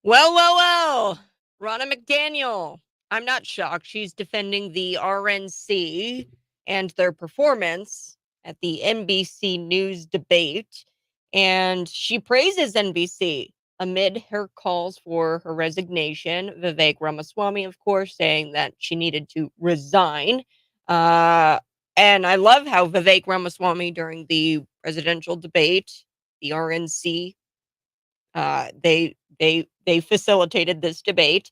Well. Ronna McDaniel. I'm not shocked. She's defending the RNC and their performance at the NBC News debate. And she praises NBC amid her calls for her resignation. Vivek Ramaswamy, of course, saying that she needed to resign. And I love how Vivek Ramaswamy, during the presidential debate, the RNC, they facilitated this debate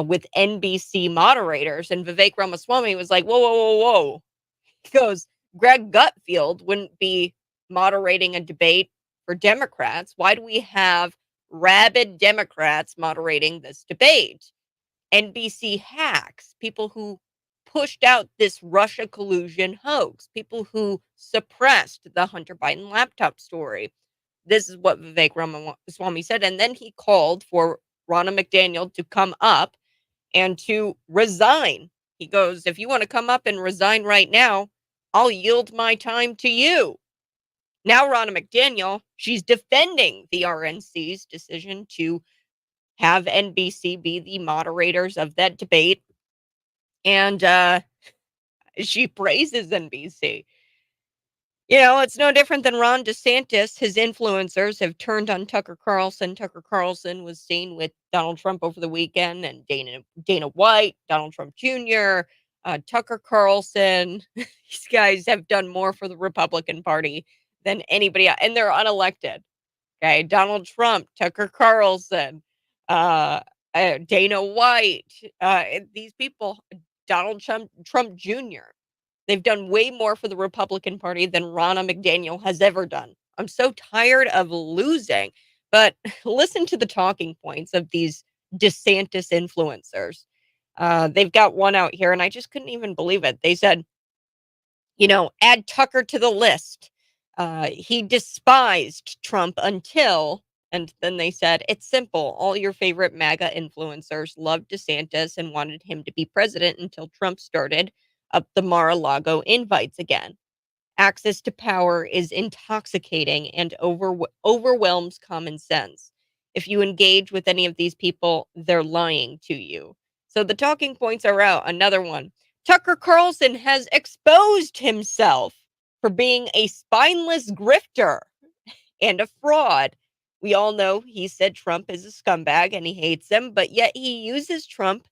with NBC moderators, and Vivek Ramaswamy was like, "Whoa!" He goes, "Greg Gutfeld wouldn't be moderating a debate for Democrats. Why do we have rabid Democrats moderating this debate? NBC hacks, people who pushed out this Russia collusion hoax, people who suppressed the Hunter Biden laptop story." This is what Vivek Ramaswamy said. And then he called for Ronna McDaniel to come up and to resign. He goes, "If you want to come up and resign right now, I'll yield my time to you." Now, Ronna McDaniel, she's defending the RNC's decision to have NBC be the moderators of that debate. And she praises NBC. It's no different than Ron DeSantis. His influencers have turned on Tucker Carlson. Tucker Carlson was seen with Donald Trump over the weekend, and Dana White, Donald Trump Jr., Tucker Carlson. These guys have done more for the Republican Party than anybody else, and they're unelected. Okay, Donald Trump, Tucker Carlson, Dana White, these people, Donald Trump Jr. They've done way more for the Republican Party than Ronna McDaniel has ever done. I'm so tired of losing. But listen to the talking points of these DeSantis influencers. They've got one out here, and I just couldn't even believe it. They said, add Tucker to the list. He despised Trump until, and then they said, it's simple. All your favorite MAGA influencers loved DeSantis and wanted him to be president until Trump started up the Mar-a-Lago invites again. Access to power is intoxicating and overwhelms common sense. If you engage with any of these people, they're lying to you. So the talking points are out. Another one. Tucker Carlson has exposed himself for being a spineless grifter and a fraud. We all know he said Trump is a scumbag and he hates him, but yet he uses Trump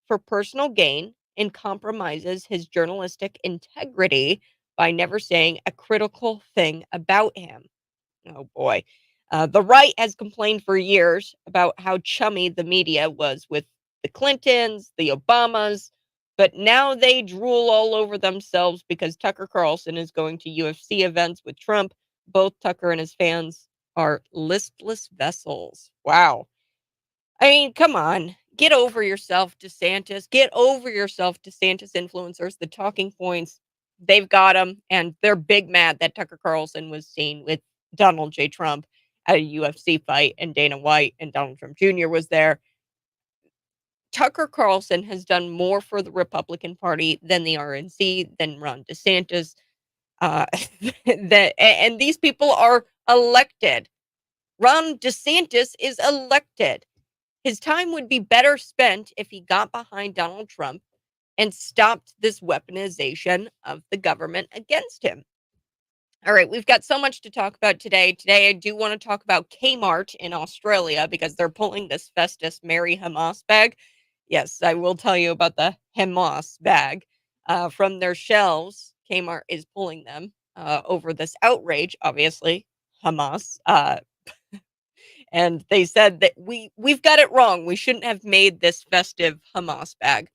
for personal gain and compromises his journalistic integrity by never saying a critical thing about him. Oh boy. The right has complained for years about how chummy the media was with the Clintons, the Obamas, but now they drool all over themselves because Tucker Carlson is going to UFC events with Trump. Both Tucker and his fans are listless vessels. Wow. I mean, come on. Get over yourself, DeSantis. Get over yourself, DeSantis influencers. The talking points, they've got them, and they're big mad that Tucker Carlson was seen with Donald J. Trump at a UFC fight, and Dana White and Donald Trump Jr. was there. Tucker Carlson has done more for the Republican Party than the RNC, than Ron DeSantis. And these people are elected. Ron DeSantis is elected. His time would be better spent if he got behind Donald Trump and stopped this weaponization of the government against him. All right, we've got so much to talk about today. Today, I do want to talk about KMART in Australia because they're pulling this Festive Merry Hamas bag. Yes, I will tell you about the Hamas bag from their shelves. KMART is pulling them over this outrage, obviously, Hamas. And they said that we've got it wrong. We shouldn't have made this festive Hamas bag.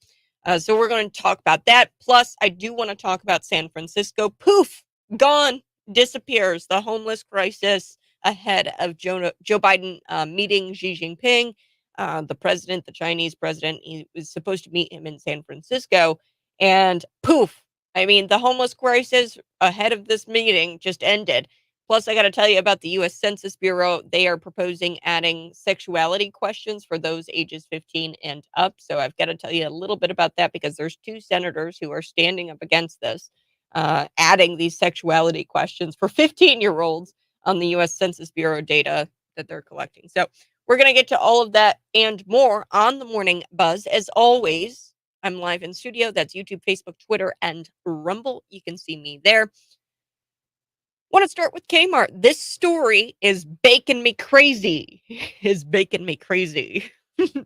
So we're going to talk about that. Plus, I do want to talk about San Francisco. Poof, gone, disappears. The homeless crisis ahead of Joe Biden meeting Xi Jinping, the Chinese president. He was supposed to meet him in San Francisco. And poof, I mean, the homeless crisis ahead of this meeting just ended. Plus, I got to tell you about the U.S. Census Bureau. They are proposing adding sexuality questions for those ages 15 and up. So I've got to tell you a little bit about that because there's two senators who are standing up against this, adding these sexuality questions for 15-year-olds on the U.S. Census Bureau data that they're collecting. So We're going to get to all of that and more on the Morning Buzz. As always, I'm live in studio. That's YouTube, Facebook, Twitter, and Rumble. You can see me there. Want to start with Kmart. This story is baking me crazy. Is baking me crazy. To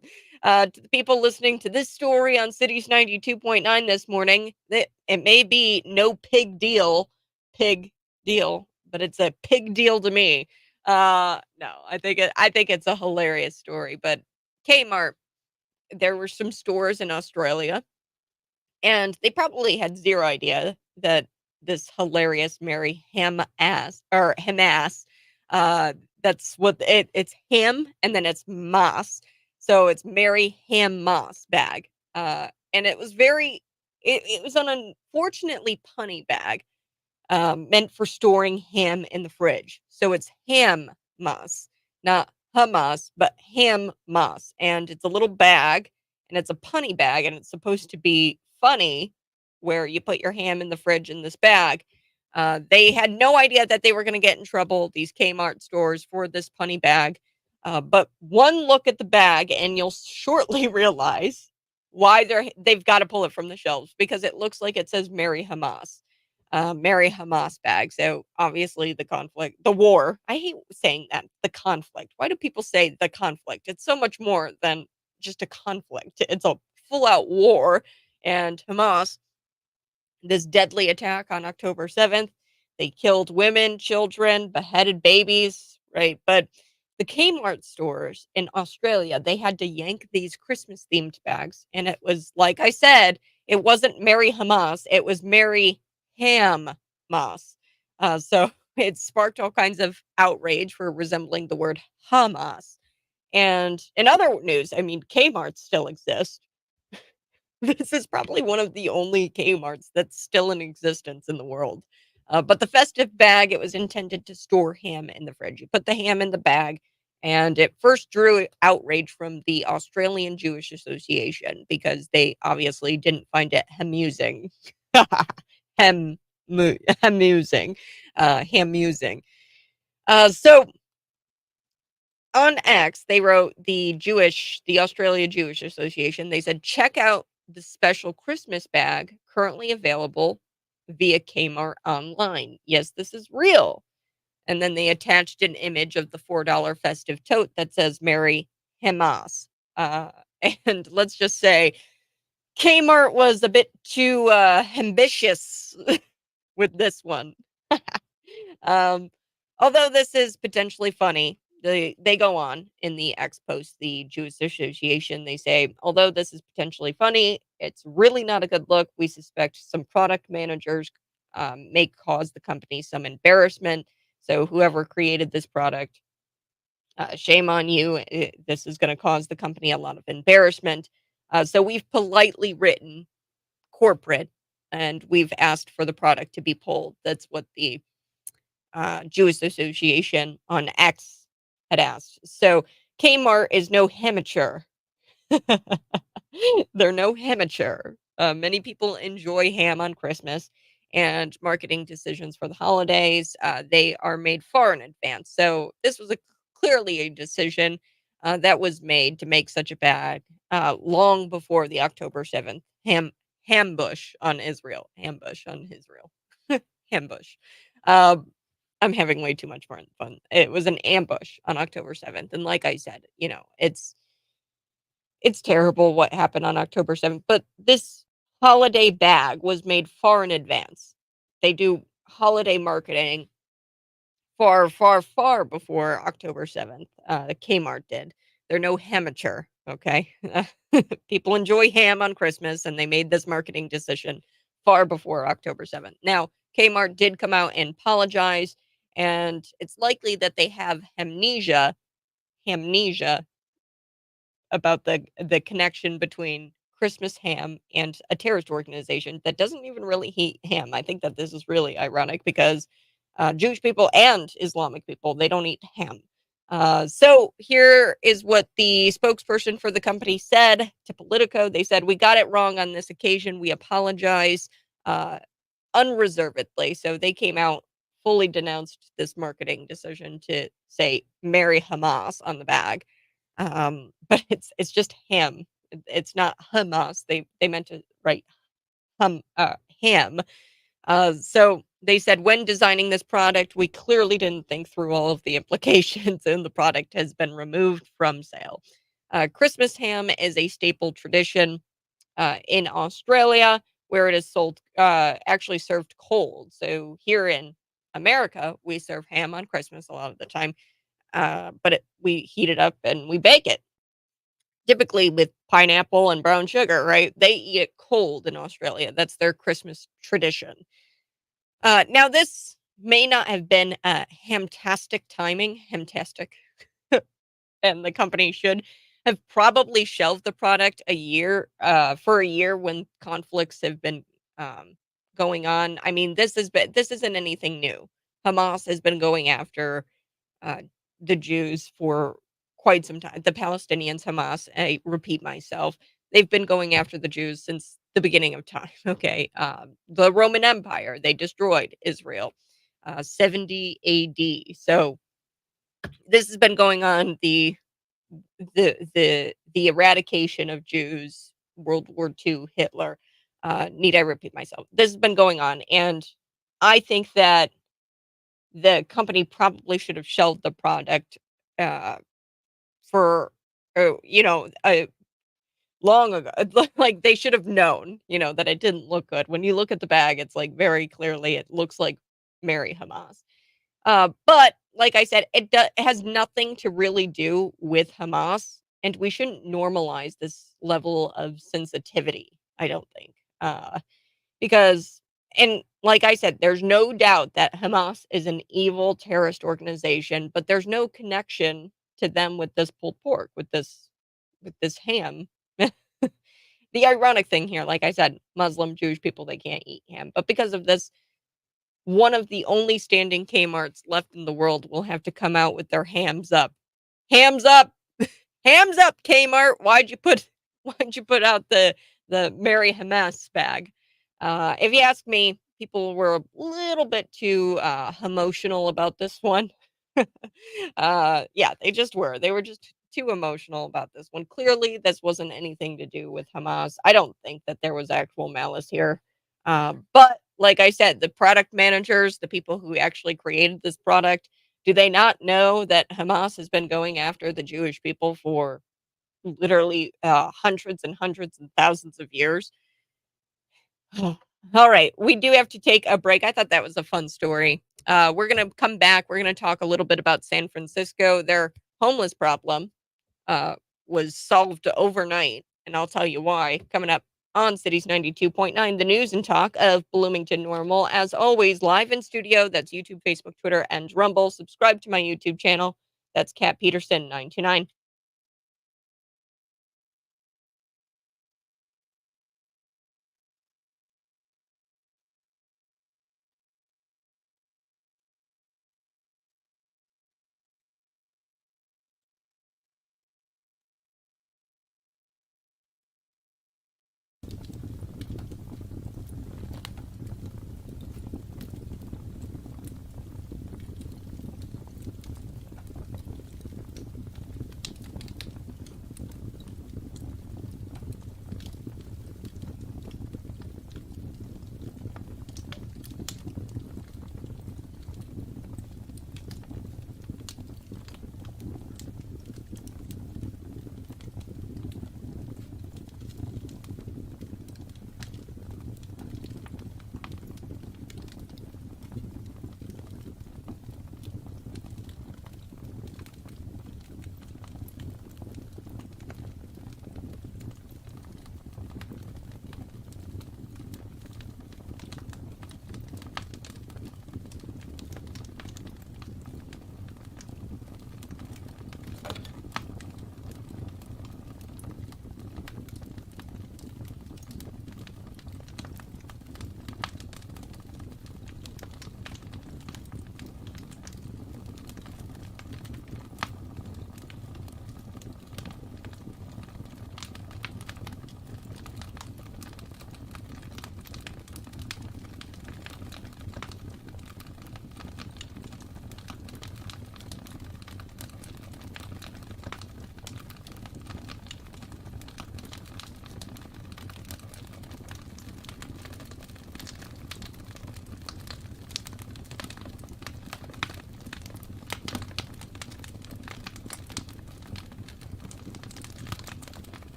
the people listening to this story on Cities 92.9 this morning, it may be no pig deal, but it's a pig deal to me. No, I think it's a hilarious story. But Kmart, there were some stores in Australia, and they probably had zero idea that this hilarious Mary Hamas, uh, that's what it's ham and then it's Moss. So it's Mary Ham Moss bag. And it was an unfortunately punny bag, meant for storing ham in the fridge. So it's ham moss, not Hamas, but ham moss. And it's a little bag, and it's a punny bag, and it's supposed to be funny where you put your ham in the fridge in this bag. They had no idea that they were going to get in trouble, these Kmart stores, for this punny bag. But one look at the bag, and you'll shortly realize why they've got to pull it from the shelves, because it looks like it says Mary Hamas. Mary Hamas bag. So obviously the conflict, the war. I hate saying that. The conflict. Why do people say the conflict? It's so much more than just a conflict. It's a full out war. And Hamas, this deadly attack on October 7th, they killed women, children, beheaded babies, right? But the Kmart stores in Australia, they had to yank these Christmas themed bags. And it was, like I said, it wasn't Mary Hamas, it was Mary Ham Moss. So it sparked all kinds of outrage for resembling the word Hamas. And in other news, I mean, Kmart still exists. This is probably one of the only Kmarts that's still in existence in the world. But the festive bag, it was intended to store ham in the fridge. You put the ham in the bag, and it first drew outrage from the Australian Jewish Association because they obviously didn't find it amusing. Hem, amusing, hamusing. So on X, they wrote the Australia Jewish Association. They said, check out the special Christmas bag currently available via Kmart online. Yes, this is real. And then they attached an image of the $4 festive tote that says Merry Hamas. Uh, and let's just say Kmart was a bit too ambitious with this one. Um, although this is potentially funny, they go on in the X post, the Jewish Association. They say, although this is potentially funny, it's really not a good look. We suspect some product managers may cause the company some embarrassment. So whoever created this product, shame on you. This is going to cause the company a lot of embarrassment. So we've politely written corporate, and we've asked for the product to be pulled. That's what the Jewish Association on X had asked. So Kmart is no amateur. They're no amateur. Many people enjoy ham on Christmas, and marketing decisions for the holidays, they are made far in advance. So this was clearly a decision that was made to make such a bag long before the October 7th hambush on Israel. Hambush on Israel. Hambush. Um, I'm having way too much more fun. It was an ambush on October 7th, and like I said, it's terrible what happened on October 7th, but this holiday bag was made far in advance. They do holiday marketing far, far, far before October 7th. Kmart did. They're no amateur, okay? People enjoy ham on Christmas, and they made this marketing decision far before October 7th. Now, Kmart did come out and apologize, and it's likely that they have amnesia about the connection between Christmas ham and a terrorist organization that doesn't even really hate ham. I think that this is really ironic because Jewish people and Islamic people, they don't eat ham. So here is what the spokesperson for the company said to Politico. They said, we got it wrong on this occasion. We apologize unreservedly. So they came out, fully denounced this marketing decision to say Merry Hamas on the bag. But it's just ham. It's not Hamas. They meant to write ham. So they said when designing this product, we clearly didn't think through all of the implications, and the product has been removed from sale. Christmas ham is a staple tradition in Australia, where it is sold, actually served cold. So here in America, we serve ham on Christmas a lot of the time, but we heat it up and we bake it, typically with pineapple and brown sugar, right? They eat it cold in Australia. That's their Christmas tradition. Now, this may not have been hamtastic timing, hamtastic, and the company should have probably shelved the product for a year when conflicts have been going on. I mean, this isn't anything new. Hamas has been going after uh, the Jews for quite some time. The Palestinians, Hamas, I repeat myself, they've been going after the Jews since the beginning of time. Okay. The Roman Empire, they destroyed Israel 70 AD. So this has been going on, the eradication of Jews, World War II, Hitler. Need I repeat myself? This has been going on, and I think that the company probably should have shelved the product uh, for, long ago. Like they should have known, that it didn't look good. When you look at the bag, it's like very clearly it looks like Mary Hamas. But like I said, it has nothing to really do with Hamas, and we shouldn't normalize this level of sensitivity. I don't think, because, and like I said, there's no doubt that Hamas is an evil terrorist organization, but there's no connection to them with this pulled pork, with this ham. The ironic thing here, like I said, Muslim Jewish people, they can't eat ham, but because of this, one of the only standing Kmart's left in the world will have to come out with their hams up. Hams up! Hams up, Kmart! Why'd you put out the Mary Hamas bag? If you ask me, people were a little bit too emotional about this one. Yeah, they just were. They were just too emotional about this one. Clearly, this wasn't anything to do with Hamas. I don't think that there was actual malice here. But like I said, the product managers, the people who actually created this product, do they not know that Hamas has been going after the Jewish people for literally hundreds and hundreds and thousands of years? All right, we do have to take a break. I thought that was a fun story. We're going to come back. We're going to talk a little bit about San Francisco. Their homeless problem uh, was solved overnight, and I'll tell you why. Coming up on Cities 92.9, the news and talk of Bloomington Normal. As always, live in studio. That's YouTube, Facebook, Twitter, and Rumble. Subscribe to my YouTube channel. That's Kat Peterson 929.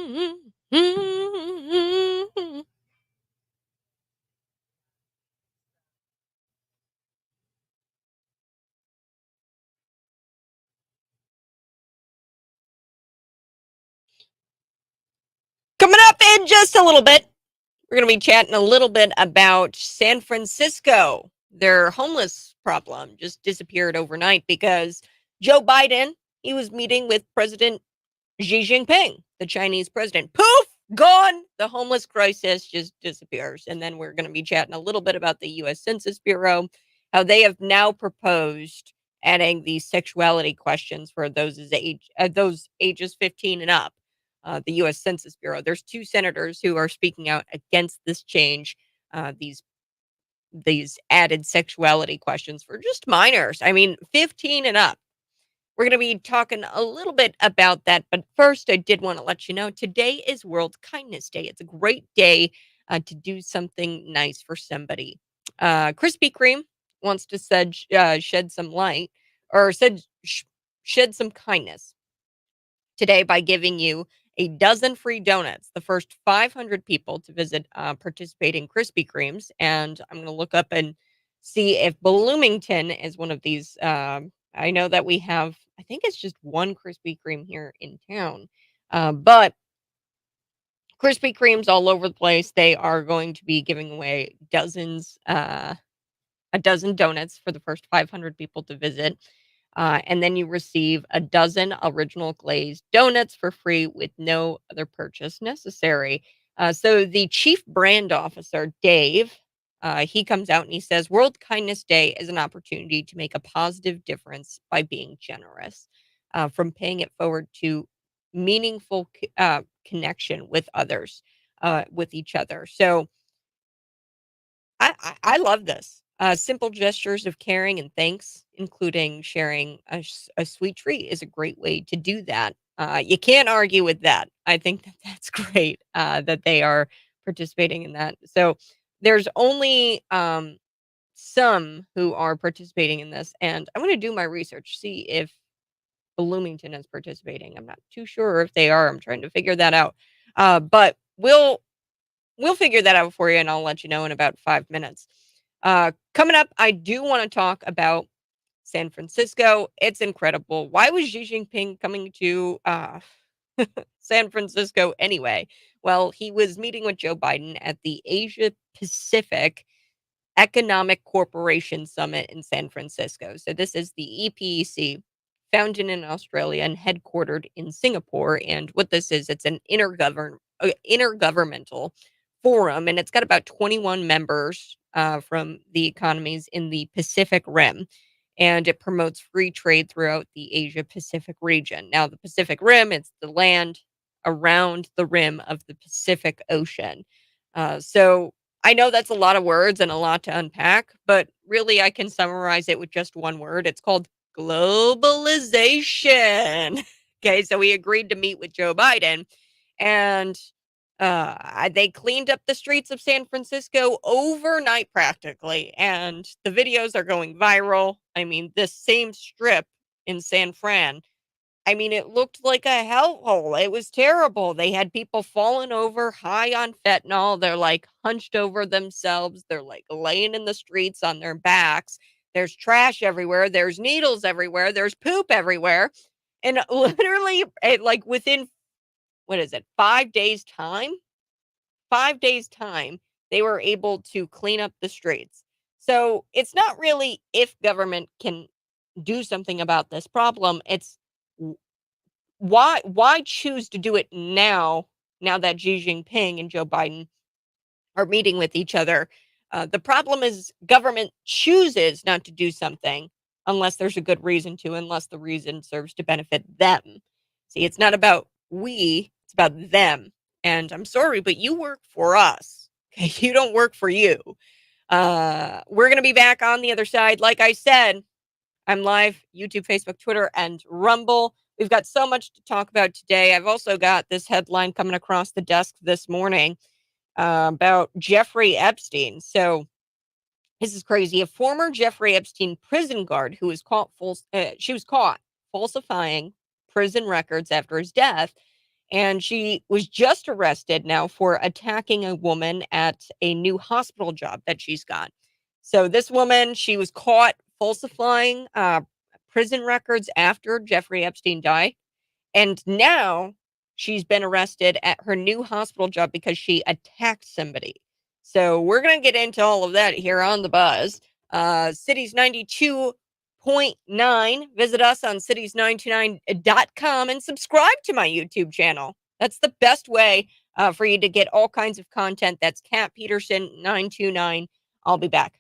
Coming up in just a little bit, we're going to be chatting a little bit about San Francisco. Their homeless problem just disappeared overnight because Joe Biden, he was meeting with President Xi Jinping, the Chinese president. Poof, gone. The homeless crisis just disappears. And then we're going to be chatting a little bit about the U.S. Census Bureau, how they have now proposed adding the sexuality questions for those ages 15 and up. The U.S. Census Bureau. There's two senators who are speaking out against this change. These added sexuality questions for just minors. I mean, 15 and up. We're going to be talking a little bit about that. But first, I did want to let you know today is World Kindness Day. It's a great day to do something nice for somebody. Krispy Kreme wants to shed some light or shed some kindness today by giving you a dozen free donuts, the first 500 people to visit participating Krispy Kremes. And I'm going to look up and see if Bloomington is one of these. I know that we have, I think it's just one Krispy Kreme here in town. But Krispy Kremes all over the place. They are going to be giving away a dozen donuts for the first 500 people to visit. And then you receive a dozen original glazed donuts for free with no other purchase necessary. So the chief brand officer, Dave, he comes out and he says, World Kindness Day is an opportunity to make a positive difference by being generous, from paying it forward to meaningful connection with others, with each other. So I love this. Simple gestures of caring and thanks, including sharing a sweet treat, is a great way to do that. You can't argue with that. I think that that's great that they are participating in that. So there's only some who are participating in this, and I'm going to do my research, see if Bloomington is participating. I'm not too sure if they are. I'm trying to figure that out. But we'll figure that out for you, and I'll let you know in about 5 minutes. Coming up, I do want to talk about San Francisco. It's incredible. Why was Xi Jinping coming to San Francisco anyway? Well, he was meeting with Joe Biden at the Asia Pacific Economic Corporation Summit in San Francisco. So this is the EPEC, founded in Australia and headquartered in Singapore. And what this is, it's an intergovernmental forum, and it's got about 21 members from the economies in the Pacific Rim. And it promotes free trade throughout the Asia Pacific region. Now, the Pacific Rim, it's the land around the rim of the Pacific Ocean. So I know that's a lot of words and a lot to unpack, but really I can summarize it with just one word. It's called globalization. Okay, so we agreed to meet with Joe Biden, and they cleaned up the streets of San Francisco overnight practically, and the videos are going viral. I mean, this same strip in San Fran, I mean, it looked like a hellhole. It was terrible. They had people falling over high on fentanyl. They're like hunched over themselves. They're like laying in the streets on their backs. There's trash everywhere. There's needles everywhere. There's poop everywhere. And literally, like within, what is it, 5 days' time? 5 days' time, they were able to clean up the streets. So it's not really if government can do something about this problem. It's why choose to do it now that Xi Jinping and Joe Biden are meeting with each other? The problem is government chooses not to do something unless there's a good reason to, unless the reason serves to benefit them. See, it's not about we, it's about them. And I'm sorry, but you work for us. Okay, you don't work for you. We're going to be back on the other side. Like I said, I'm live, YouTube, Facebook, Twitter, and Rumble. We've got so much to talk about today. I've also got this headline coming across the desk this morning about Jeffrey Epstein. So this is crazy. A former Jeffrey Epstein prison guard who was caught falsifying prison records after his death and she was just arrested now for attacking a woman at a new hospital job that she's got. So this woman, she was caught falsifying prison records after Jeffrey Epstein died, and now she's been arrested at her new hospital job because she attacked somebody. So we're going to get into all of that here on The Buzz. Cities 92.9. Visit us on cities929.com and subscribe to my YouTube channel. That's the best way for you to get all kinds of content. That's Kat Peterson 929. I'll be back.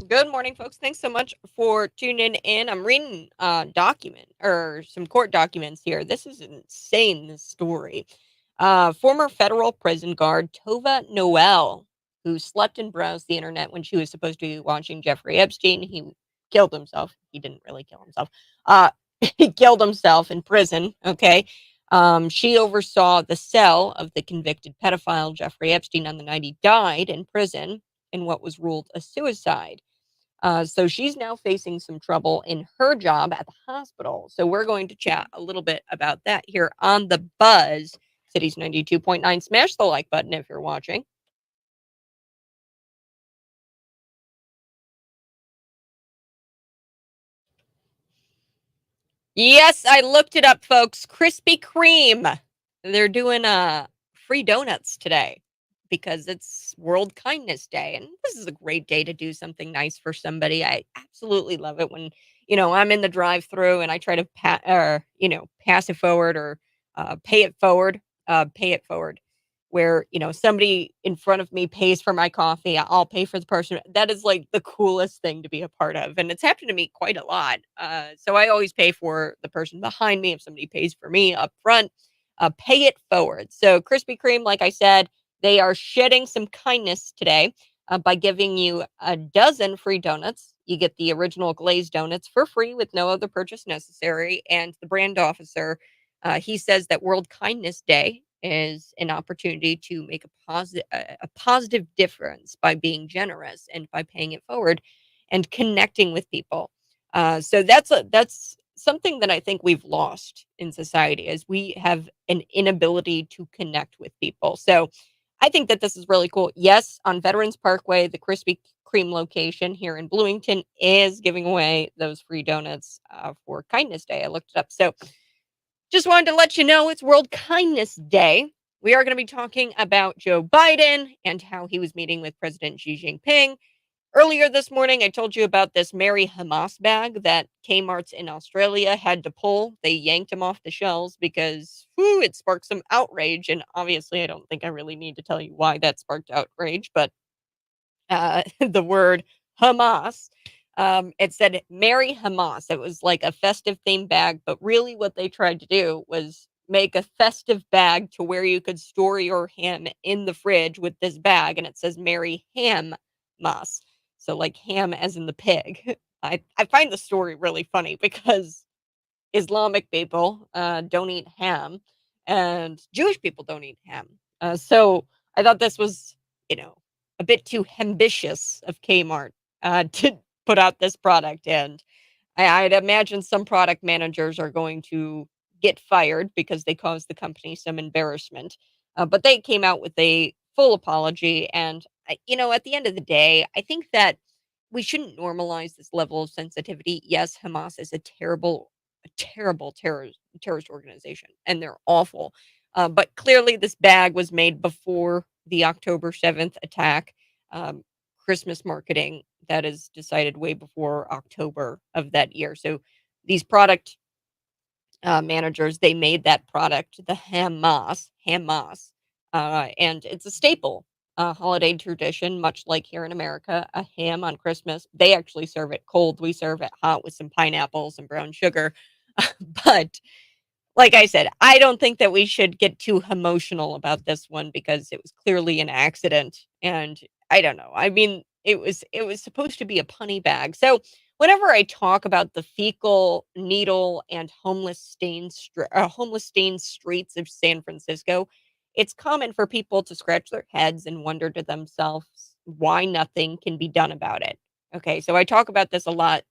Good morning, folks. Thanks so much for tuning in. I'm reading document or some court documents here. This is insane. This story. Former federal prison guard Tova Noel, who slept and browsed the internet when she was supposed to be watching Jeffrey Epstein, he killed himself. He didn't really kill himself. Uh, he killed himself in prison. Okay. She oversaw the cell of the convicted pedophile Jeffrey Epstein on the night he died in prison in what was ruled a suicide. So she's now facing some trouble in her job at the hospital. So we're going to chat a little bit about that here on the Buzz, Cities 92.9. Smash the like button if you're watching. Yes, I looked it up, folks. Krispy Kreme. They're doing free donuts today because it's World Kindness Day. And this is a great day to do something nice for somebody. I absolutely love it when, I'm in the drive through and I try to pass it forward or pay it forward where, somebody in front of me pays for my coffee, I'll pay for the person. That is like the coolest thing to be a part of. And it's happened to me quite a lot. So I always pay for the person behind me if somebody pays for me up front. Pay it forward. So Krispy Kreme, like I said, they are shedding some kindness today by giving you a dozen free donuts. You get the original glazed donuts for free with no other purchase necessary. And the brand officer, he says that World Kindness Day is an opportunity to make a positive difference by being generous and by paying it forward and connecting with people. So that's something that I think we've lost in society is we have an inability to connect with people. So I think that this is really cool. Yes, on Veterans Parkway, the Krispy Kreme location here in Bloomington is giving away those free donuts for Kindness Day. I looked it up. So just wanted to let you know it's World Kindness Day. We are going to be talking about Joe Biden and how he was meeting with President Xi Jinping. Earlier this morning, I told you about this Mary Hamas bag that Kmart's in Australia had to pull. They yanked them off the shelves because it sparked some outrage. And obviously, I don't think I really need to tell you why that sparked outrage, but the word Hamas. It said Merry Hamas. It was like a festive theme bag, but really what they tried to do was make a festive bag to where you could store your ham in the fridge with this bag, and it says Merry Ham Mas. So like ham as in the pig. I find the story really funny because Islamic people don't eat ham, and Jewish people don't eat ham. So I thought this was, you know, a bit too ambitious of Kmart to put out this product, and I'd imagine some product managers are going to get fired because they caused the company some embarrassment. But they came out with a full apology, and at the end of the day, I think that we shouldn't normalize this level of sensitivity. Yes, Hamas is a terrible terrorist organization, and they're awful. But clearly, this bag was made before the October 7th attack. Um, Christmas marketing that is decided way before October of that year. So these product managers, they made that product, the Hamas, and it's a staple holiday tradition, much like here in America, a ham on Christmas. They actually serve it cold. We serve it hot with some pineapples and brown sugar. But like I said, I don't think that we should get too emotional about this one because it was clearly an accident, and I don't know. I mean, it was supposed to be a punny bag. So, whenever I talk about the fecal needle and homeless stained streets of San Francisco, it's common for people to scratch their heads and wonder to themselves why nothing can be done about it. Okay, so I talk about this a lot.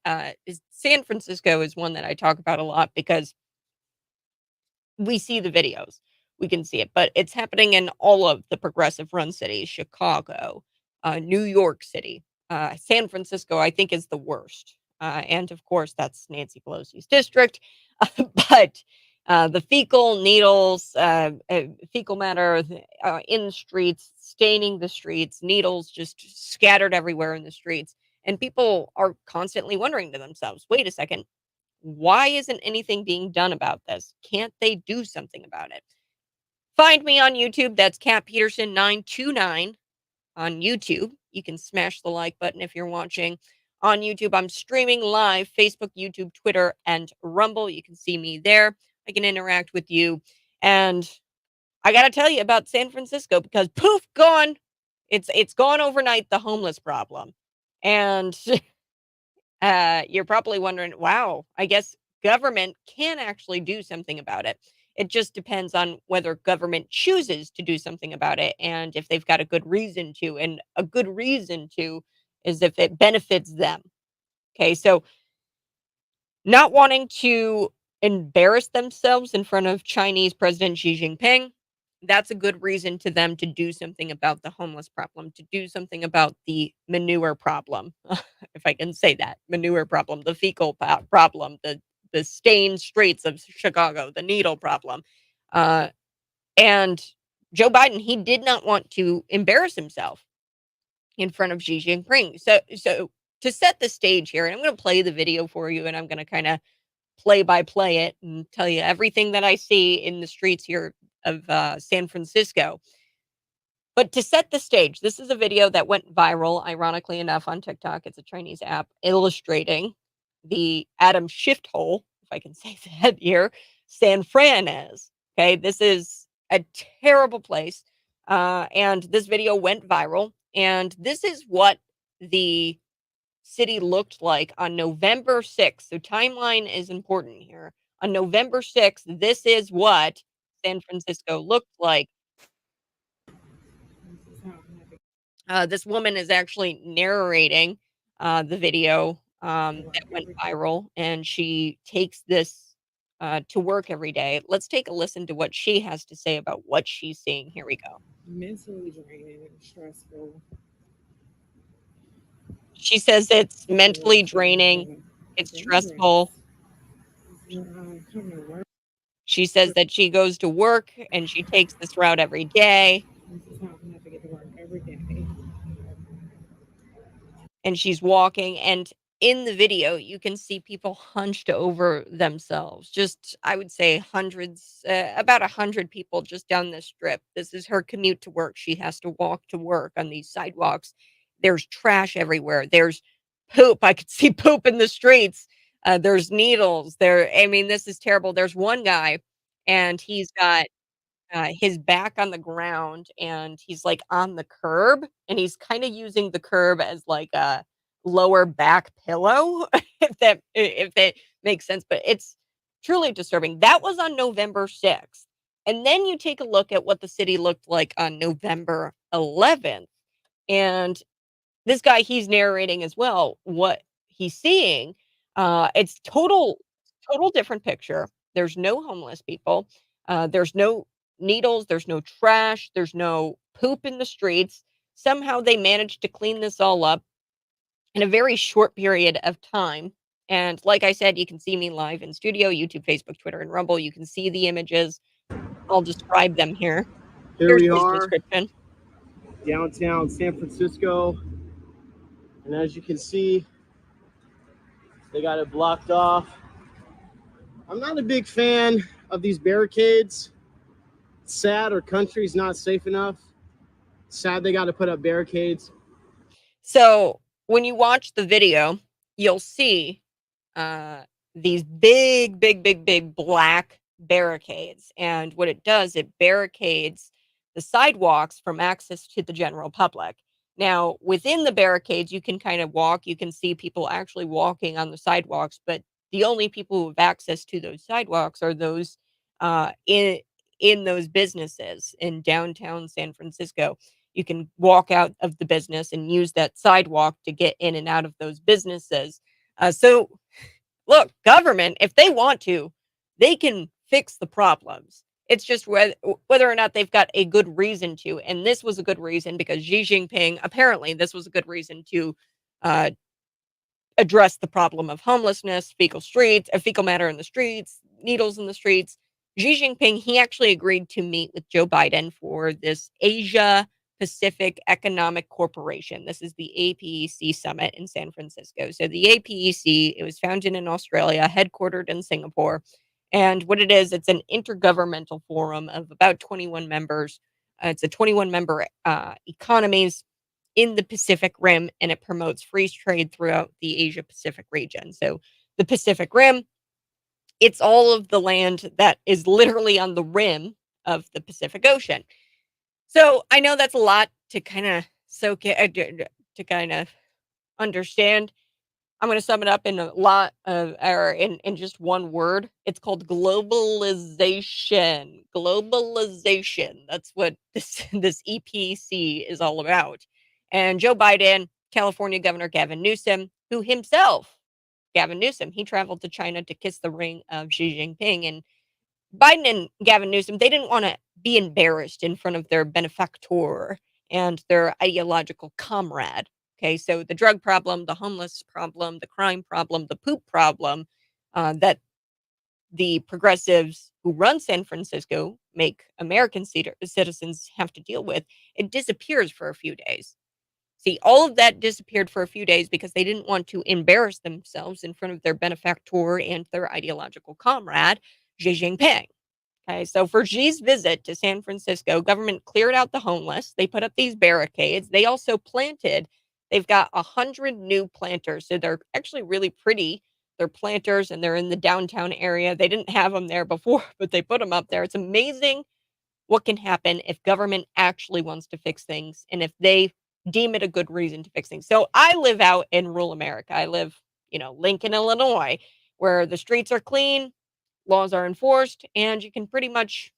San Francisco is one that I talk about a lot because we see the videos. We can see it, but it's happening in all of the progressive run cities, Chicago, New York City, San Francisco, I think is the worst. And of course, that's Nancy Pelosi's district. But the fecal needles, fecal matter in the streets, staining the streets, needles just scattered everywhere in the streets. And people are constantly wondering to themselves, wait a second, why isn't anything being done about this? Can't they do something about it? Find me on YouTube. That's Cat Peterson 929 on YouTube. you can smash the like button if you're watching on YouTube. I'm streaming live Facebook, YouTube, Twitter, and Rumble. You can see me there. I can interact with you. And I got to tell you about San Francisco because poof, gone. It's gone overnight, the homeless problem. And you're probably wondering, wow, I guess government can actually do something about it. It just depends on whether government chooses to do something about it and if they've got a good reason to. And a good reason to is if it benefits them. Okay, so not wanting to embarrass themselves in front of Chinese President Xi Jinping, that's a good reason to them to do something about the homeless problem, to do something about the manure problem, if I can say that, manure problem, the fecal problem, the stained streets of Chicago, the needle problem. Uh, and Joe Biden, he did not want to embarrass himself in front of Xi Jinping. So to set the stage here, and I'm going to play the video for you, and I'm going to kind of play by play it and tell you everything that I see in the streets here of San Francisco. But to set the stage, this is a video that went viral, ironically enough, on TikTok. It's a Chinese app illustrating the atom shift hole, if I can say that here, San Fran is. Okay, this is a terrible place. And this video went viral. And this is what the city looked like on November 6th. So timeline is important here. On November 6th, this is what San Francisco looked like. This woman is actually narrating the video that went viral, and she takes this to work every day. Let's take a listen to what she has to say about what she's seeing. Here we go. Mentally draining and stressful. She says it's It's a mentally real thing. draining, it's stressful. Dangerous. Coming to work. She says that she goes to work and she takes this route every day. This is how I have to get to work every day. And she's walking, and in the video you can see people hunched over themselves, just I would say hundreds, about 100 people just down this strip. This is her commute to work. She has to walk to work on these sidewalks. There's trash everywhere. There's poop. I could see poop in the streets. There's needles there. I mean, this is terrible. There's one guy, and he's got his back on the ground, and he's, like, on the curb, and he's kinda using the curb as, like, a lower back pillow, if that makes sense, but it's truly disturbing. That was on November 6th, and then you take a look at what the city looked like on November 11th, and this guy, he's narrating as well what he's seeing. It's total different picture. There's no homeless people. There's no needles. There's no trash. There's no poop in the streets. Somehow they managed to clean this all up in a very short period of time. And like I said, you can see me live in studio, YouTube, Facebook, Twitter, and Rumble. You can see the images. I'll describe them here. Here Here's we his are, description. downtown San Francisco, and as you can see, they got it blocked off. I'm not a big fan of these barricades. It's sad our country's not safe enough. It's sad they got to put up barricades. So when you watch the video, you'll see uh, these big black barricades. And what it does, it barricades the sidewalks from access to the general public. Now, within the barricades, you can kind of walk, you can see people actually walking on the sidewalks, but the only people who have access to those sidewalks are those in those businesses in downtown San Francisco. You can walk out of the business and use that sidewalk to get in and out of those businesses. So look, government, if they want to, they can fix the problems. It's just whether or not they've got a good reason to. And this was a good reason because Xi Jinping, apparently, this was a good reason to uh, address the problem of homelessness, fecal matter in the streets, needles in the streets. Xi Jinping, he actually agreed to meet with Joe Biden for this Asia Pacific Economic Corporation. This is the APEC summit in San Francisco. So the APEC, it was founded in Australia, headquartered in Singapore. And what it is, it's an intergovernmental forum of about 21 members. It's a 21 member economies. in the Pacific Rim, and it promotes free trade throughout the Asia Pacific region. So the Pacific Rim, it's all of the land that is literally on the rim of the Pacific Ocean. So I know that's a lot to kind of soak it, to kind of understand. I'm going to sum it up in a lot of, or in just one word. It's called globalization. Globalization. That's what this EPC is all about. And Joe Biden, California Governor Gavin Newsom, who himself, Gavin Newsom, he traveled to China to kiss the ring of Xi Jinping. And Biden and Gavin Newsom, they didn't want to be embarrassed in front of their benefactor and their ideological comrade. Okay, so the drug problem, the homeless problem, the crime problem, the poop problem that the progressives who run San Francisco make American citizens have to deal with, it disappears for a few days. See, all of that disappeared for a few days because they didn't want to embarrass themselves in front of their benefactor and their ideological comrade, Xi Jinping. Okay, so for Xi's visit to San Francisco, government cleared out the homeless. They put up these barricades. They also planted, they've got 100 new planters. So they're actually really pretty. They're planters and they're in the downtown area. They didn't have them there before, but they put them up there. It's amazing what can happen if government actually wants to fix things and if they deem it a good reason to fix things. So I live out in rural America. I live, Lincoln, Illinois, where the streets are clean, laws are enforced, and you can pretty much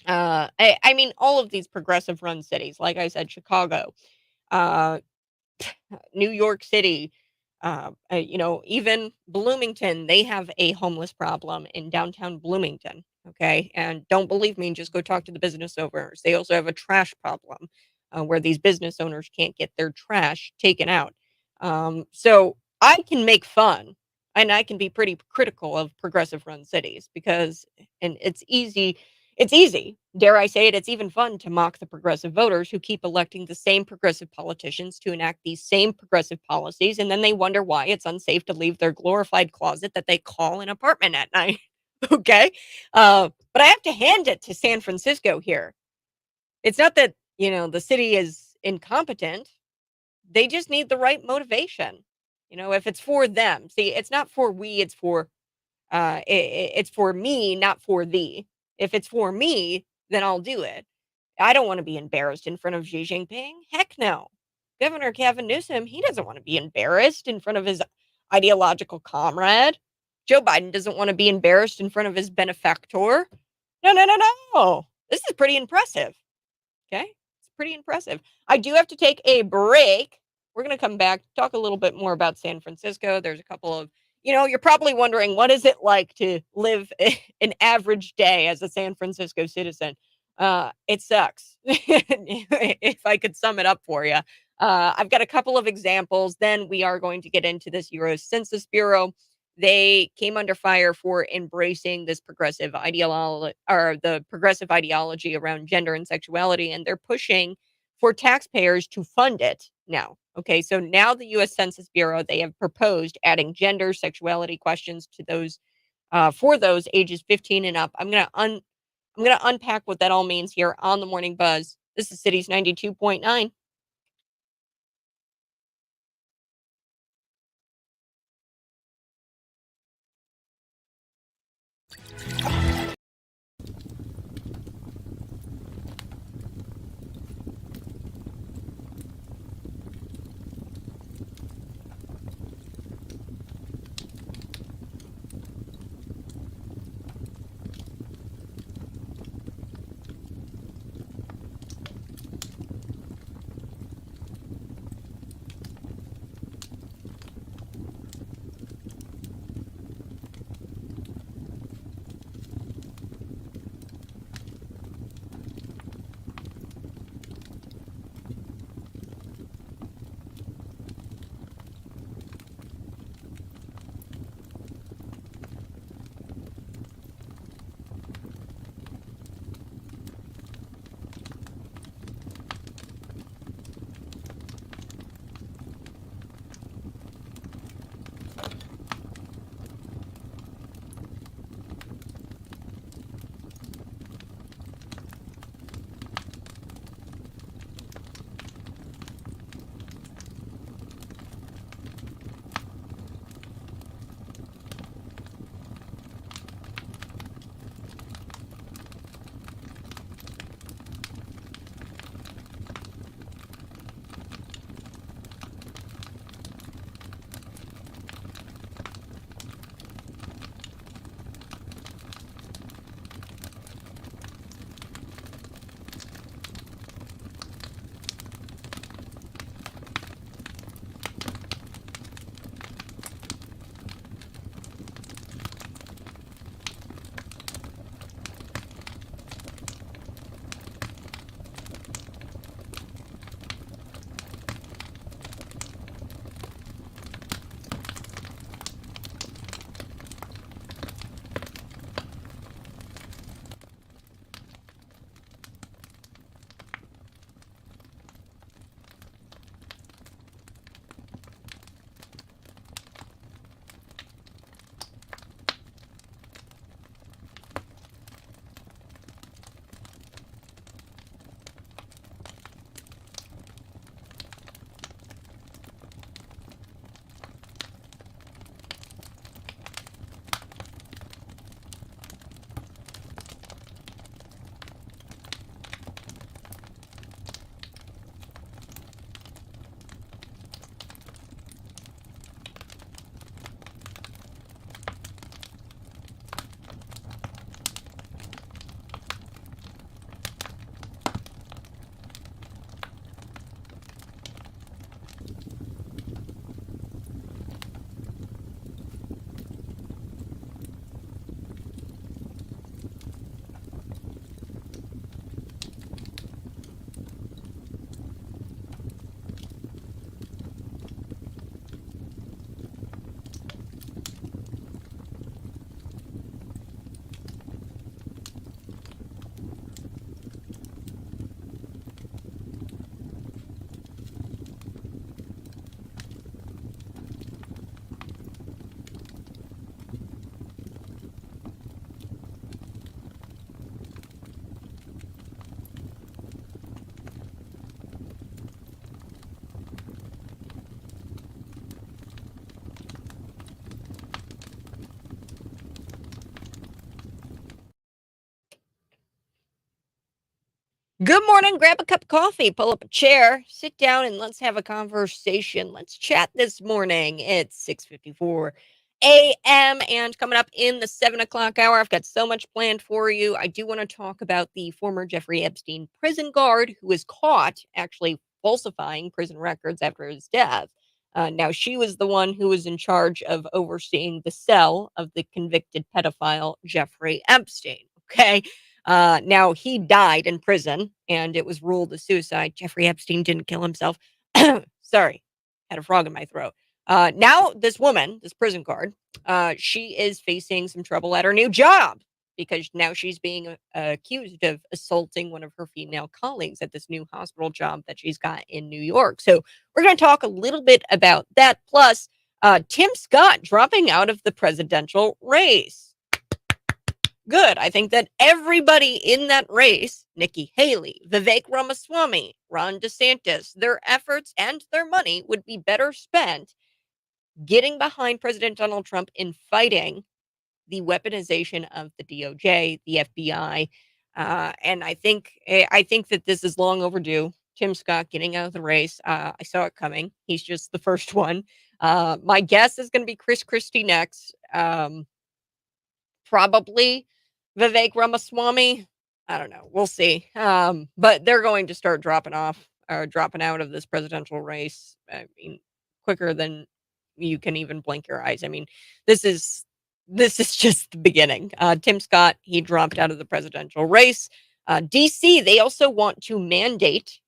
I mean all of these progressive run cities, like I said, Chicago, uh New York City, even Bloomington, they have a homeless problem in downtown Bloomington. Okay. And don't believe me, just go talk to the business owners. They also have a trash problem where these business owners can't get their trash taken out. So I can make fun and I can be pretty critical of progressive run cities because, and it's easy, dare I say it, it's even fun to mock the progressive voters who keep electing the same progressive politicians to enact these same progressive policies, and then they wonder why it's unsafe to leave their glorified closet that they call an apartment at night. Okay? But I have to hand it to San Francisco here. It's not that, the city is incompetent. They just need the right motivation. If it's for them. See, it's not for we, it's for it's for me, not for thee. If it's for me, then I'll do it. I don't want to be embarrassed in front of Xi Jinping. Heck no. Governor Gavin Newsom, he doesn't want to be embarrassed in front of his ideological comrade. Joe Biden doesn't want to be embarrassed in front of his benefactor. No, no, no, no. This is pretty impressive. Okay. It's pretty impressive. I do have to take a break. We're going to come back, talk a little bit more about San Francisco. There's a couple of, you're probably wondering, what is it like to live an average day as a San Francisco citizen? It sucks. If I could sum it up for you. I've got a couple of examples. Then we are going to get into this U.S. Census Bureau. They came under fire for embracing this progressive ideology, or the progressive ideology around gender and sexuality, and they're pushing for taxpayers to fund it now. Okay, so now the U.S. Census Bureau, they have proposed adding gender, sexuality questions to those for those ages 15 and up. I'm gonna unpack what that all means here on the Morning Buzz. This is Cities 92.9. Good morning. Grab a cup of coffee, pull up a chair, sit down, and let's have a conversation. Let's chat this morning. It's 6:54 a.m. and coming up in the 7 o'clock hour, I've got so much planned for you. I do want to talk about the former Jeffrey Epstein prison guard who was caught actually falsifying prison records after his death. Now, she was the one who was in charge of overseeing the cell of the convicted pedophile Jeffrey Epstein. Okay. Now he died in prison and it was ruled a suicide. Jeffrey Epstein didn't kill himself. Sorry, had a frog in my throat. Now this woman, this prison guard, she is facing some trouble at her new job because now she's being accused of assaulting one of her female colleagues at this new hospital job that she's got in New York. So we're going to talk a little bit about that. Plus, Tim Scott dropping out of the presidential race. Good. I think that everybody in that race, Nikki Haley, Vivek Ramaswamy, Ron DeSantis, their efforts and their money would be better spent getting behind President Donald Trump in fighting the weaponization of the DOJ, the FBI, and I think that this is long overdue. Tim Scott getting out of the race. I saw it coming. He's just the first one. My guess is going to be Chris Christie next. Probably Vivek Ramaswamy. I don't know. We'll see. But they're going to start dropping off or dropping out of this presidential race. I mean, quicker than you can even blink your eyes. I mean, this is just the beginning. Tim Scott, he dropped out of the presidential race. DC, they also want to mandate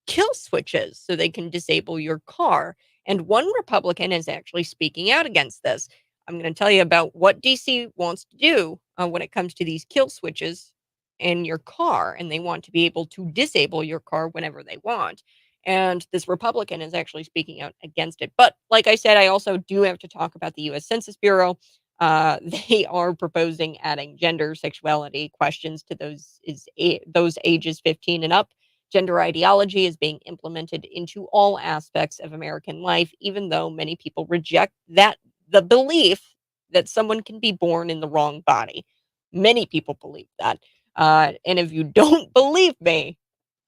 kill switches so they can disable your car. And one Republican is actually speaking out against this. I'm going to tell you about what DC wants to do when it comes to these kill switches in your car. And they want to be able to disable your car whenever they want. And this Republican is actually speaking out against it. But like I said, I also do have to talk about the U.S. Census Bureau. They are proposing adding gender, sexuality questions to those ages 15 and up. Gender ideology is being implemented into all aspects of American life, even though many people reject the belief that someone can be born in the wrong body. Many people believe that. And if you don't believe me,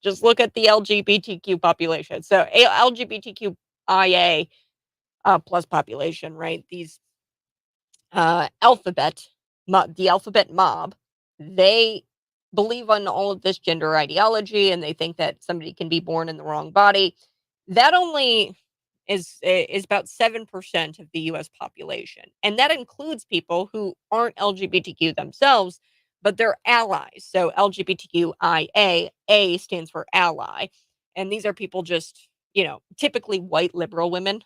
just look at the LGBTQ population. So LGBTQIA plus population, right? These the alphabet mob, they believe on all of this gender ideology and they think that somebody can be born in the wrong body. That only is about 7% of the US population. And that includes people who aren't LGBTQ themselves, but they're allies. So LGBTQIA, A stands for ally. And these are people just, typically white liberal women.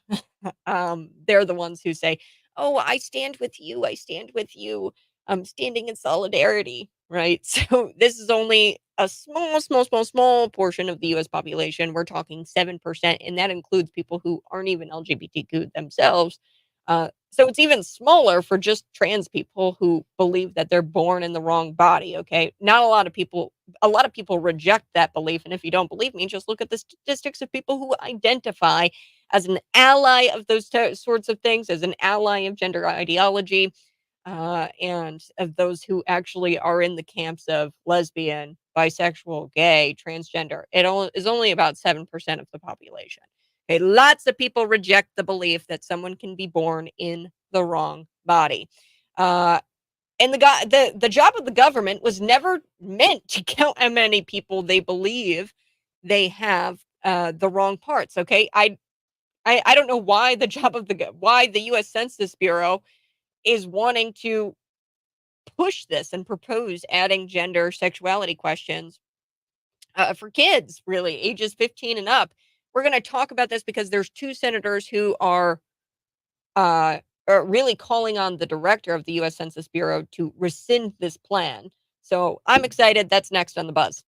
They're the ones who say, "Oh, I stand with you. I stand with you. I'm standing in solidarity." Right. So this is only a small portion of the US population. We're talking 7%, and that includes people who aren't even LGBTQ themselves. So it's even smaller for just trans people who believe that they're born in the wrong body. Okay. Not a lot of people reject that belief. And if you don't believe me, just look at the statistics of people who identify as an ally of those sorts of things, as an ally of gender ideology, and of those who actually are in the camps of lesbian, bisexual, gay, transgender. Is only about 7% of the population. Okay, lots of people reject the belief that someone can be born in the wrong body. And the job of the government was never meant to count how many people they believe they have the wrong parts. Okay, I don't know why the U.S. Census Bureau is wanting to push this and propose adding gender sexuality questions for kids, really ages 15 and up. We're going to talk about this because there's two senators who uh, are really calling on the director of the U.S. Census Bureau to rescind this plan. So I'm excited. That's next on the buzz.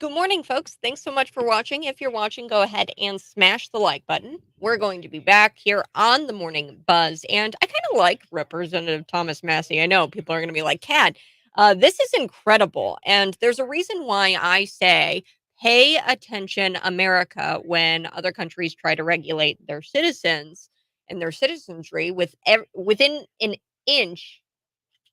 Good morning, folks. Thanks so much for watching. If you're watching, go ahead and smash the like button. We're going to be back here on the Morning Buzz. And I kind of like Representative Thomas Massey. I know people are going to be like, Cad, this is incredible. And there's a reason why I say pay attention, America, when other countries try to regulate their citizens and their citizenry within an inch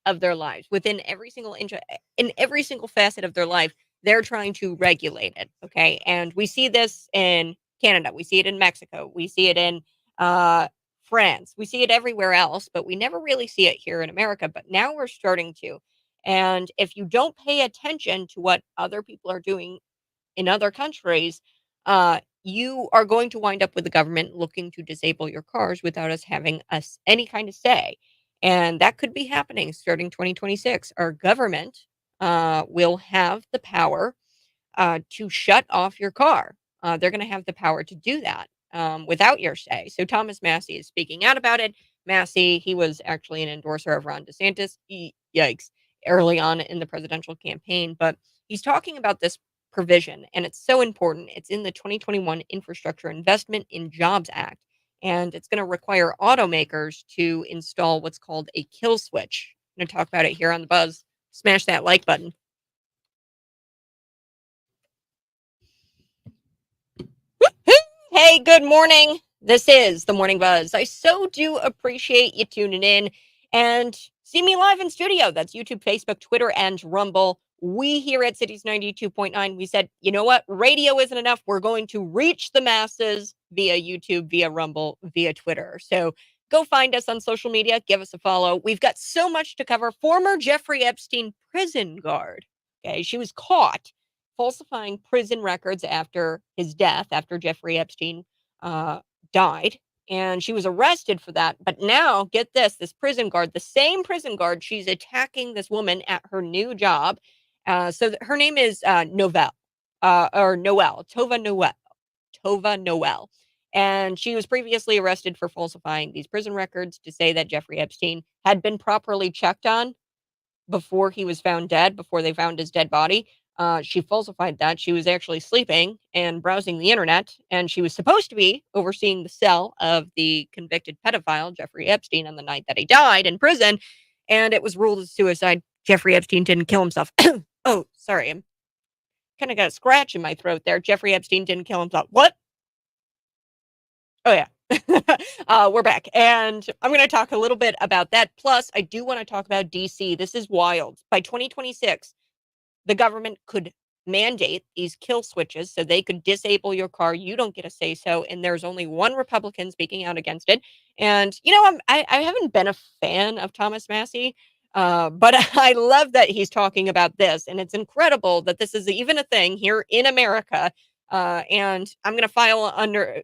of their lives, within every single inch, in every single facet of their life, they're trying to regulate it. Okay. And we see this in Canada. We see it in Mexico. We see it in uh, France. We see it everywhere else, but we never really see it here in America. But now we're starting to. And if you don't pay attention to what other people are doing in other countries, you are going to wind up with the government looking to disable your cars without us having us any kind of say. And that could be happening starting 2026. Our government will have the power to shut off your car. They're going to have the power to do that without your say. So Thomas Massey is speaking out about it. Massey, he was actually an endorser of Ron DeSantis. Yikes, early on in the presidential campaign, but he's talking about this provision, and it's so important. It's in the 2021 Infrastructure Investment in Jobs Act, and it's going to require automakers to install what's called a kill switch. I'm going to talk about it here on the Buzz. Smash that like button. Hey, good morning. This is the Morning Buzz. I so do appreciate you tuning in and see me live in studio. That's YouTube, Facebook, Twitter, and Rumble. We here at Cities 92.9, we said, you know what? Radio isn't enough. We're going to reach the masses via YouTube, via Rumble, via Twitter. So go find us on social media. Give us a follow. We've got so much to cover. Former Jeffrey Epstein prison guard. Okay, she was caught falsifying prison records after his death, after Jeffrey Epstein uh, died. And she was arrested for that. But now, get this, this prison guard, the same prison guard, she's attacking this woman at her new job. Her name is Noel, Tova Noel. And she was previously arrested for falsifying these prison records to say that Jeffrey Epstein had been properly checked on before he was found dead, before they found his dead body. She falsified that. She was actually sleeping and browsing the internet, and she was supposed to be overseeing the cell of the convicted pedophile, Jeffrey Epstein, on the night that he died in prison, and it was ruled as suicide. Jeffrey Epstein didn't kill himself. Oh, sorry. I'm kind of got a scratch in my throat there. Jeffrey Epstein didn't kill himself. What? Oh, yeah. We're back, and I'm going to talk a little bit about that. Plus, I do want to talk about DC. This is wild. By 2026, the government could mandate these kill switches so they could disable your car. You don't get a say so. And there's only one Republican speaking out against it. And, you know, I haven't been a fan of Thomas Massey, but I love that he's talking about this. And it's incredible that this is even a thing here in America. And I'm going to file under,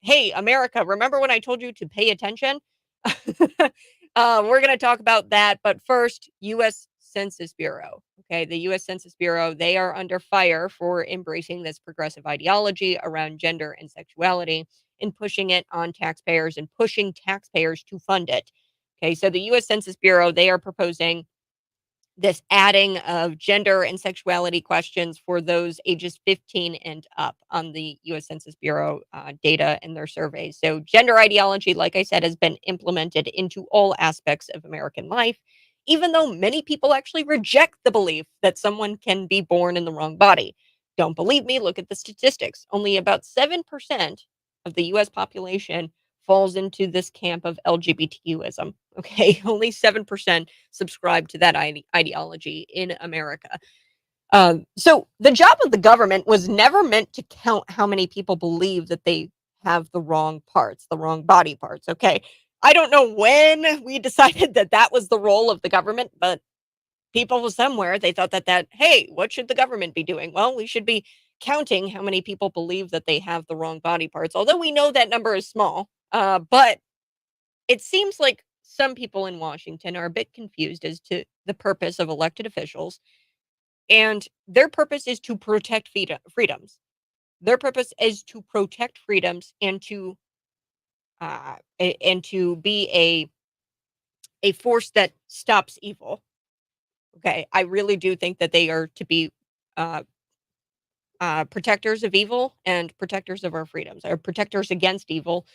hey, America, remember when I told you to pay attention? We're going to talk about that. But first, U.S. Census Bureau. Okay, the U.S. Census Bureau, they are under fire for embracing this progressive ideology around gender and sexuality and pushing it on taxpayers and pushing taxpayers to fund it. Okay, so the U.S. Census Bureau, they are proposing this adding of gender and sexuality questions for those ages 15 and up on the U.S. Census Bureau data and their surveys. So gender ideology, like I said, has been implemented into all aspects of American life, even though many people actually reject the belief that someone can be born in the wrong body. Don't believe me? Look at the statistics. Only about 7% of the U.S. population falls into this camp of LGBTQism. Okay, only 7% subscribe to that ideology in America. So the job of the government was never meant to count how many people believe that they have the wrong parts, the wrong body parts. Okay, I don't know when we decided that that was the role of the government, but people somewhere they thought that hey, what should the government be doing? Well, we should be counting how many people believe that they have the wrong body parts. Although we know that number is small, but it seems like some people in Washington are a bit confused as to the purpose of elected officials, and their purpose is to protect freedoms. Their purpose is to protect freedoms and to be a force that stops evil. Okay, I really do think that they are to be uh, protectors of evil and protectors of our freedoms, or protectors against evil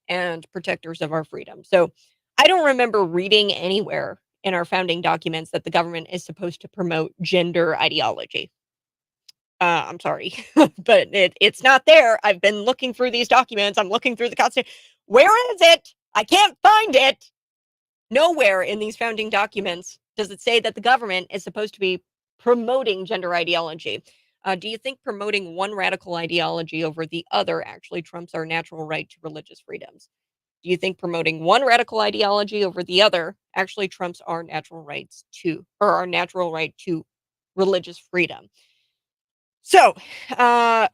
and protectors of our freedom. So I don't remember reading anywhere in our founding documents that the government is supposed to promote gender ideology. I'm sorry, but it's not there. I've been looking through these documents. I'm looking through the Constitution. Where is it? I can't find it. Nowhere in these founding documents does it say that the government is supposed to be promoting gender ideology. Do you think promoting one radical ideology over the other actually trumps our natural right to religious freedoms? Do you think promoting one radical ideology over the other actually trumps our natural rights to, or our natural right to religious freedom? So, uh,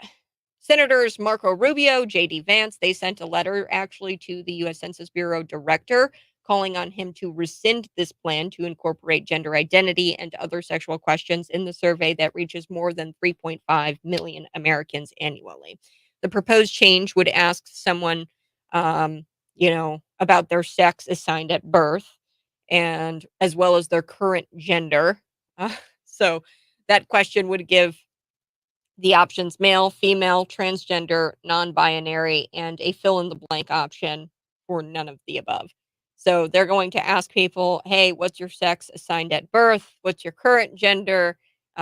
Senators Marco Rubio, J.D. Vance, they sent a letter actually to the U.S. Census Bureau director calling on him to rescind this plan to incorporate gender identity and other sexual questions in the survey that reaches more than 3.5 million Americans annually. The proposed change would ask someone, um, about their sex assigned at birth, and as well as their current gender. So that question would give the options male, female, transgender, non binary, and a fill in the blank option for none of the above. So they're going to ask people, hey, what's your sex assigned at birth? What's your current gender?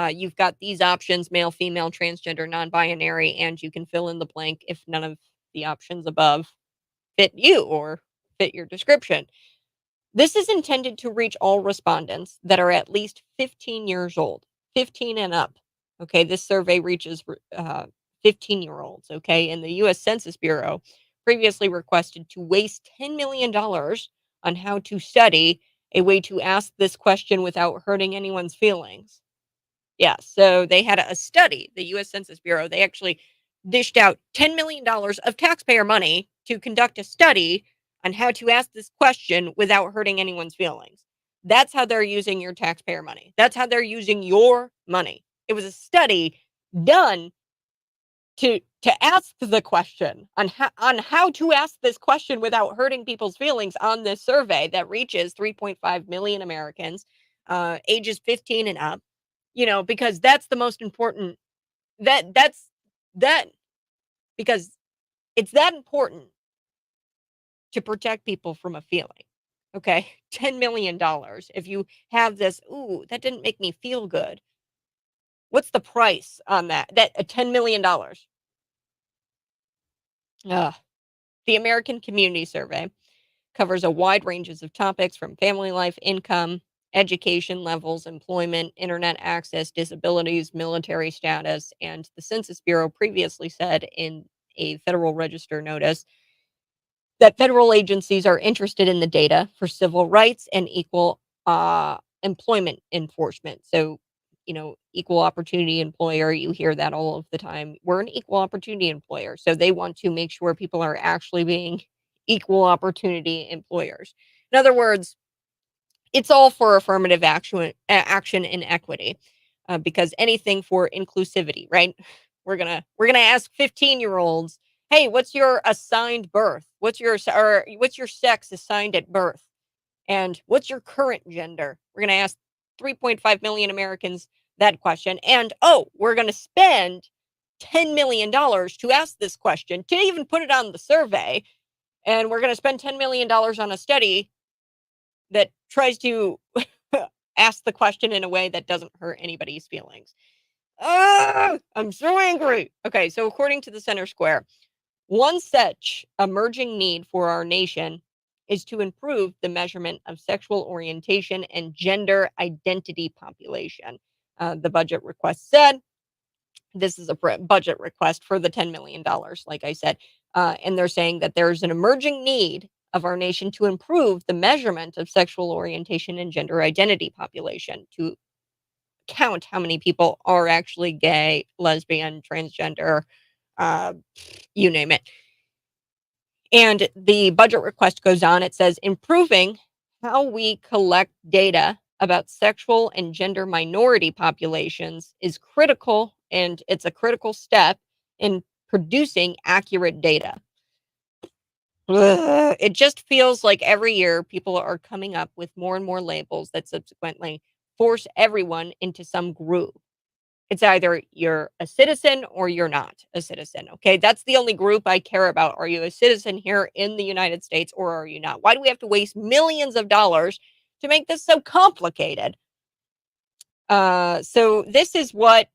You've got these options male, female, transgender, non binary, and you can fill in the blank if none of the options above fit you or fit your description. This is intended to reach all respondents that are at least 15 years old, 15 and up. Okay, this survey reaches 15-year-olds. Okay, and the U.S. Census Bureau previously requested to waste $10 million on how to study a way to ask this question without hurting anyone's feelings. Yeah, so they had a study, the U.S. Census Bureau, they actually dished out $10 million of taxpayer money to conduct a study on how to ask this question without hurting anyone's feelings. That's how they're using your taxpayer money. That's how they're using your money. It was a study done to ask the question on how to ask this question without hurting people's feelings on this survey that reaches 3.5 million Americans, ages 15 and up. Because that's the most important. That because it's that important to protect people from a feeling. Okay, $10 million. If you have this, ooh, that didn't make me feel good. What's the price on that? $10 million. Ugh. The American Community Survey covers a wide ranges of topics from family life, income, education levels, employment, internet access, disabilities, military status, and the Census Bureau previously said in a Federal Register notice that federal agencies are interested in the data for civil rights and equal employment enforcement. So, equal opportunity employer, you hear that all of the time. We're an equal opportunity employer. So they want to make sure people are actually being equal opportunity employers. In other words, it's all for affirmative action and equity, because anything for inclusivity, right? We're gonna ask 15-year-olds, hey, what's your assigned birth? What's your sex assigned at birth? And what's your current gender? We're gonna ask 3.5 million Americans that question, and we're gonna spend $10 million to ask this question, to even put it on the survey, and we're gonna spend $10 million on a study that tries to ask the question in a way that doesn't hurt anybody's feelings. I'm so angry. Okay, so according to the Center Square, one such emerging need for our nation is to improve the measurement of sexual orientation and gender identity population. The budget request said this is a budget request for the $10 million, like I said. And they're saying that there's an emerging need of our nation to improve the measurement of sexual orientation and gender identity population, to count how many people are actually gay, lesbian, transgender, uh, you name it. And the budget request goes on. It says improving how we collect data about sexual and gender minority populations is critical, and it's a critical step in producing accurate data. Ugh, it just feels like every year people are coming up with more and more labels that subsequently force everyone into some group. It's either you're a citizen or you're not a citizen, okay? That's the only group I care about. Are you a citizen here in the United States or are you not? Why do we have to waste millions of dollars to make this so complicated? So this is what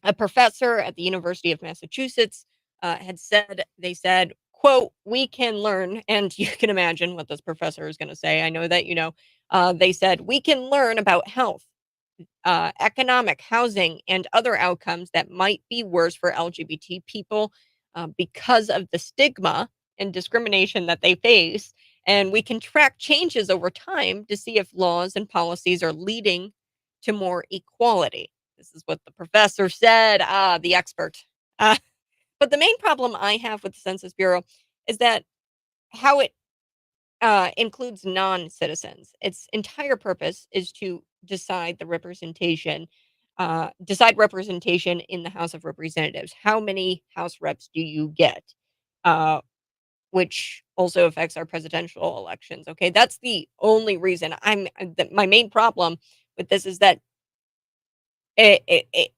a professor at the University of Massachusetts had said. They said, quote, we can learn, and you can imagine what this professor is going to say. I know that you know. They said, we can learn about health, economic, housing, and other outcomes that might be worse for LGBT people because of the stigma and discrimination that they face. And we can track changes over time to see if laws and policies are leading to more equality. This is what the professor said, the expert. Uh, but the main problem I have with the Census Bureau is that how it includes non-citizens. Its entire purpose is to decide representation in the House of Representatives. How many House reps do you get? Uh, which also affects our presidential elections. Okay, that's the only reason my main problem with this is that it, it, it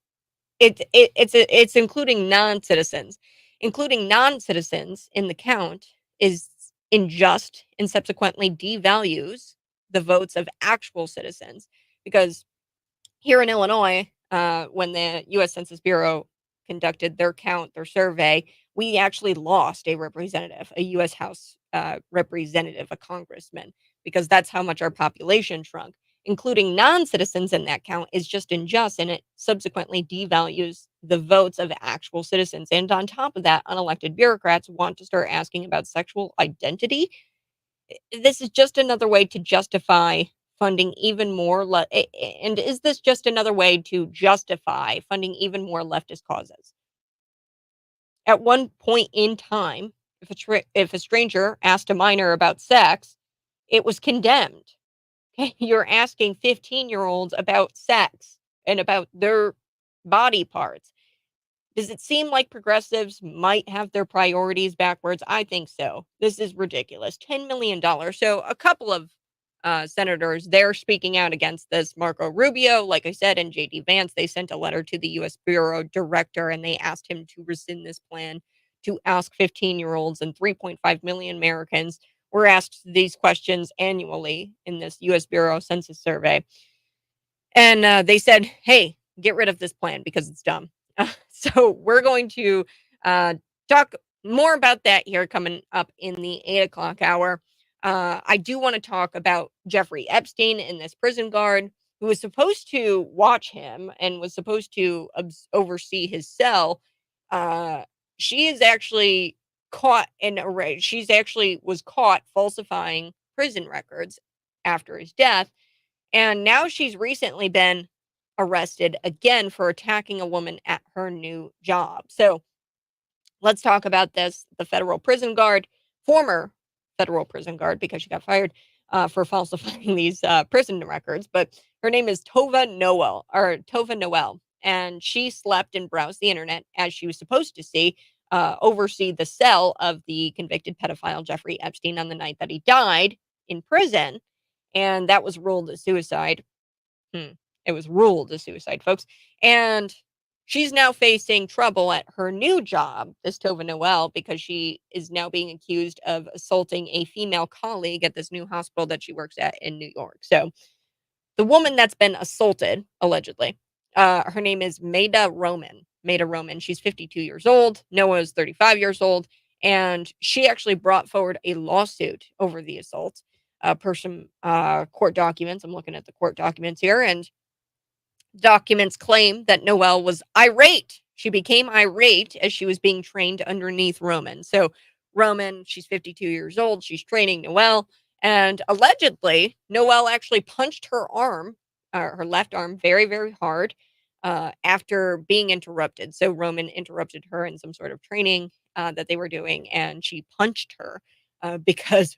it's including non-citizens. Including non-citizens in the count is unjust and subsequently devalues the votes of actual citizens because here in Illinois, when the U.S. Census Bureau conducted their count, their survey, we actually lost a representative, a U.S. House representative, a congressman, because that's how much our population shrunk. Including non citizens in that count is just unjust and it subsequently devalues the votes of actual citizens. And on top of that, unelected bureaucrats want to start asking about sexual identity. This is just another way to justify funding even more and is this just another way to justify funding even more leftist causes? At one point in time, if a stranger asked a minor about sex, it was condemned. Okay, you're asking 15-year-olds about sex and about their body parts. Does it seem like progressives might have their priorities backwards? I think so. This is ridiculous. $10 million. So a couple of senators, they're speaking out against this. Marco Rubio, like I said, and JD Vance, they sent a letter to the U.S. Bureau director and they asked him to rescind this plan to ask 15-year-olds and 3.5 million Americans were asked these questions annually in this U.S. Bureau Census survey. And they said, hey, get rid of this plan because it's dumb. So we're going to uh, talk more about that here coming up in the 8 o'clock hour. I do want to talk about Jeffrey Epstein and this prison guard who was supposed to watch him and was supposed to oversee his cell. Uh, she is actually caught in a raid. She's actually was caught falsifying prison records after his death. And now she's recently been arrested again for attacking a woman at her new job. So let's talk about this. The federal prison guard, former federal prison guard, because she got fired for falsifying these prison records, but her name is Tova Noel, and she slept and browsed the internet as she was supposed to oversee the cell of the convicted pedophile Jeffrey Epstein on the night that he died in prison, and that was ruled a suicide. It was ruled a suicide, folks. And she's now facing trouble at her new job, this Tova Noel, because she is now being accused of assaulting a female colleague at this new hospital that she works at in New York. So the woman that's been assaulted, allegedly, her name is Maida Roman. Maida Roman. She's 52 years old. Noah is 35 years old. And she actually brought forward a lawsuit over the assault per some court documents. I'm looking at the court documents here, and documents claim that Noelle was irate. She became irate as she was being trained underneath Roman. So Roman, she's 52 years old. She's training Noelle. And allegedly, Noelle actually punched her left arm, very, very hard after being interrupted. So Roman interrupted her in some sort of training that they were doing, and she punched her because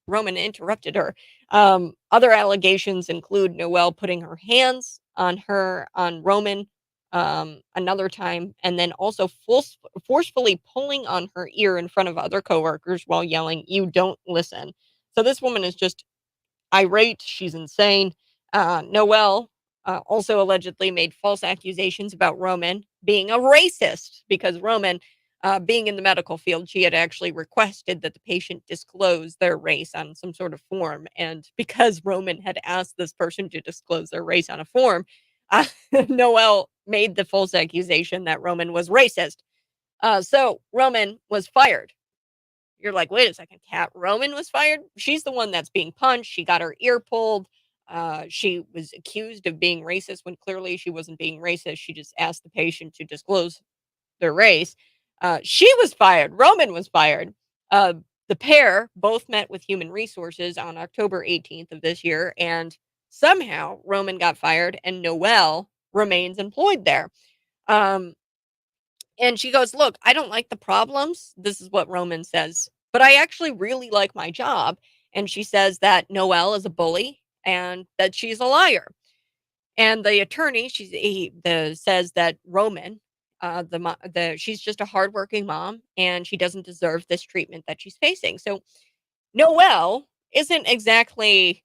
Roman interrupted her. Other allegations include Noelle putting her hands on Roman another time, and then also forcefully pulling on her ear in front of other coworkers while yelling, "You don't listen." So this woman is just irate. She's insane. Noelle also allegedly made false accusations about Roman being a racist because Roman, being in the medical field, she had actually requested that the patient disclose their race on some sort of form. And because Roman had asked this person to disclose their race on a form, uh, Noel made the false accusation that Roman was racist. So Roman was fired. You're like, wait a second, Cat Roman was fired? She's the one that's being punched. She got her ear pulled. She was accused of being racist when clearly she wasn't being racist. She just asked the patient to disclose their race. She was fired. Roman was fired. Uh, the pair both met with human resources on October 18th of this year, and somehow Roman got fired and Noelle remains employed there. Um, and she goes, "Look, I don't like the problems." This is what Roman says, "But I actually really like my job." And she says that Noelle is a bully and that she's a liar. And the attorney, says that Roman, she's just a hardworking mom and she doesn't deserve this treatment that she's facing. So Noelle isn't exactly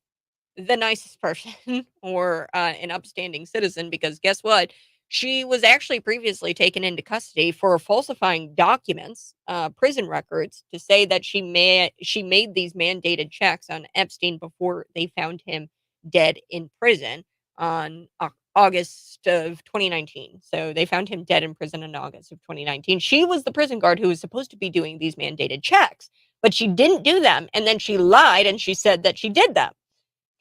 the nicest person or an upstanding citizen because guess what? She was actually previously taken into custody for falsifying documents, prison records, to say that she made these mandated checks on Epstein before they found him dead in prison on August of 2019. So they found him dead in prison in August of 2019. She was the prison guard who was supposed to be doing these mandated checks, but she didn't do them, and then she lied and she said that she did them.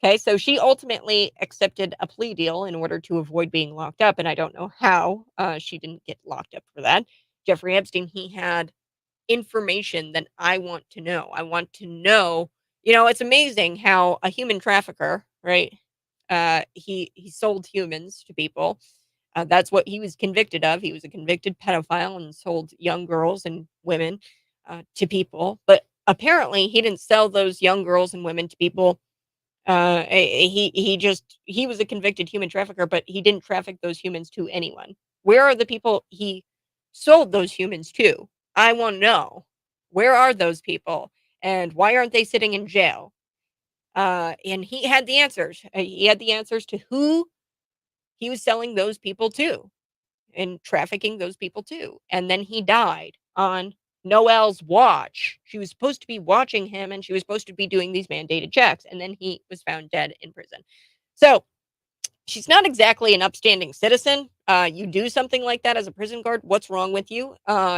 Okay, so she ultimately accepted a plea deal in order to avoid being locked up, and I don't know how she didn't get locked up for that. Jeffrey Epstein, he had information that I want to know. I want to know, it's amazing how a human trafficker, right? He sold humans to people. That's what he was convicted of. He was a convicted pedophile and sold young girls and women to people. But apparently, he didn't sell those young girls and women to people. He was a convicted human trafficker, but he didn't traffic those humans to anyone. Where are the people he sold those humans to? I want to know. Where are those people? And why aren't they sitting in jail? And he had the answers. He had the answers to who he was selling those people to and trafficking those people too. And then he died on Noelle's watch. She was supposed to be watching him and she was supposed to be doing these mandated checks. And then he was found dead in prison. So she's not exactly an upstanding citizen. You do something like that as a prison guard. What's wrong with you?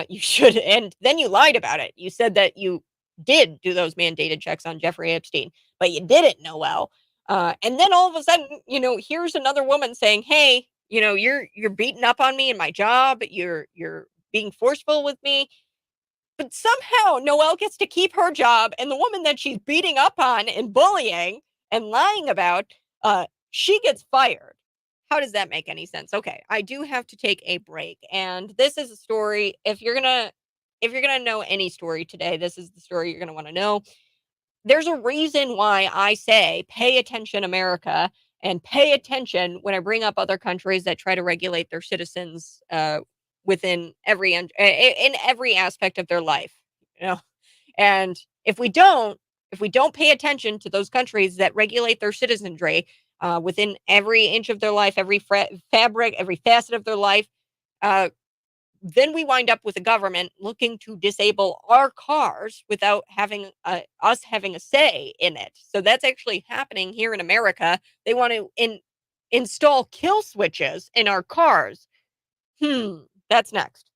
You should. And then you lied about it. You said that you did do those mandated checks on Jeffrey Epstein, but you didn't, Noelle. And then all of a sudden, here's another woman saying, "Hey, you're beating up on me in my job. You're being forceful with me." But somehow Noelle gets to keep her job, and the woman that she's beating up on and bullying and lying about, she gets fired. How does that make any sense? Okay, I do have to take a break, and this is a story. If you're gonna know any story today, this is the story you're gonna want to know. There's a reason why I say pay attention, America, and pay attention when I bring up other countries that try to regulate their citizens within in every aspect of their life. You know, and if we don't pay attention to those countries that regulate their citizenry within every inch of their life, every fabric, every facet of their life, uh, then we wind up with a government looking to disable our cars without having us having a say in it. So that's actually happening here in America. They want to install kill switches in our cars. That's next.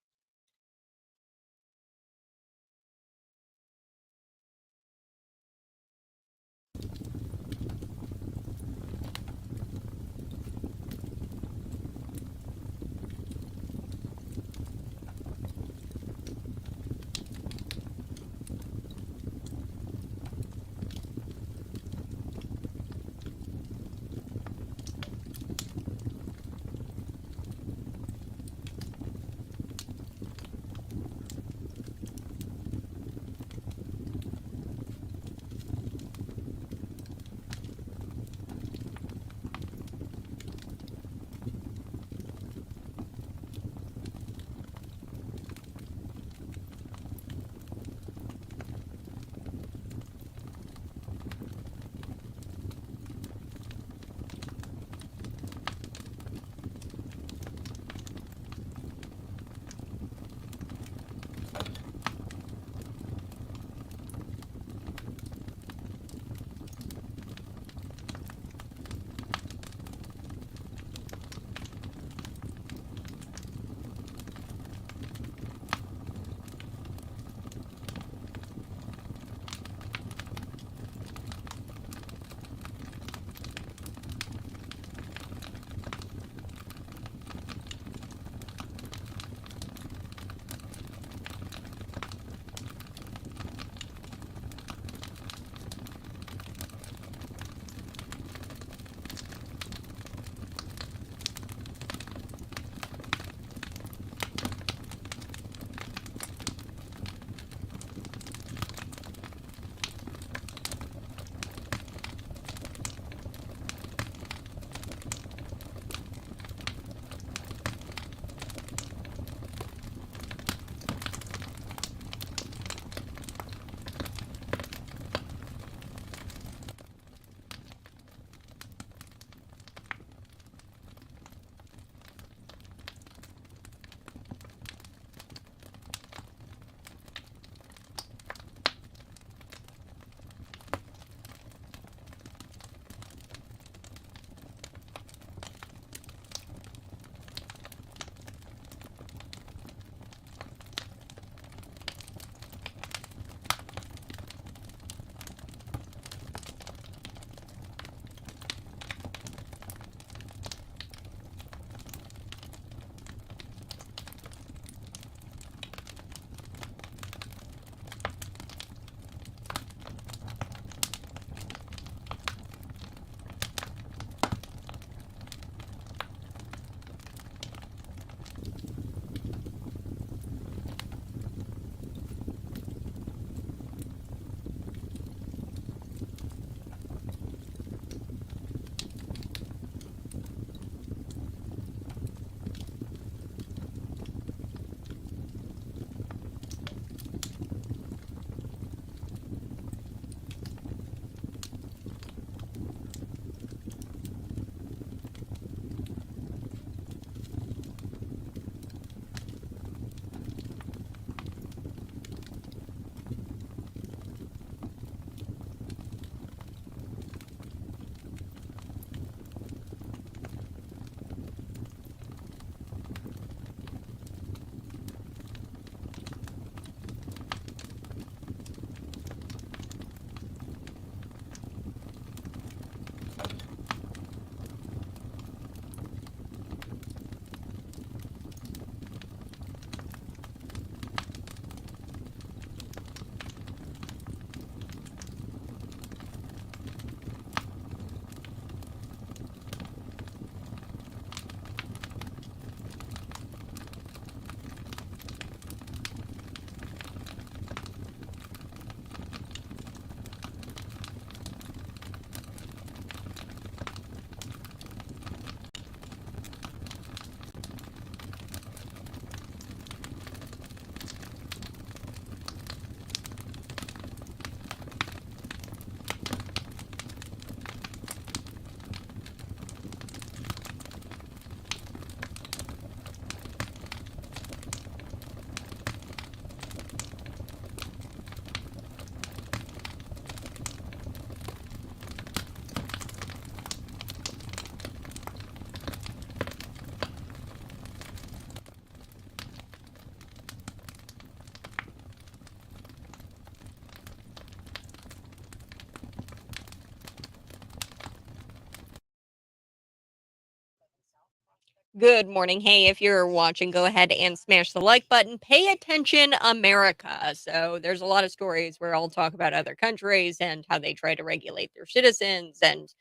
Good morning. Hey, if you're watching, go ahead and smash the like button. Pay attention, America. So, there's a lot of stories where I'll talk about other countries and how they try to regulate their citizens and,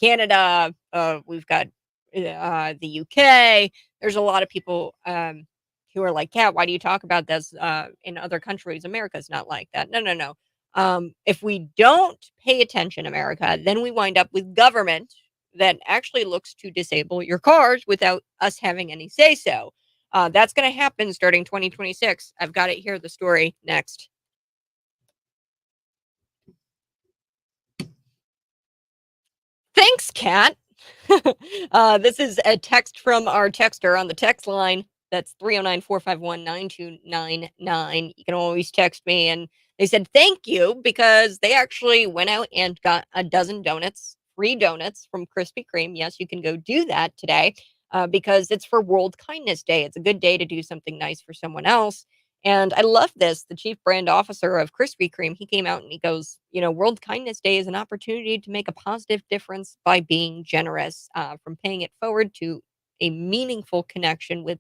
Canada. We've got the UK. There's a lot of people who are like, "Cat, why do you talk about this in other countries? America's not like that." No, no, no. If we don't pay attention, America, then we wind up with government that actually looks to disable your cars without us having any say so. That's going to happen starting 2026. I've got it here, the story next. Thanks, Kat. This is a text from our texter on the text line. That's 309-451-9299. You can always text me. And they said thank you because they actually went out and got a dozen donuts, free donuts from Krispy Kreme. Yes, you can go do that today because it's for World Kindness Day. It's a good day to do something nice for someone else. And I love this. The chief brand officer of Krispy Kreme, he came out and he goes, World Kindness Day is an opportunity to make a positive difference by being generous, from paying it forward to a meaningful connection with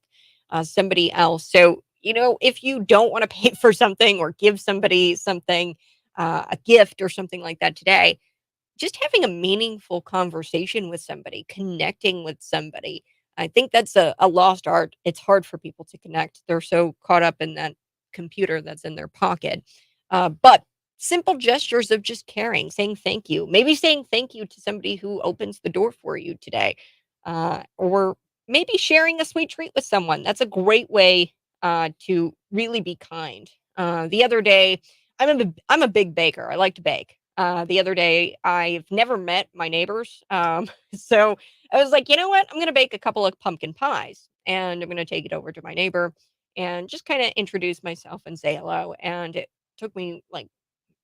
somebody else. So, if you don't want to pay for something or give somebody something, a gift or something like that today, just having a meaningful conversation with somebody, connecting with somebody. I think that's a lost art. It's hard for people to connect. They're so caught up in that computer that's in their pocket. But simple gestures of just caring, saying thank you, maybe saying thank you to somebody who opens the door for you today, or maybe sharing a sweet treat with someone. That's a great way to really be kind. The other day, I'm a big baker. I like to bake. The other day, I've never met my neighbors, so I was like, you know what? I'm gonna bake a couple of pumpkin pies, and I'm gonna take it over to my neighbor, and just kind of introduce myself and say hello. And it took me like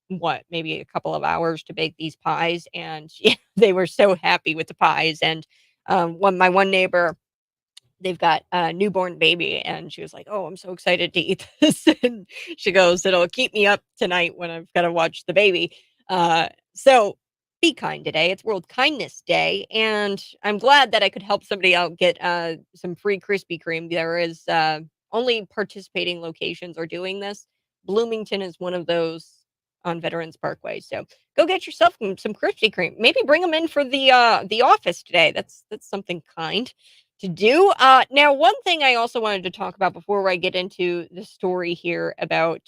what, maybe a couple of hours to bake these pies, and yeah, they were so happy with the pies. And one neighbor, they've got a newborn baby, and she was like, "Oh, I'm so excited to eat this." And she goes, "It'll keep me up tonight when I've got to watch the baby." So be kind today. It's World Kindness Day, and I'm glad that I could help somebody out get some free Krispy Kreme. There is only participating locations are doing this. Bloomington is one of those on Veterans Parkway. So go get yourself some Krispy Kreme. Maybe bring them in for the office today. That's something kind to do. Now, one thing I also wanted to talk about before I get into the story here about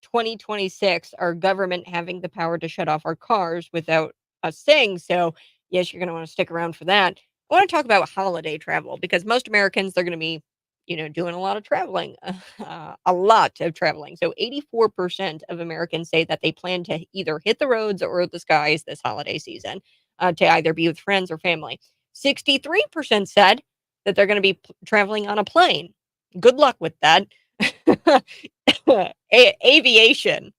2026, our government having the power to shut off our cars without us saying so. Yes, you're going to want to stick around for that. I want to talk about holiday travel because most Americans, they're going to be, doing a lot of traveling, a lot of traveling. So 84% of Americans say that they plan to either hit the roads or the skies this holiday season, to either be with friends or family. 63% said that they're going to be traveling on a plane. Good luck with that. Aviation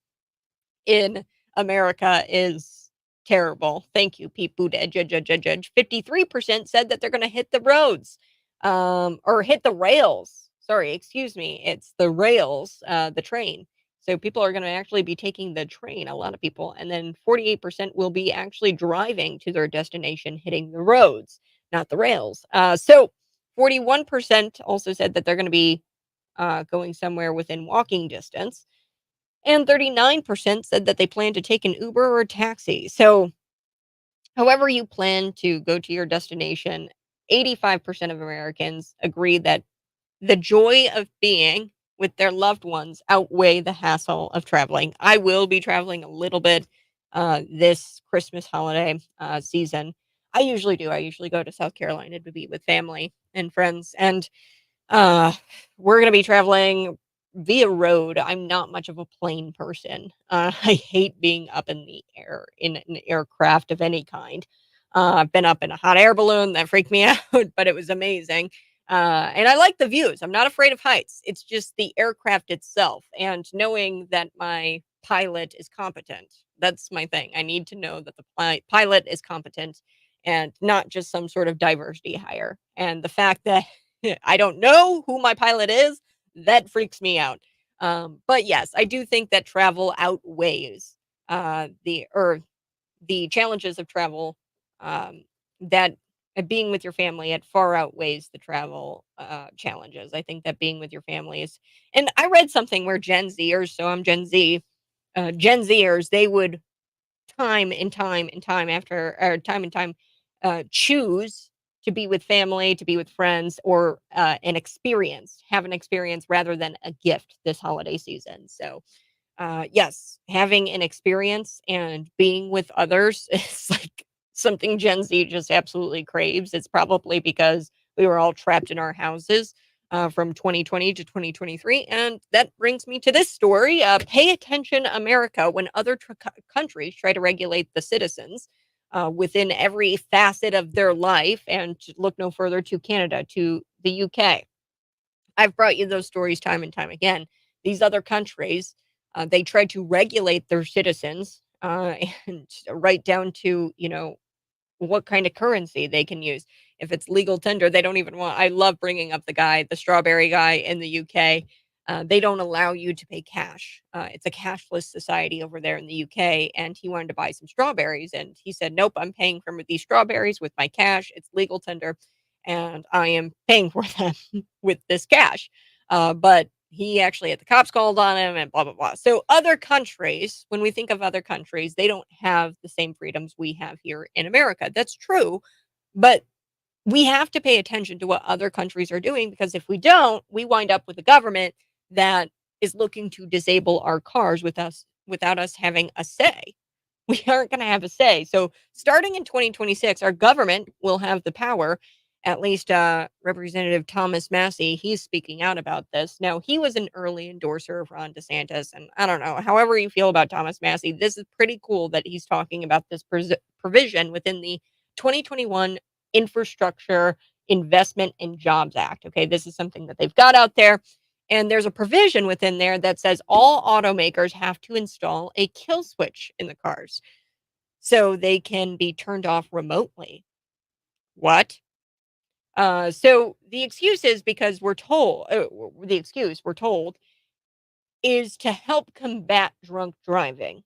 in America is terrible. Thank you, Pete Buttigieg. 53% said that they're going to hit the roads, or hit the rails. Sorry, excuse me. It's the rails, the train. So people are going to actually be taking the train, a lot of people. And then 48% will be actually driving to their destination, hitting the roads, not the rails. So 41% also said that they're going to be going somewhere within walking distance. And 39% said that they plan to take an Uber or a taxi. So, however you plan to go to your destination, 85% of Americans agree that the joy of being with their loved ones outweigh the hassle of traveling. I will be traveling a little bit this Christmas holiday season. I usually do. I usually go to South Carolina to be with family and friends. And uh, we're gonna be traveling via road. I'm not much of a plane person. I hate being up in the air in an aircraft of any kind. I've been up in a hot air balloon that freaked me out, but it was amazing. And I like the views. I'm not afraid of heights. It's just the aircraft itself and knowing that my pilot is competent. That's my thing. I need to know that the pilot is competent and not just some sort of diversity hire. And the fact that I don't know who my pilot is. That freaks me out. But yes, I do think that travel outweighs the challenges of travel, um, that being with your family, it far outweighs the travel challenges. I think that being with your family is, and I read something where Gen Zers, so I'm Gen Z, Gen Zers, they would time and time and time after, or time and time, choose to be with family, to be with friends, or have an experience rather than a gift this holiday season. So, yes, having an experience and being with others is like something Gen Z just absolutely craves. It's probably because we were all trapped in our houses from 2020 to 2023. And that brings me to this story. Pay attention, America, when other countries try to regulate the citizens within every facet of their life. And look no further to Canada, to the UK. I've brought you those stories time and time again. These other countries, they try to regulate their citizens and right down to, what kind of currency they can use. If it's legal tender, they don't even want. I love bringing up the strawberry guy in the UK. They don't allow you to pay cash. It's a cashless society over there in the UK, and he wanted to buy some strawberries, and he said, "Nope, I'm paying for these strawberries with my cash. It's legal tender, and I am paying for them with this cash." But he actually had the cops called on him and blah blah blah. So other countries, when we think of other countries, they don't have the same freedoms we have here in America. That's true, but we have to pay attention to what other countries are doing, because if we don't, we wind up with a government that is looking to disable our cars without us having a say. We aren't going to have a say. So starting in 2026, our government will have the power. At least Representative Thomas Massey, he's speaking out about this. Now, he was an early endorser of Ron DeSantis, and I don't know, however you feel about Thomas Massey, this is pretty cool that he's talking about this provision within the 2021 Infrastructure Investment and Jobs Act. Okay, this is something that they've got out there. And there's a provision within there that says all automakers have to install a kill switch in the cars so they can be turned off remotely. What? So the excuse is because we're told is to help combat drunk driving.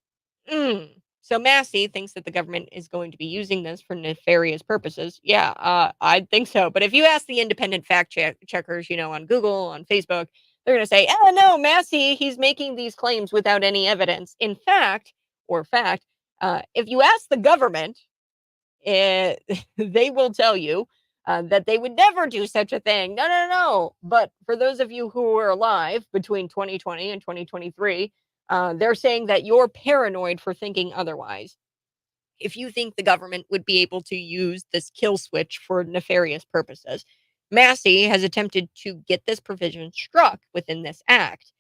So Massey thinks that the government is going to be using this for nefarious purposes. Yeah, I think so. But if you ask the independent checkers, on Google, on Facebook, they're going to say, "Oh no, Massey, he's making these claims without any evidence." In fact, if you ask the government, eh, they will tell you that they would never do such a thing. No, no, no. But for those of you who were alive between 2020 and 2023, they're saying that you're paranoid for thinking otherwise. If you think the government would be able to use this kill switch for nefarious purposes, Massey has attempted to get this provision struck within this act.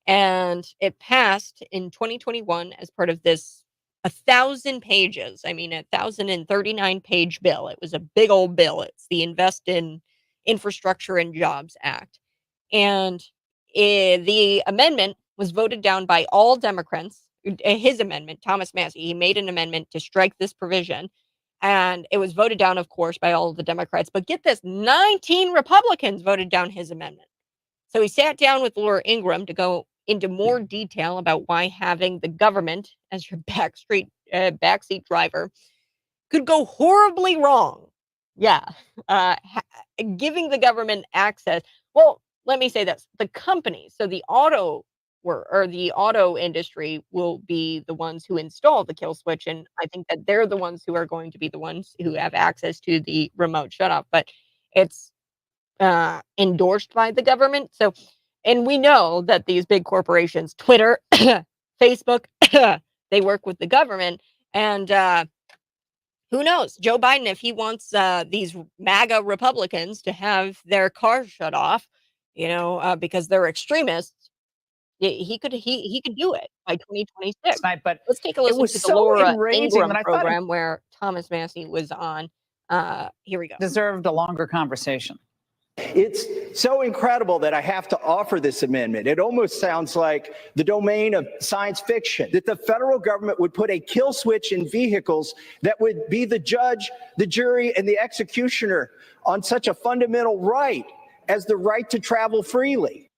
And it passed in 2021 as part of this 1,000 pages. I mean, 1,039 page bill. It was a big old bill. It's the Invest in Infrastructure and Jobs Act. And the amendment was voted down by all Democrats. His amendment, Thomas Massey, he made an amendment to strike this provision. And it was voted down, of course, by all of the Democrats. But get this, 19 Republicans voted down his amendment. So he sat down with Laura Ingraham to go into more detail about why having the government as your backseat driver could go horribly wrong. Yeah, giving the government access. Well, let me say this: the companies, so the auto industry will be the ones who install the kill switch, and I think that they're the ones who are going to be the ones who have access to the remote shutoff. But it's endorsed by the government. So, and we know that these big corporations, Twitter, Facebook, they work with the government. And who knows? Joe Biden, if he wants these MAGA Republicans to have their cars shut off, because they're extremists, he could do it by 2026. Tonight, but let's take a it listen was to the so Laura enraging Ingraham that I thought it program where Thomas Massey was on. Here we go. deserved a longer conversation. It's so incredible that I have to offer this amendment. It almost sounds like the domain of science fiction, that the federal government would put a kill switch in vehicles that would be the judge, the jury, and the executioner on such a fundamental right as the right to travel freely.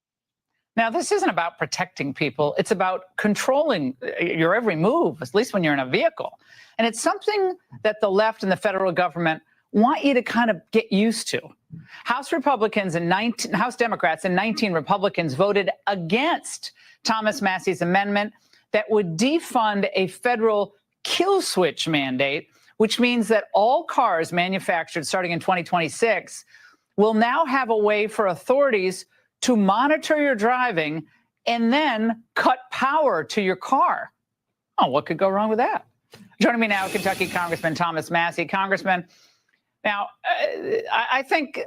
Now, this isn't about protecting people. It's about controlling your every move, at least when you're in a vehicle. And it's something that the left and the federal government want you to kind of get used to. House Democrats and 19 Republicans voted against Thomas Massey's amendment that would defund a federal kill switch mandate, which means that all cars manufactured starting in 2026 will now have a way for authorities to monitor your driving and then cut power to your car. Oh, what could go wrong with that? Joining me now, Kentucky Congressman Thomas Massey. Congressman, now, I think,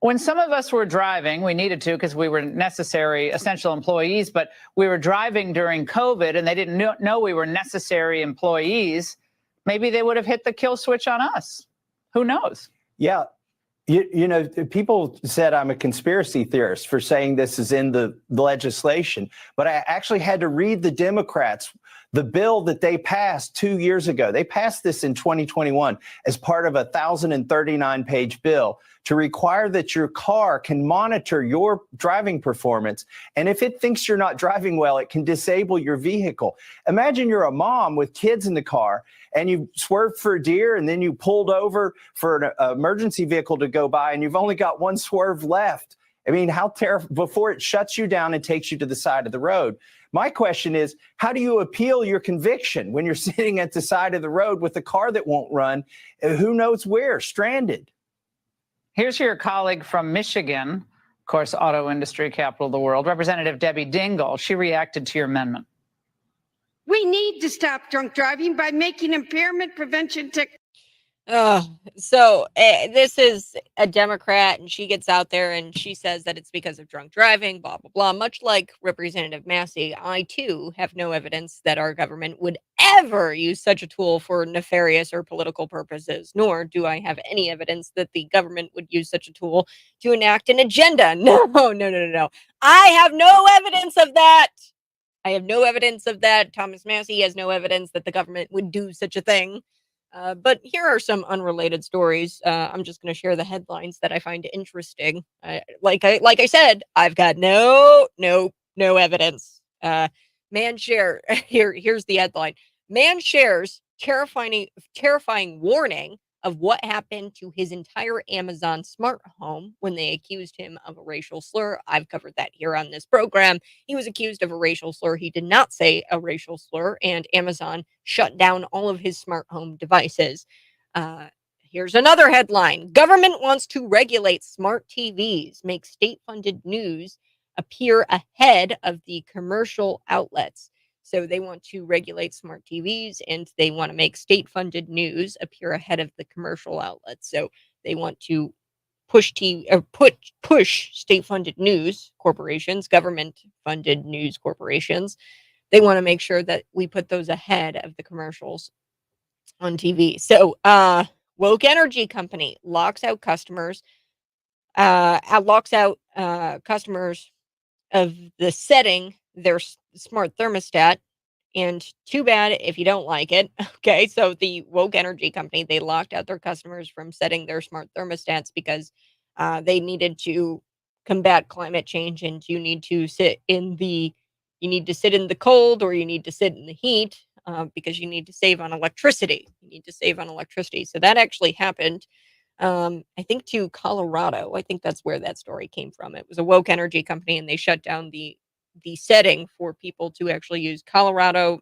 when some of us were driving, we needed to because we were necessary, essential employees, but we were driving during COVID and they didn't know we were necessary employees, maybe they would have hit the kill switch on us. Who knows? Yeah. You know, people said I'm a conspiracy theorist for saying this is in the legislation, but I actually had to read the Democrats, the bill that they passed 2 years ago. They passed this in 2021 as part of a 1,039-page bill to require that your car can monitor your driving performance. And if it thinks you're not driving well, it can disable your vehicle. Imagine you're a mom with kids in the car and you swerved for a deer and then you pulled over for an emergency vehicle to go by and you've only got one swerve left. I mean, how terrible, before it shuts you down and takes you to the side of the road. My question is, how do you appeal your conviction when you're sitting at the side of the road with a car that won't run, who knows where, stranded? Here's your colleague from Michigan, of course, auto industry capital of the world, Representative Debbie Dingell. She reacted to your amendment. We need to stop drunk driving by making impairment prevention technology. This is a Democrat, and she gets out there and she says that it's because of drunk driving, blah, blah, blah. Much like Representative Massey, I, too, have no evidence that our government would ever use such a tool for nefarious or political purposes, nor do I have any evidence that the government would use such a tool to enact an agenda. No. I have no evidence of that. I have no evidence of that. Thomas Massey has no evidence that the government would do such a thing. But here are some unrelated stories. I'm just going to share the headlines that I find interesting. Like I said, I've got no evidence. Here's the headline. Man shares terrifying warning of what happened to his entire Amazon smart home when they accused him of a racial slur. I've covered that here on this program. He was accused of a racial slur. He did not say a racial slur, and Amazon shut down all of his smart home devices. Here's another headline. Government wants to regulate smart TVs, make state-funded news appear ahead of the commercial outlets. So they want to regulate smart TVs and they want to make state-funded news appear ahead of the commercial outlets. So they want to push state-funded news corporations, government-funded news corporations. They want to make sure that we put those ahead of the commercials on TV. So Woke Energy Company locks out customers of the setting their smart thermostat, and too bad if you don't like it. Okay, so the Woke Energy Company, they locked out their customers from setting their smart thermostats because they needed to combat climate change, and you need to sit in the cold or you need to sit in the heat because you need to save on electricity. So that actually happened. I think to Colorado. I think that's where that story came from. It was a Woke Energy Company, and they shut down the setting for people to actually use. Colorado,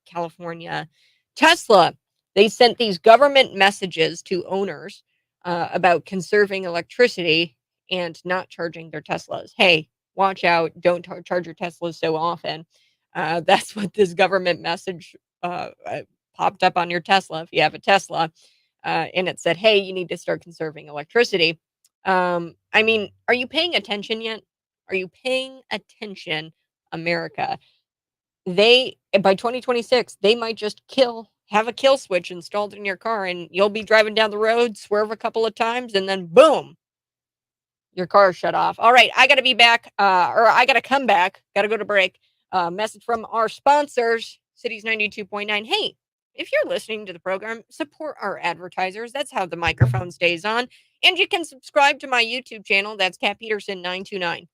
California, Tesla. They sent these government messages to owners about conserving electricity and not charging their Teslas. Hey, watch out! Don't charge your Teslas so often. That's what this government message popped up on your Tesla if you have a Tesla. And it said, hey, you need to start conserving electricity. I mean, are you paying attention yet? Are you paying attention, America? By 2026, they might just have a kill switch installed in your car, and you'll be driving down the road, swerve a couple of times, and then boom, your car is shut off. All right, I got to be back, or I got to come back. Got to go to break. Message from our sponsors, Cities 92.9. Hey, if you're listening to the program, support our advertisers. That's how the microphone stays on. And you can subscribe to my YouTube channel. That's Kat Peterson 929.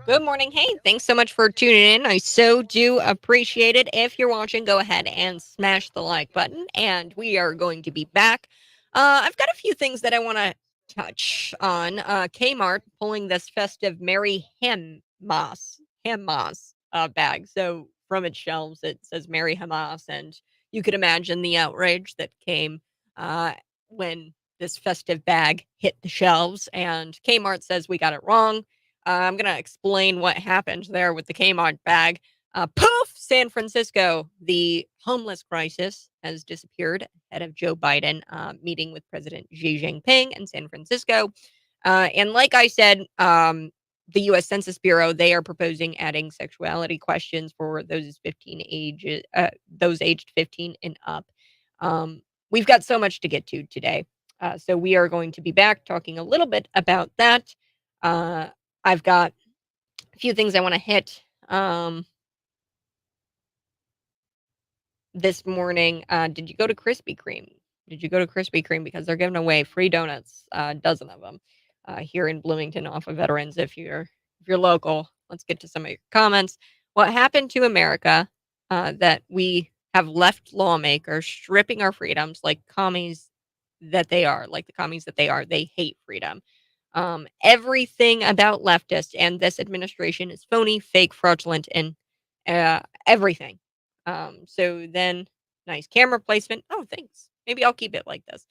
Good morning. Hey, thanks so much for tuning in. I so do appreciate it. If you're watching, go ahead and smash the like button, and we are going to be back. I've got a few things that I want to touch on. Kmart pulling this festive Merry Hamas bag. So from its shelves, it says Merry Hamas, and you could imagine the outrage that came uh, when this festive bag hit the shelves. And Kmart says we got it wrong. I'm going to explain what happened there with the Kmart bag. Poof! San Francisco. The homeless crisis has disappeared ahead of Joe Biden meeting with President Xi Jinping in San Francisco. And like I said, the U.S. Census Bureau, they are proposing adding sexuality questions for those aged 15 and up. We've got so much to get to today. So we are going to be back talking a little bit about that. I've got a few things I want to hit this morning. Did you go to Krispy Kreme? Did you go to Krispy Kreme? Because they're giving away free donuts, a dozen of them, here in Bloomington off of Veterans. If you're local, let's get to some of your comments. What happened to America that we have left lawmakers stripping our freedoms like commies that they are, like the commies that they are? They hate freedom. Everything about leftists and this administration is phony, fake, fraudulent, and everything. So then, nice camera placement. Oh, thanks. Maybe I'll keep it like this.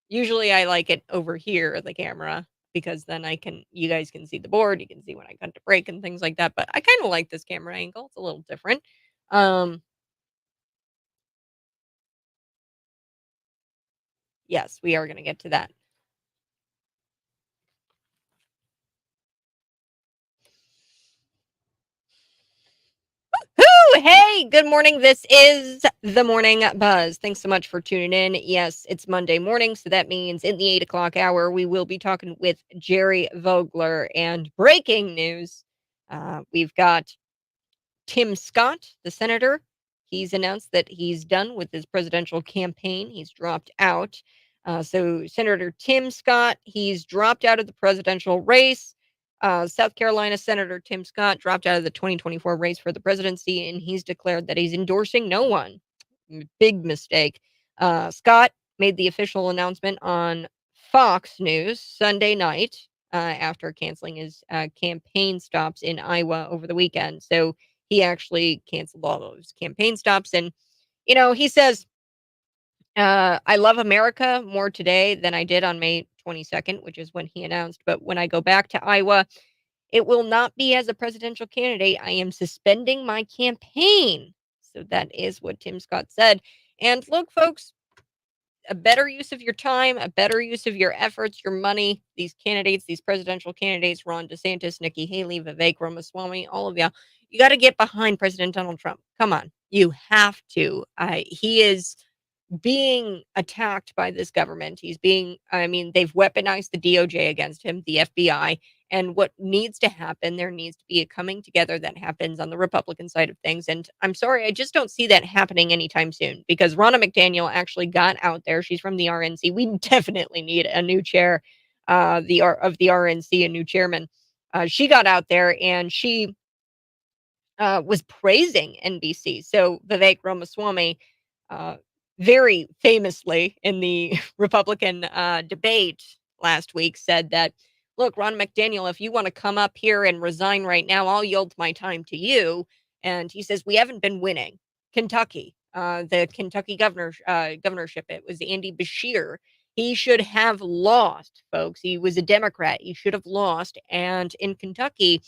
Usually I like it over here, the camera, because then you guys can see the board. You can see when I cut to break and things like that. But I kind of like this camera angle. It's a little different. Yes, we are going to get to that. Woo! Hey, good morning. This is the Morning Buzz. Thanks so much for tuning in. Yes, it's Monday morning, so that means in the 8 o'clock hour, we will be talking with Jerry Vogler. And breaking news, we've got Tim Scott, the senator. He's announced that he's done with his presidential campaign. He's dropped out. So Senator Tim Scott, he's dropped out of the presidential race. South Carolina Senator Tim Scott dropped out of the 2024 race for the presidency, and he's declared that he's endorsing no one. Big mistake. Scott made the official announcement on Fox News Sunday night after canceling his campaign stops in Iowa over the weekend. So he actually canceled all those campaign stops. And, he says, I love America more today than I did on May 22nd, which is when he announced. But when I go back to Iowa, it will not be as a presidential candidate. I am suspending my campaign. So that is what Tim Scott said. And look, folks, a better use of your time, a better use of your efforts, your money. These candidates, these presidential candidates, Ron DeSantis, Nikki Haley, Vivek Ramaswamy, all of y'all, you got to get behind President Donald Trump. Come on. You have to. He is being attacked by this government. They've weaponized the DOJ against him, the FBI. And what needs to happen, there needs to be a coming together that happens on the Republican side of things. And I'm sorry, I just don't see that happening anytime soon, because Ronna McDaniel actually got out there. She's from the RNC. We definitely need a new chair of the RNC, a new chairman. She got out there and she was praising NBC. So Vivek Ramaswamy, very famously in the Republican debate last week, said that, look, Ron McDaniel, if you want to come up here and resign right now, I'll yield my time to you. And he says, we haven't been winning. Kentucky, the Kentucky governorship, it was Andy Beshear. He should have lost, folks. He was a Democrat. He should have lost. And in Kentucky,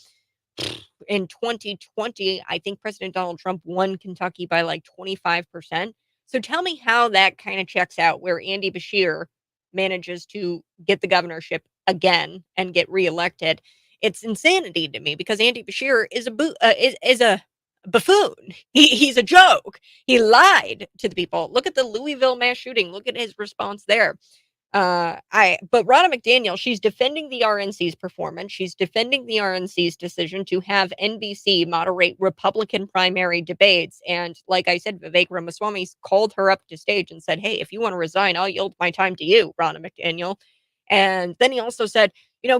in 2020, I think President Donald Trump won Kentucky by like 25%. So tell me how that kind of checks out, where Andy Beshear manages to get the governorship again and get reelected. It's insanity to me, because Andy Beshear is a buffoon. He's a joke. He lied to the people. Look at the Louisville mass shooting. Look at his response there. But Ronna McDaniel, she's defending the RNC's performance. She's defending the RNC's decision to have NBC moderate Republican primary debates. And like I said, Vivek Ramaswamy called her up to stage and said, hey, if you want to resign, I'll yield my time to you, Ronna McDaniel. And then he also said,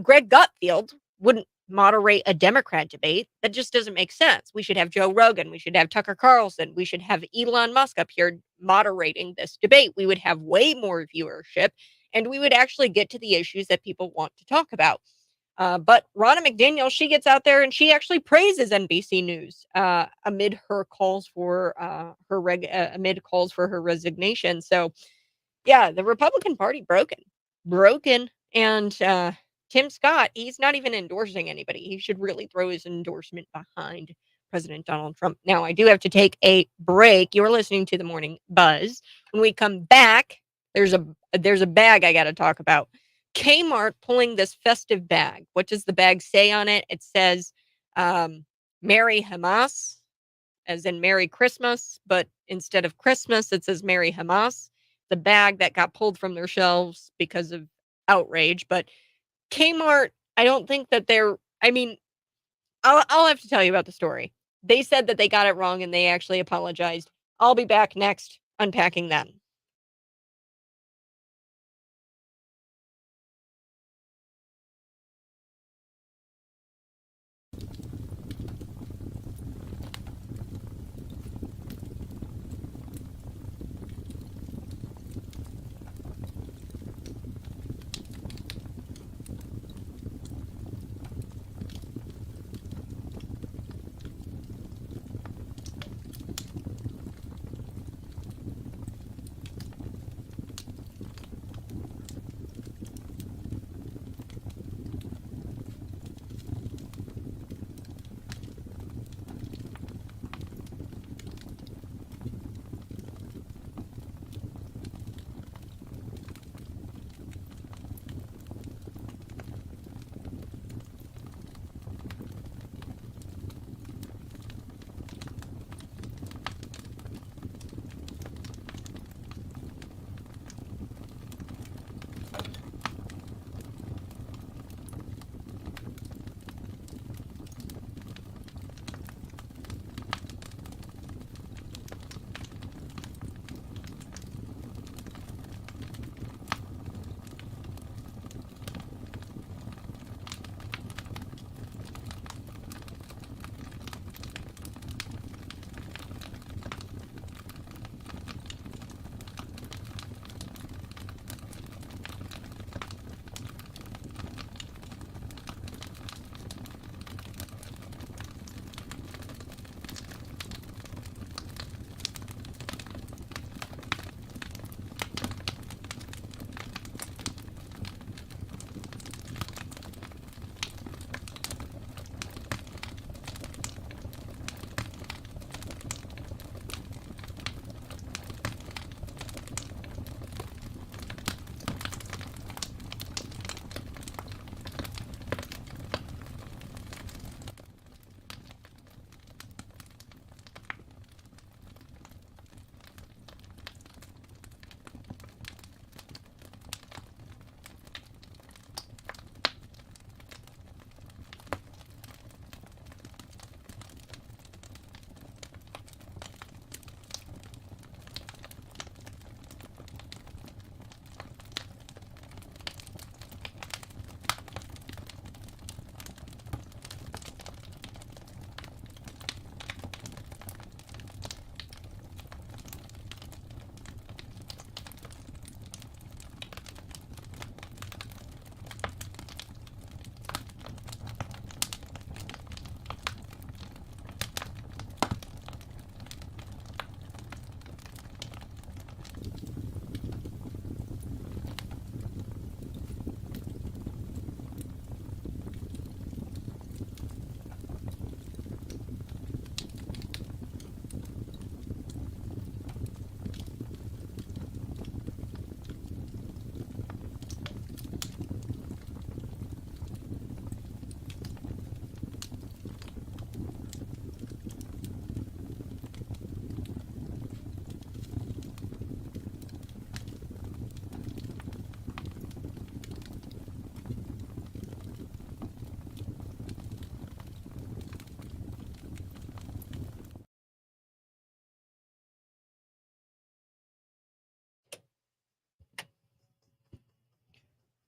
Greg Gutfeld wouldn't moderate a Democrat debate. That just doesn't make sense. We should have Joe Rogan. We should have Tucker Carlson. We should have Elon Musk up here moderating this debate. We would have way more viewership, and we would actually get to the issues that people want to talk about. But Ronna McDaniel, she gets out there and she actually praises NBC News amid her calls for amid calls for her resignation. So, yeah, the Republican Party broken, and Tim Scott, he's not even endorsing anybody. He should really throw his endorsement behind President Donald Trump. Now, I do have to take a break. You're listening to the Morning Buzz. When we come back, there's a bag I got to talk about. KMART pulling this festive bag. What does the bag say on it? It says, Merry Hamas, as in Merry Christmas, but instead of Christmas, it says Merry Hamas. The bag that got pulled from their shelves because of outrage. But Kmart, I don't think that I'll have to tell you about the story. They said that they got it wrong and they actually apologized. I'll be back next unpacking that.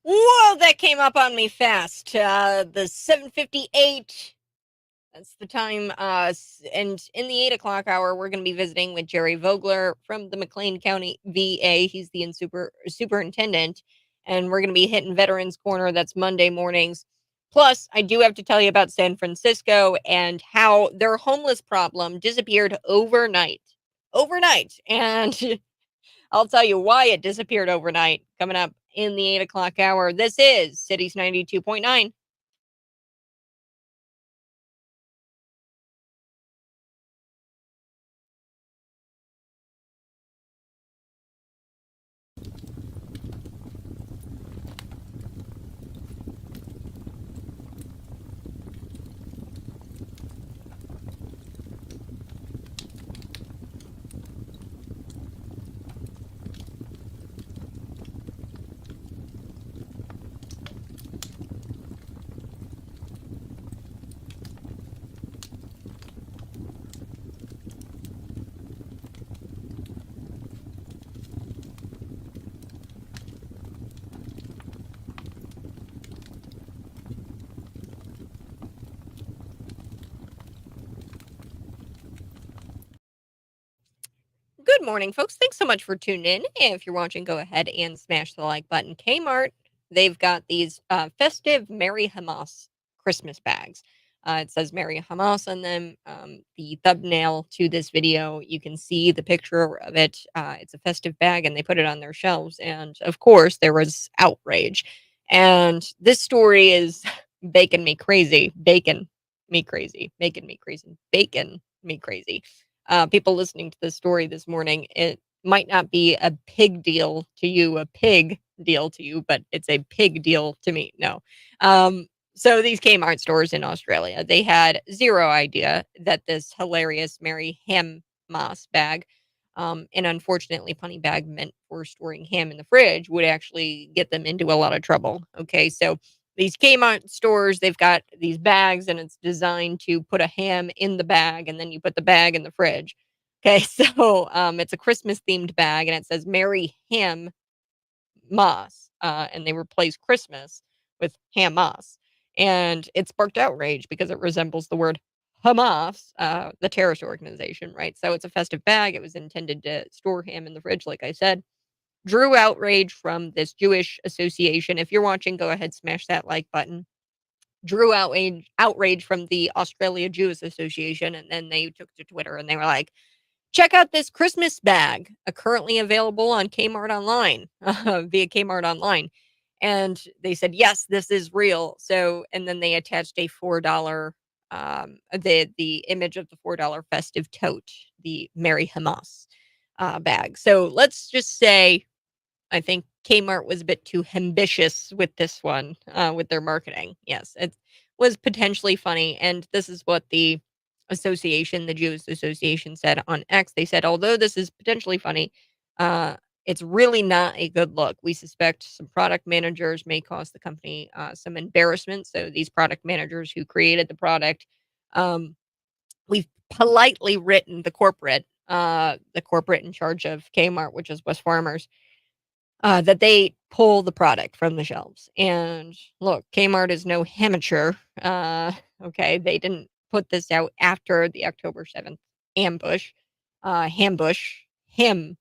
Whoa, that came up on me fast. The 7:58. That's the time. And in the 8 o'clock hour, we're going to be visiting with Jerry Vogler from the McLean County VA. He's the superintendent, and we're going to be hitting Veterans Corner. That's Monday mornings. Plus, I do have to tell you about San Francisco and how their homeless problem disappeared overnight. Overnight, and I'll tell you why it disappeared overnight. Coming up in the 8 o'clock hour. This is Cities 92.9. Good morning, folks. Thanks so much for tuning in. If you're watching, go ahead and smash the like button. Kmart, they've got these festive Merry Hamas Christmas bags. It says Merry Hamas on them. The thumbnail to this video, you can see the picture of it. It's a festive bag, and they put it on their shelves. And of course, there was outrage. And this story is baking me crazy. Bacon me crazy. Making me crazy. Bacon me crazy. People listening to this story this morning, it might not be a pig deal to you, a pig deal to you, but it's a pig deal to me. No. So these Kmart stores in Australia, they had zero idea that this hilarious Mary Ham Moss bag, an unfortunately punny bag meant for storing ham in the fridge, would actually get them into a lot of trouble. Okay, so these Kmart stores, they've got these bags and it's designed to put a ham in the bag and then you put the bag in the fridge. Okay, so it's a Christmas themed bag and it says Merry Ham Moss, and they replace Christmas with Hamas. And it sparked outrage because it resembles the word Hamas, the terrorist organization, right? So it's a festive bag. It was intended to store ham in the fridge, like I said. Drew outrage from this Jewish association. If you're watching, go ahead, smash that like button. Drew outrage from the Australia Jewish Association, and then they took to Twitter and they were like, check out this Christmas bag, currently available on Kmart Online, via Kmart Online. And they said, yes, this is real. So, and then they attached a $4, the image of the $4 festive tote, the Merry Hamas bag. So let's just say, I think Kmart was a bit too ambitious with this one, with their marketing. Yes, it was potentially funny. And this is what the association, the Jews Association, said on X. They said, although this is potentially funny, it's really not a good look. We suspect some product managers may cause the company some embarrassment. So these product managers who created the product, um, we've politely written the corporate in charge of Kmart, which is West Farmers, that they pull the product from the shelves. And look, Kmart is no amateur. Okay, they didn't put this out after the October 7th ambush, hambush, him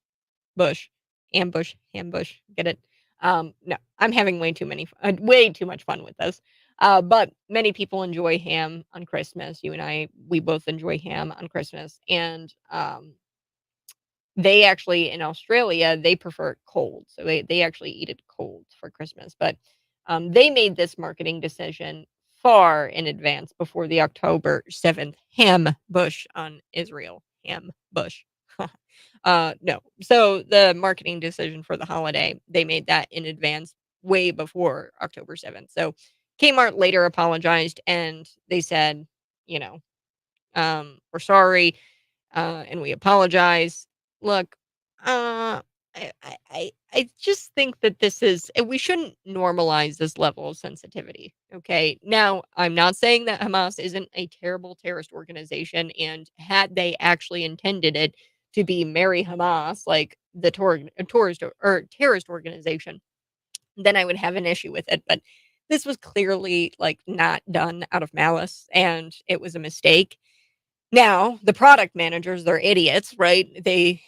bush, ambush, hambush. Get it? No, I'm having way too much fun with this. But many people enjoy ham on Christmas. You and I, we both enjoy ham on Christmas, and they actually in Australia, they prefer it cold, so they actually eat it cold for Christmas, but, they made this marketing decision far in advance before the October 7th ham bush on Israel. Ham bush. No. So the marketing decision for the holiday, they made that in advance way before October 7th. So Kmart later apologized and they said, you know, "We're sorry and we apologize. Look, I just think that we shouldn't normalize this level of sensitivity. Okay. Now, I'm not saying that Hamas isn't a terrible terrorist organization, and had they actually intended it to be Merry Hamas, like the tourist or terrorist organization, then I would have an issue with it. But this was clearly like not done out of malice, and it was a mistake. Now, the product managers, they're idiots, right?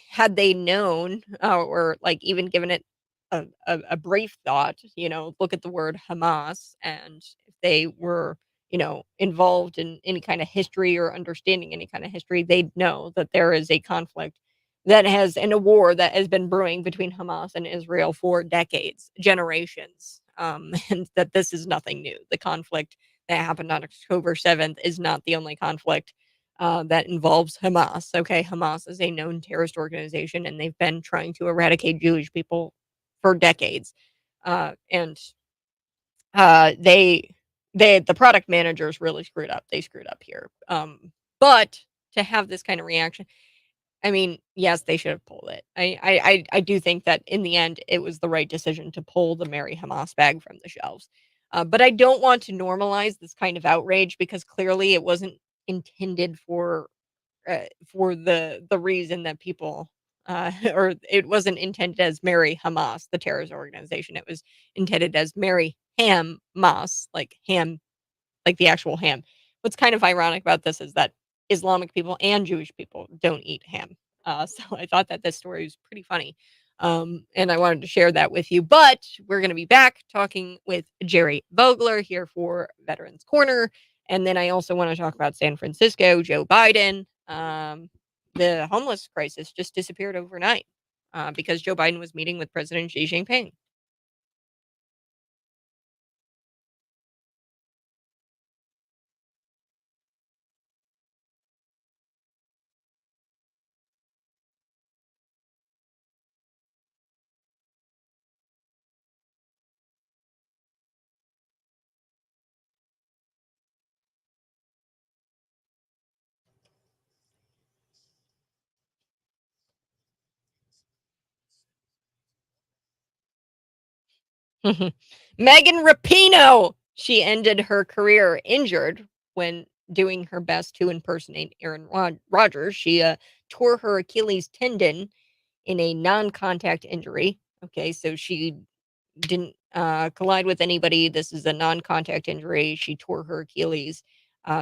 Had they known, or like even given it a brief thought, look at the word Hamas, and if they were, involved in any kind of history or understanding any kind of history, they'd know that there is a conflict and a war that has been brewing between Hamas and Israel for decades, generations, and that this is nothing new. The conflict that happened on October 7th is not the only conflict that involves Hamas. Okay, Hamas is a known terrorist organization, and they've been trying to eradicate Jewish people for decades. And the product managers really screwed up. They screwed up here. But to have this kind of reaction, I mean, yes, they should have pulled it. I do think that in the end, it was the right decision to pull the Mary Hamas bag from the shelves. But I don't want to normalize this kind of outrage because clearly it wasn't intended for the reason that people or it wasn't intended as Mary Hamas, the terrorist organization. It was intended as Mary Hamas, like ham, like the actual ham. What's kind of ironic about this is that Islamic people and Jewish people don't eat ham. So I thought that this story was pretty funny. And I wanted to share that with you. But we're going to be back talking with Jerry Vogler here for Veterans Corner. And then I also want to talk about San Francisco, Joe Biden. The homeless crisis just disappeared overnight because Joe Biden was meeting with President Xi Jinping. Megan Rapinoe. She ended her career injured when doing her best to impersonate Aaron Rodgers. She tore her Achilles tendon in a non-contact injury. Okay, so she didn't collide with anybody. This is a non-contact injury. She tore her Achilles.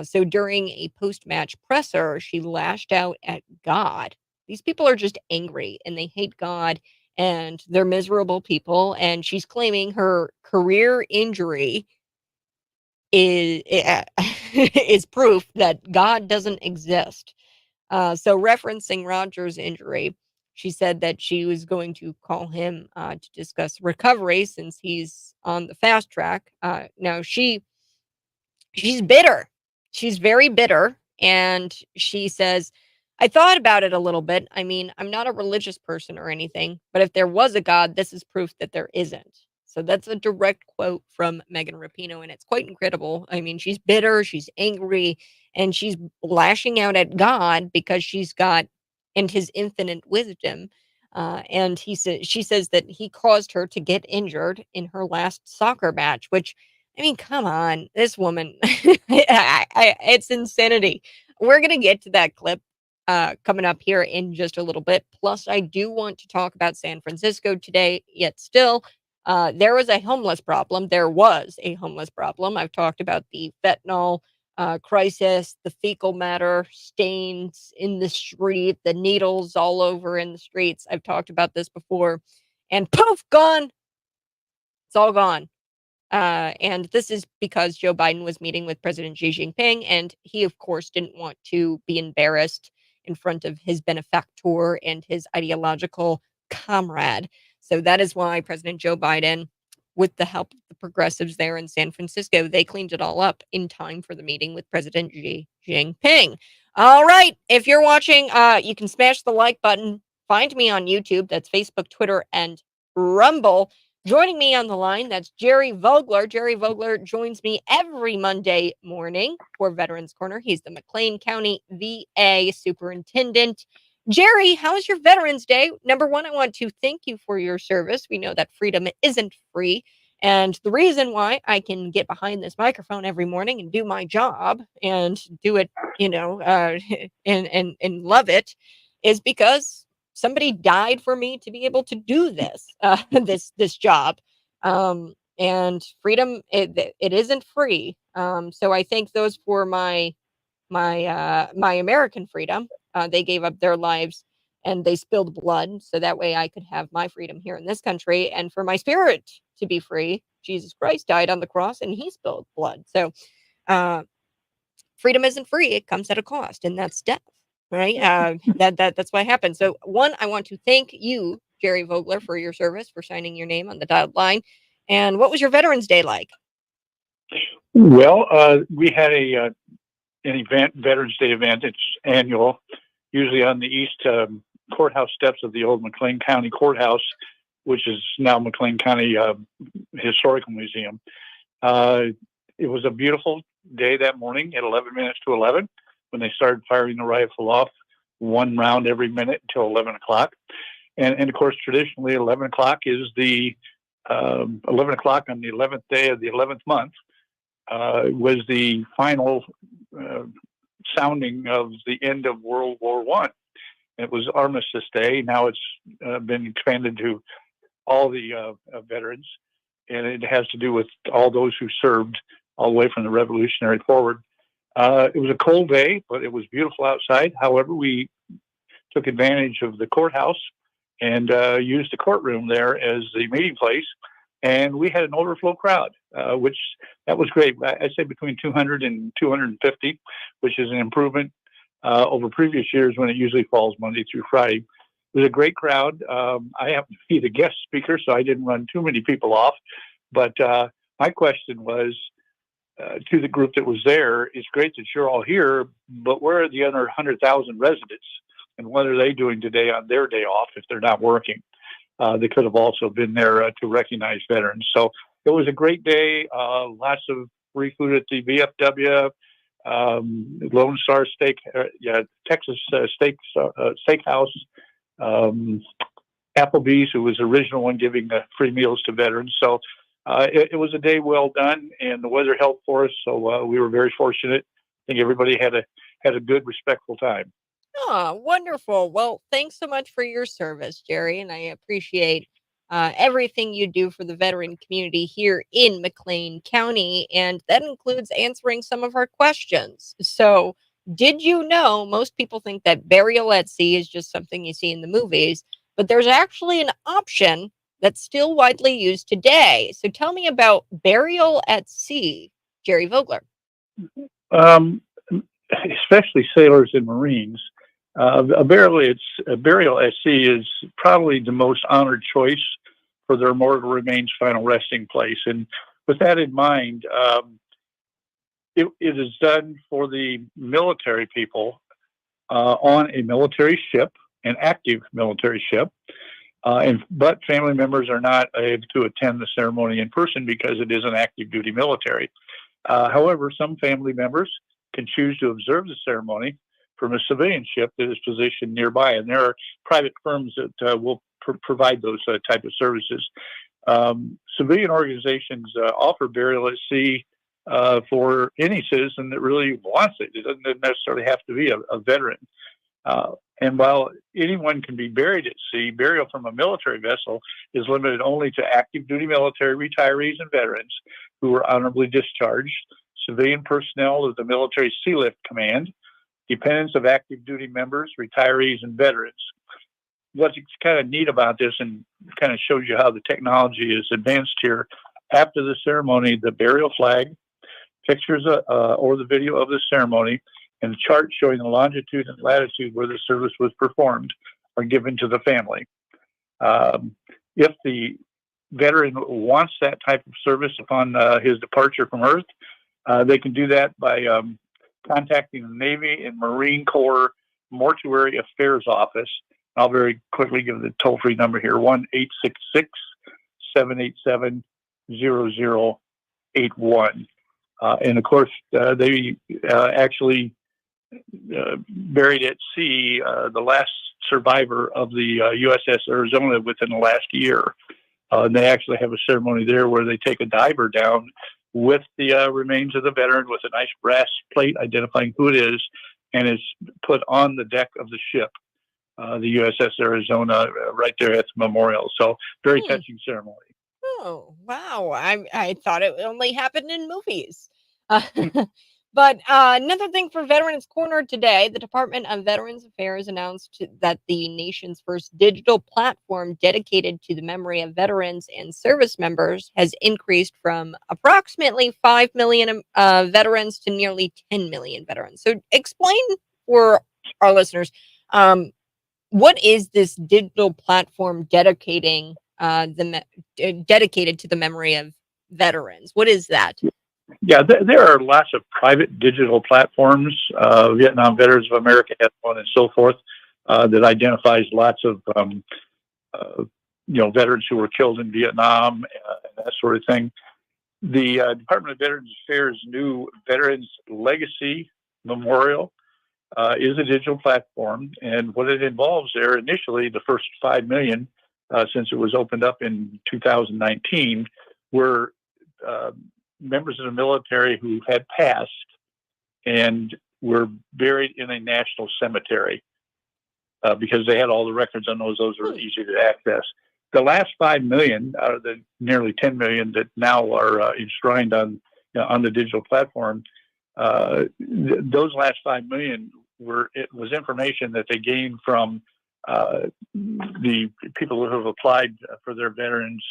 So during a post-match presser, she lashed out at God. These people are just angry and they hate God and they're miserable people. And she's claiming her career injury is is proof that God doesn't exist. So referencing Rogers' injury, she said that she was going to call him to discuss recovery since he's on the fast track. Now she's bitter. She's very bitter, and she says, "I thought about it a little bit. I mean, I'm not a religious person or anything, but if there was a God, this is proof that there isn't." So that's a direct quote from Megan Rapinoe, and it's quite incredible. I mean, she's bitter, she's angry, and she's lashing out at God because she's got and his infinite wisdom. And she says that he caused her to get injured in her last soccer match, which I mean, come on, this woman, it's insanity. We're gonna get to that clip coming up here in just a little bit. Plus, I do want to talk about San Francisco today. Yet still, there was a homeless problem. There was a homeless problem. I've talked about the fentanyl crisis, the fecal matter stains in the street, the needles all over in the streets. I've talked about this before, and poof, gone. It's all gone. And this is because Joe Biden was meeting with President Xi Jinping, and he, of course, didn't want to be embarrassed in front of his benefactor and his ideological comrade. So that is why President Joe Biden, with the help of the progressives there in San Francisco, they cleaned it all up in time for the meeting with President Xi Jinping. All right. If you're watching, you can smash the like button. Find me on YouTube. That's Facebook, Twitter, and Rumble. Joining me on the line, that's Jerry Vogler. Jerry Vogler joins me every Monday morning for Veterans Corner. He's the McLean County VA Superintendent. Jerry, how's your Veterans Day? Number one, I want to thank you for your service. We know that freedom isn't free. And the reason why I can get behind this microphone every morning and do my job and do it, and love it is because somebody died for me to be able to do this, this job. And freedom, it isn't free. So I thank those for my American freedom. They gave up their lives and they spilled blood so that way I could have my freedom here in this country. And for my spirit to be free, Jesus Christ died on the cross and he spilled blood. So freedom isn't free. It comes at a cost, and that's death, right? That's what happened. So one, I want to thank you, Jerry Vogler, for your service, for signing your name on the dotted line. And what was your Veterans Day like? Well, we had an event, Veterans Day event. It's annual, usually on the east courthouse steps of the old McLean County Courthouse, which is now McLean County Historical Museum. It was a beautiful day that morning at 11 minutes to 11 when they started firing the rifle off, one round every minute until 11 o'clock. And of course, traditionally, 11 o'clock is the 11 o'clock on the 11th day of the 11th month was the final sounding of the end of World War I. It was Armistice Day. Now it's been expanded to all the veterans, and it has to do with all those who served all the way from the Revolutionary forward. It was a cold day, but it was beautiful outside. However, we took advantage of the courthouse and used the courtroom there as the meeting place. And we had an overflow crowd, which that was great. I'd say between 200 and 250, which is an improvement over previous years when it usually falls Monday through Friday. It was a great crowd. I happened to be the guest speaker, so I didn't run too many people off. But my question was to the group that was there, it's great that you're all here, but where are the other 100,000 residents? And what are they doing today on their day off if they're not working? They could have also been there to recognize veterans. So it was a great day. Lots of free food at the VFW, Lone Star Steak, Texas Steakhouse, Applebee's, who was the original one giving free meals to veterans. So it was a day well done, and the weather helped for us. So we were very fortunate. I think everybody had a good, respectful time. Oh, wonderful. Well, thanks so much for your service, Jerry, and I appreciate everything you do for the veteran community here in McLean County, and that includes answering some of our questions. So, did you know most people think that burial at sea is just something you see in the movies, but there's actually an option that's still widely used today. So, tell me about burial at sea, Jerry Vogler. Especially sailors and Marines. A burial at sea is probably the most honored choice for their mortal remains final resting place. And with that in mind, it is done for the military people on a military ship, an active military ship. But family members are not able to attend the ceremony in person because it is an active duty military. However, some family members can choose to observe the ceremony from a civilian ship that is positioned nearby. And there are private firms that will provide those type of services. Civilian organizations offer burial at sea for any citizen that really wants it. It doesn't necessarily have to be a veteran. And while anyone can be buried at sea, burial from a military vessel is limited only to active duty military retirees and veterans who were honorably discharged, civilian personnel of the Military Sea Lift Command, dependents of active duty members, retirees, and veterans. What's kind of neat about this and kind of shows you how the technology is advanced here, after the ceremony, the burial flag, pictures or the video of the ceremony, and the chart showing the longitude and latitude where the service was performed are given to the family. If the veteran wants that type of service upon his departure from Earth, they can do that by contacting the Navy and Marine Corps Mortuary Affairs Office. I'll very quickly give the toll-free number here, 1-866-787-0081. And of course, they actually buried at sea the last survivor of the USS Arizona within the last year. And they actually have a ceremony there where they take a diver down with the remains of the veteran with a nice brass plate identifying who it is, and is put on the deck of the ship, the USS Arizona, right there at the memorial. So very touching ceremony. Oh, wow. I thought it only happened in movies. Uh, but another thing for Veterans Corner today, the Department of Veterans Affairs announced that the nation's first digital platform dedicated to the memory of veterans and service members has increased from approximately 5 million veterans to nearly 10 million veterans. So explain for our listeners, what is this digital platform dedicating dedicated to the memory of veterans? What is that? Yeah, there are lots of private digital platforms. Vietnam Veterans of America has one, and so forth, that identifies lots of veterans who were killed in Vietnam and that sort of thing. The Department of Veterans Affairs' new Veterans Legacy Memorial is a digital platform, and what it involves there initially, the first 5 million, since it was opened up in 2019, were members of the military who had passed and were buried in a national cemetery because they had all the records on those. Those were easy to access. The last 5 million out of the nearly 10 million that now are enshrined on the digital platform, those last 5 million was information that they gained from the people who have applied for their veterans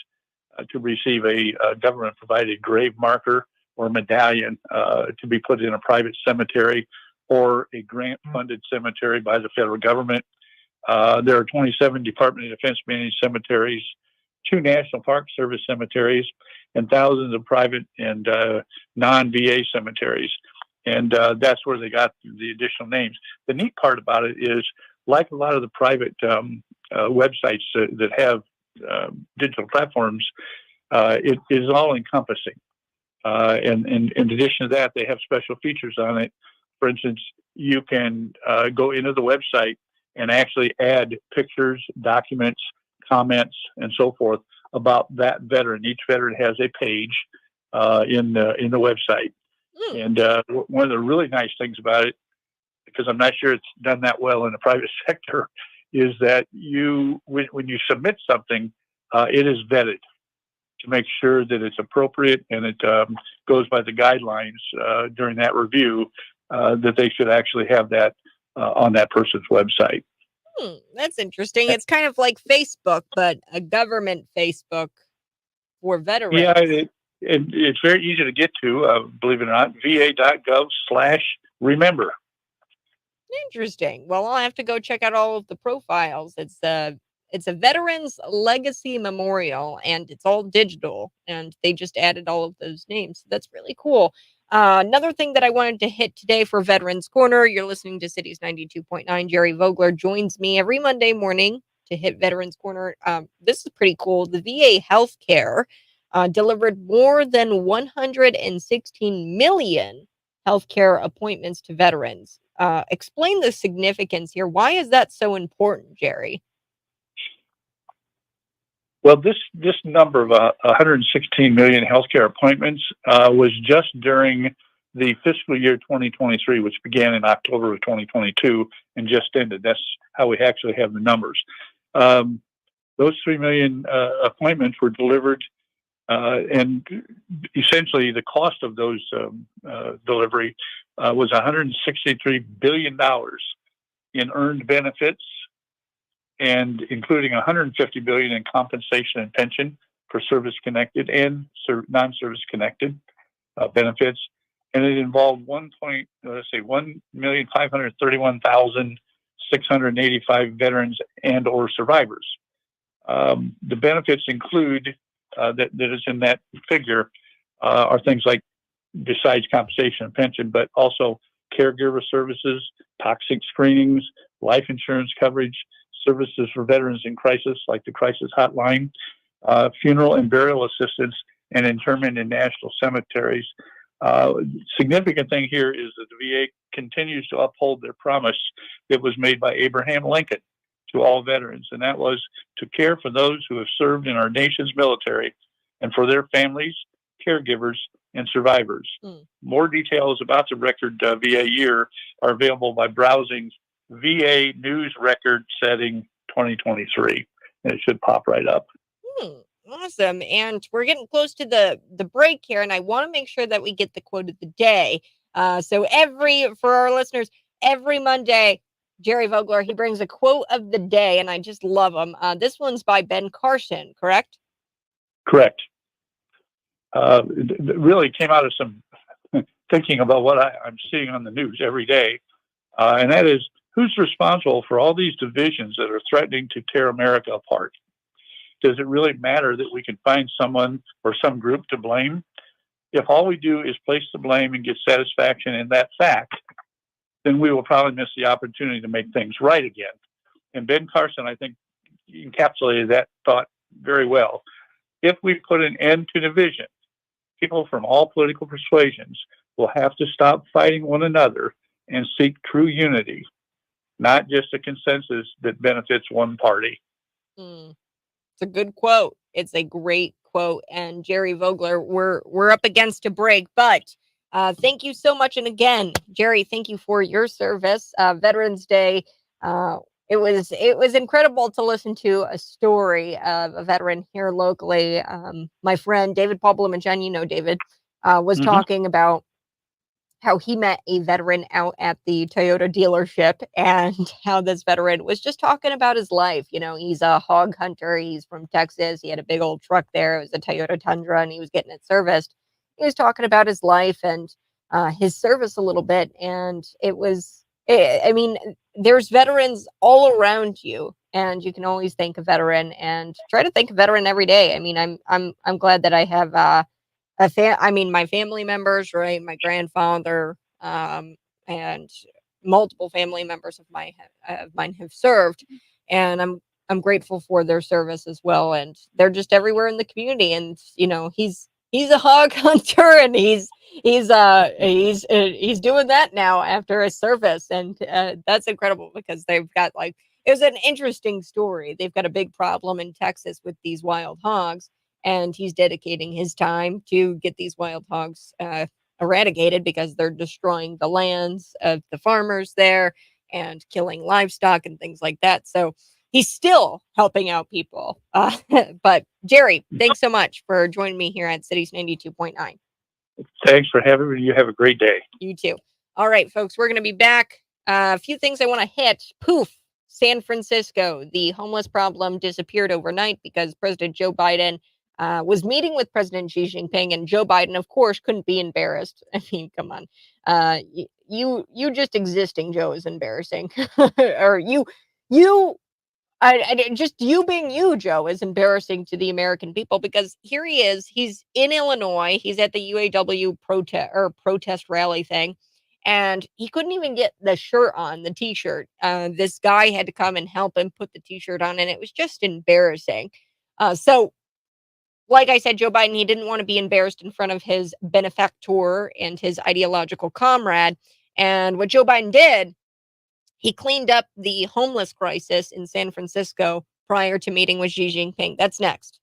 to receive a government-provided grave marker or medallion to be put in a private cemetery or a grant-funded cemetery by the federal government. There are 27 Department of Defense managed cemeteries, 2 National Park Service cemeteries, and thousands of private and non-VA cemeteries. And that's where they got the additional names. The neat part about it is, like a lot of the private websites that have digital platforms, it is all encompassing. And in addition to that, they have special features on it. For instance, you can go into the website and actually add pictures, documents, comments, and so forth about that veteran. Each veteran has a page in the website. And one of the really nice things about it, because I'm not sure it's done that well in the private sector, is that when you submit something, it is vetted to make sure that it's appropriate and it goes by the guidelines during that review that they should actually have that on that person's website. That's interesting. It's kind of like Facebook, but a government Facebook for veterans. Yeah, it's very easy to get to, believe it or not, va.gov/remember. Interesting. Well, I'll have to go check out all of the profiles. It's a Veterans Legacy Memorial, and it's all digital, and they just added all of those names. So that's really cool. Another thing that I wanted to hit today for Veterans Corner, you're listening to Cities 92.9. Jerry Vogler joins me every Monday morning to hit Veterans Corner. This is pretty cool. The VA healthcare delivered more than 116 million healthcare appointments to veterans. Explain the significance here. Why is that so important, Jerry? Well, this number of 116 million healthcare appointments was just during the fiscal year 2023, which began in October of 2022 and just ended. That's how we actually have the numbers. Those 3 million appointments were delivered, and essentially the cost of those delivery was $163 billion in earned benefits, and including $150 billion in compensation and pension for service-connected and non-service connected benefits, and it involved 1,531,685 veterans and or survivors. The benefits include that is in that figure are things like, besides compensation and pension, but also caregiver services, toxic screenings, life insurance coverage, services for veterans in crisis, like the crisis hotline, funeral and burial assistance, and interment in national cemeteries. Significant thing here is that the VA continues to uphold their promise that was made by Abraham Lincoln to all veterans, and that was to care for those who have served in our nation's military and for their families, caregivers, and survivors. More details about the record VA year are available by browsing VA News Record Setting 2023, and it should pop right up. Awesome. And we're getting close to the break here, and I want to make sure that we get the quote of the day. So for our listeners, every Monday, Jerry Vogler, he brings a quote of the day, and I just love them. This one's by Ben Carson, correct? Correct. It really came out of some thinking about what I'm seeing on the news every day. And that is, who's responsible for all these divisions that are threatening to tear America apart? Does it really matter that we can find someone or some group to blame? If all we do is place the blame and get satisfaction in that fact, then we will probably miss the opportunity to make things right again. And Ben Carson, I think, encapsulated that thought very well. If we put an end to division, people from all political persuasions will have to stop fighting one another and seek true unity, not just a consensus that benefits one party. It's a good quote. It's a great quote. And Jerry Vogler, we're up against a break, but thank you so much. And again, Jerry, thank you for your service. Veterans Day. It was incredible to listen to a story of a veteran here locally. My friend David Paul Blumenchen, you know David, was talking about how he met a veteran out at the Toyota dealership, and how this veteran was just talking about his life. You know, he's a hog hunter. He's from Texas. He had a big old truck there. It was a Toyota Tundra, and he was getting it serviced. He was talking about his life and his service a little bit. And I mean, there's veterans all around you, and you can always thank a veteran, and try to thank a veteran every day. I mean, I'm glad that I have my family members, right? My grandfather, and multiple family members of mine have served, and I'm grateful for their service as well. And they're just everywhere in the community. And you know, he's a hog hunter, and he's doing that now after his service, and that's incredible, because they've got, like, it was an interesting story. They've got a big problem in Texas with these wild hogs, and he's dedicating his time to get these wild hogs eradicated, because they're destroying the lands of the farmers there and killing livestock and things like that. So he's still helping out people. But Jerry, thanks so much for joining me here at Cities 92.9. Thanks for having me. You have a great day. You too. All right, folks, we're going to be back. A few things I want to hit. Poof. San Francisco, the homeless problem disappeared overnight because President Joe Biden was meeting with President Xi Jinping, and Joe Biden, of course, couldn't be embarrassed. I mean, come on. You just existing, Joe, is embarrassing. Or just you being you, Joe, is embarrassing to the American people, because here he is. He's in Illinois. He's at the UAW protest rally thing, and he couldn't even get the shirt on, the T-shirt. This guy had to come and help him put the T-shirt on, and it was just embarrassing. So, like I said, Joe Biden, he didn't want to be embarrassed in front of his benefactor and his ideological comrade. And what Joe Biden did, he cleaned up the homeless crisis in San Francisco prior to meeting with Xi Jinping. That's next.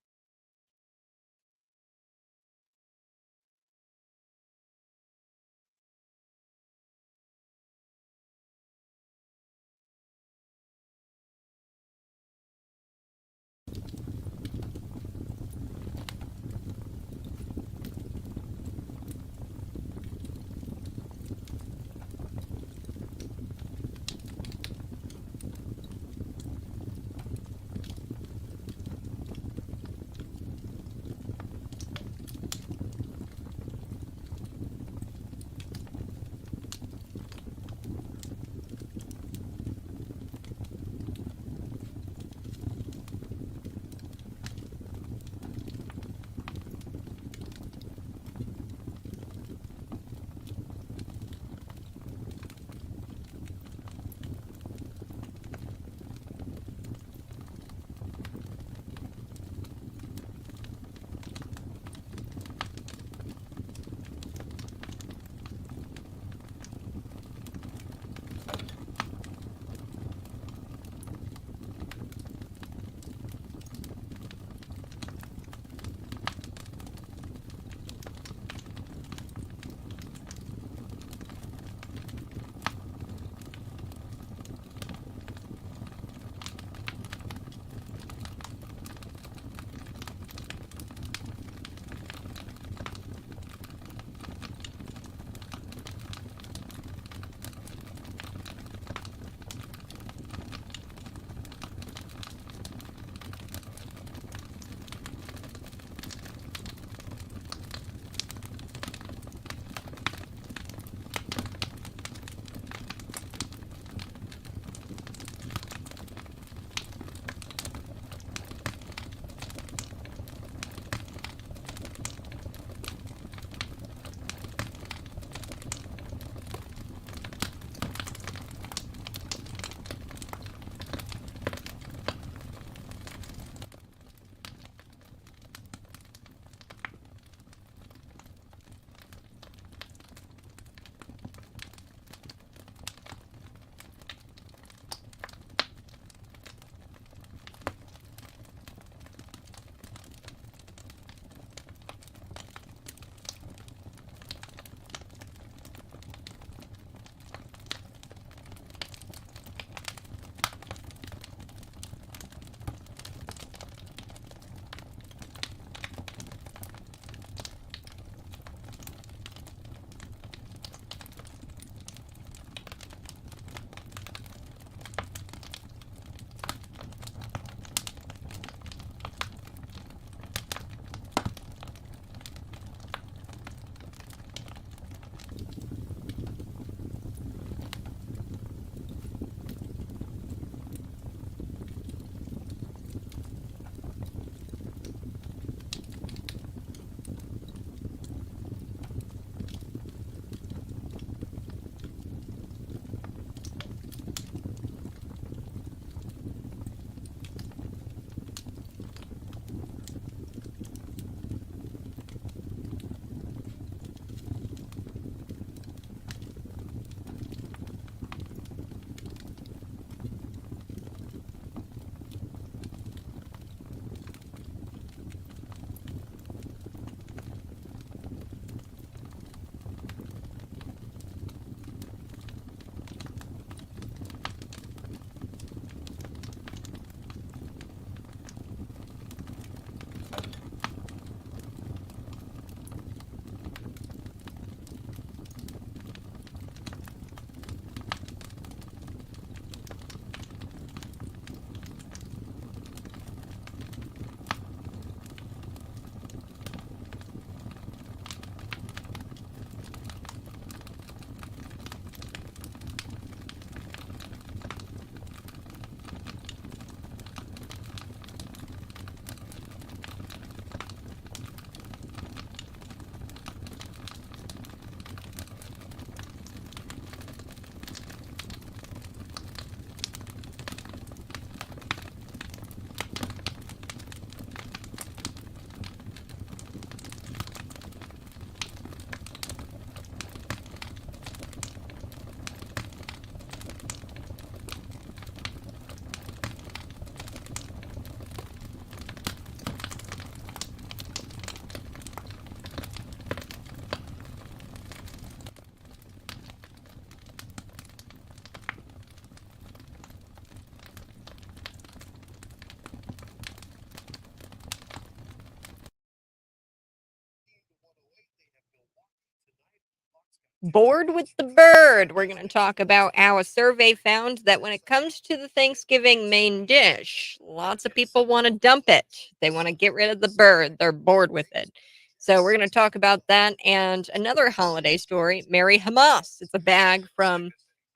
Bored with the bird. We're going to talk about how a survey found that when it comes to the Thanksgiving main dish, lots of people want to dump it. They want to get rid of the bird. They're bored with it. So we're going to talk about that and another holiday story, Merry Hamas. It's a bag from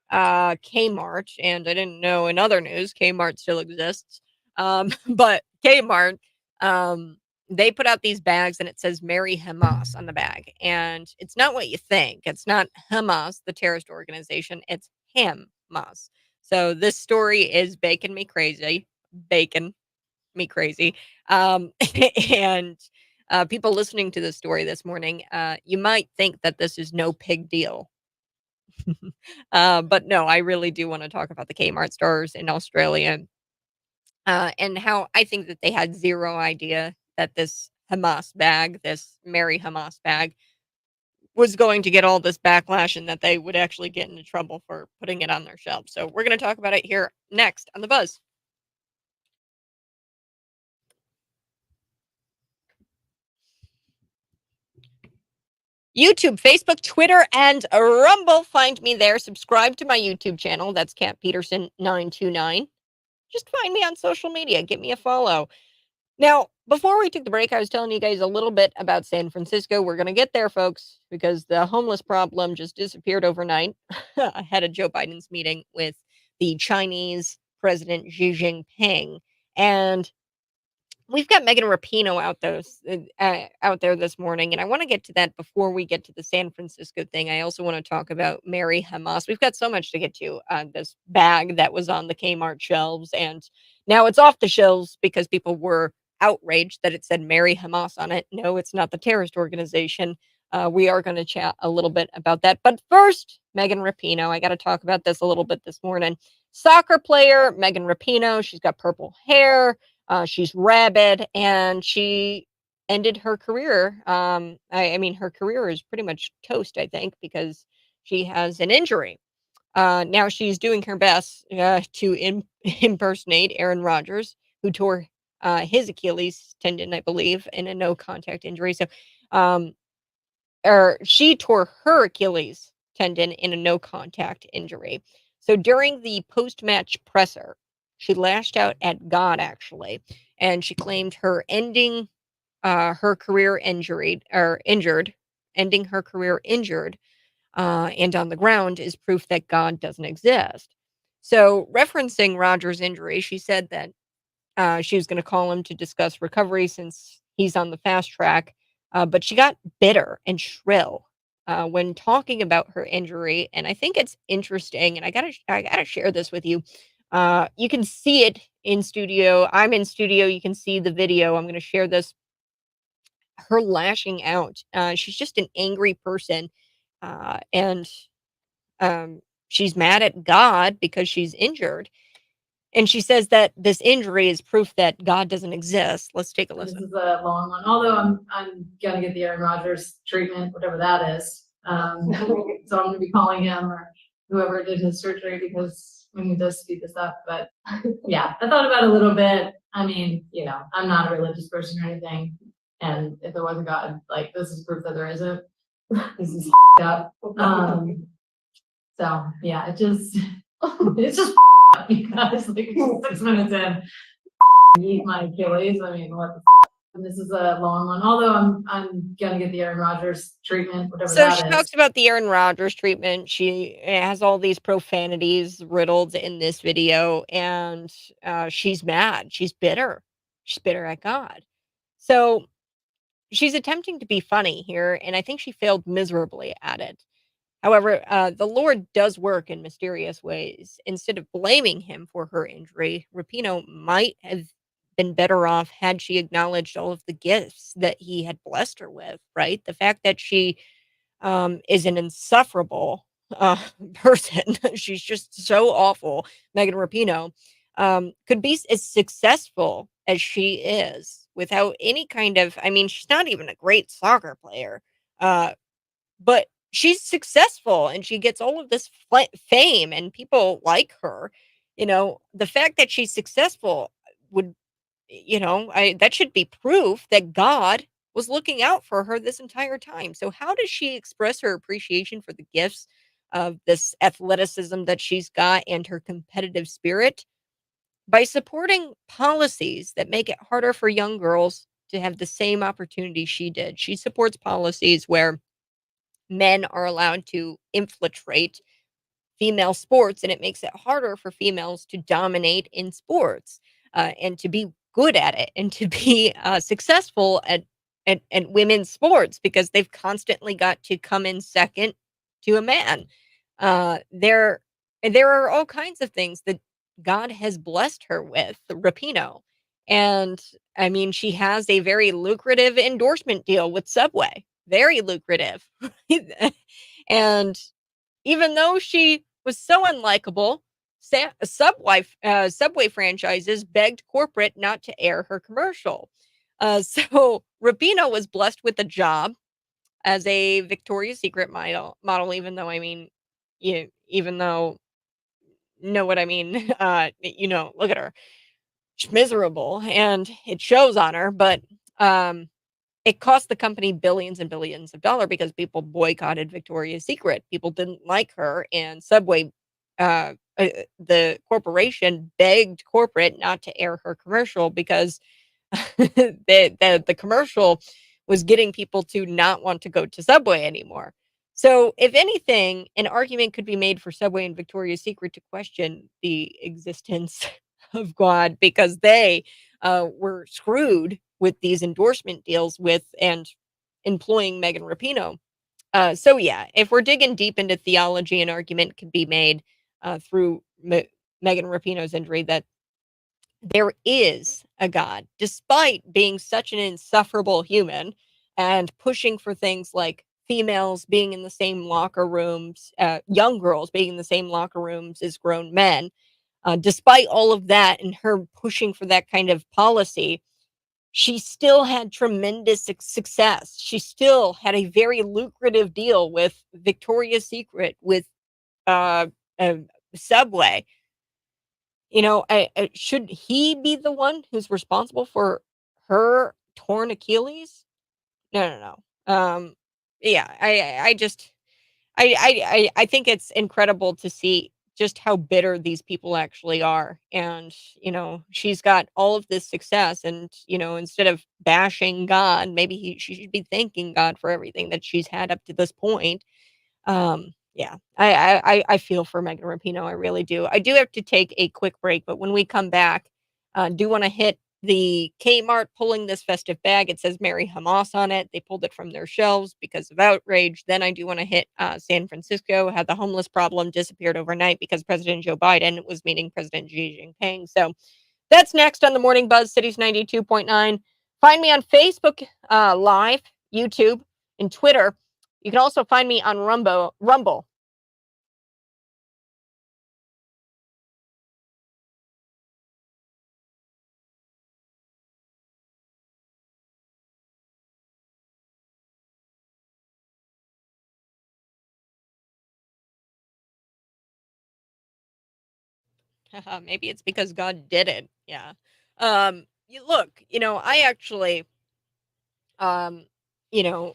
Kmart, and I didn't know in other news Kmart still exists. But Kmart, they put out these bags and it says Merry Hamas on the bag. And it's not what you think. It's not Hamas, the terrorist organization. It's Hamas. So this story is baking me crazy. Bacon me crazy. And people listening to this story this morning, you might think that this is no big deal. But no, I really do want to talk about the Kmart stores in Australia and how I think that they had zero idea that this Hamas bag, this Merry Hamas bag, was going to get all this backlash and that they would actually get into trouble for putting it on their shelves. So we're going to talk about it here next on The Buzz. YouTube, Facebook, Twitter, and Rumble. Find me there. Subscribe to my YouTube channel. That's Cat Peterson 929. Just find me on social media. Give me a follow. Now, before we took the break, I was telling you guys a little bit about San Francisco. We're going to get there, folks, because the homeless problem just disappeared overnight ahead of Joe Biden's meeting with the Chinese President Xi Jinping. And we've got Megan Rapinoe out there this morning, and I want to get to that before we get to the San Francisco thing. I also want to talk about Merry Hamas. We've got so much to get to. This bag that was on the Kmart shelves, and now it's off the shelves because people were outraged that it said Merry Hamas on it. No, it's not the terrorist organization. We are going to chat a little bit about that. But first, Megan Rapinoe. I got to talk about this a little bit this morning. Soccer player Megan Rapinoe. She's got purple hair. She's rabid, and she ended her career. I mean, her career is pretty much toast, I think, because she has an injury. Now she's doing her best to impersonate Aaron Rodgers, who tore his Achilles tendon, I believe, in a no-contact injury. So, or she tore her Achilles tendon in a no-contact injury. So during the post-match presser, she lashed out at God, actually, and she claimed her ending her career injured, ending her career injured, and on the ground is proof that God doesn't exist. So, referencing Roger's injury, she said that she was going to call him to discuss recovery since he's on the fast track, but she got bitter and shrill when talking about her injury, and I think it's interesting, and I gotta share this with you. You can see it in studio. I'm in studio. You can see the video. I'm going to share this. Her lashing out. She's just an angry person, and she's mad at God because she's injured. And she says that this injury is proof that God doesn't exist. Let's take a This listen. is a long one, although I'm gonna get the Aaron Rodgers treatment, whatever that is. So I'm gonna be calling him or whoever did his surgery because we need to speed this up. But yeah, I thought about it a little bit. I mean, you know, I'm not a religious person or anything, and if there wasn't God, like this is proof that there isn't. This is up. So yeah, it's just up because like 6 minutes in, eat my Achilles. I mean, what the and this is a long one, although I'm gonna get the Aaron Rodgers treatment, whatever So that she is. talks about the Aaron Rodgers treatment. She has all these profanities riddled in this video, and she's mad. She's bitter. She's bitter at God. So she's attempting to be funny here, and I think she failed miserably at it. However, the Lord does work in mysterious ways. Instead of blaming him for her injury, Rapinoe might have been better off had she acknowledged all of the gifts that he had blessed her with, right? The fact that she is an insufferable person, she's just so awful, Megan Rapinoe, could be as successful as she is without any kind of, I mean, she's not even a great soccer player. But she's successful and she gets all of this fame and people like her. You know, the fact that she's successful would, you know, that should be proof that God was looking out for her this entire time. So how does she express her appreciation for the gifts of this athleticism that she's got and her competitive spirit? By supporting policies that make it harder for young girls to have the same opportunity she did. She supports policies where men are allowed to infiltrate female sports, and it makes it harder for females to dominate in sports, and to be good at it and to be successful at women's sports because they've constantly got to come in second to a man. There are all kinds of things that God has blessed her with, Rapino. And I mean, she has a very lucrative endorsement deal with Subway, very lucrative. And even though she was so unlikable, Subway franchises begged corporate not to air her commercial. So Rapino was blessed with a job as a Victoria's Secret model, even though I mean, even though know what I mean. Look at her; she's miserable, and it shows on her. But um, it cost the company billions and billions of dollars because people boycotted Victoria's Secret. People didn't like her, and Subway, the corporation, begged corporate not to air her commercial because the commercial was getting people to not want to go to Subway anymore. So, if anything, an argument could be made for Subway and Victoria's Secret to question the existence of God because they were screwed with these endorsement deals with and employing Megan Rapinoe. So yeah, if we're digging deep into theology, an argument could be made through Megan Rapinoe's injury that there is a God, despite being such an insufferable human and pushing for things like females being in the same locker rooms, young girls being in the same locker rooms as grown men. Despite all of that and her pushing for that kind of policy, she still had tremendous success. She still had a very lucrative deal with Victoria's Secret, with uh, uh, Subway. Should he be the one who's responsible for her torn Achilles? No, no, no. Yeah, I just, I think it's incredible to see just how bitter these people actually are. And, she's got all of this success and, instead of bashing God, maybe she should be thanking God for everything that she's had up to this point. Yeah, I feel for Megan Rapinoe, I really do. I do have to take a quick break, but when we come back, do want to hit the Kmart pulling this festive bag. It says Merry Hamas on it. They pulled it from their shelves because of outrage. Then I do want to hit San Francisco, how the homeless problem disappeared overnight because President Joe Biden was meeting President Xi Jinping. So that's next on the Morning Buzz, Cities 92.9. Find me on Facebook Live, YouTube, and Twitter. You can also find me on Rumble. Maybe it's because God did it. Yeah. Look, I actually, um, you know,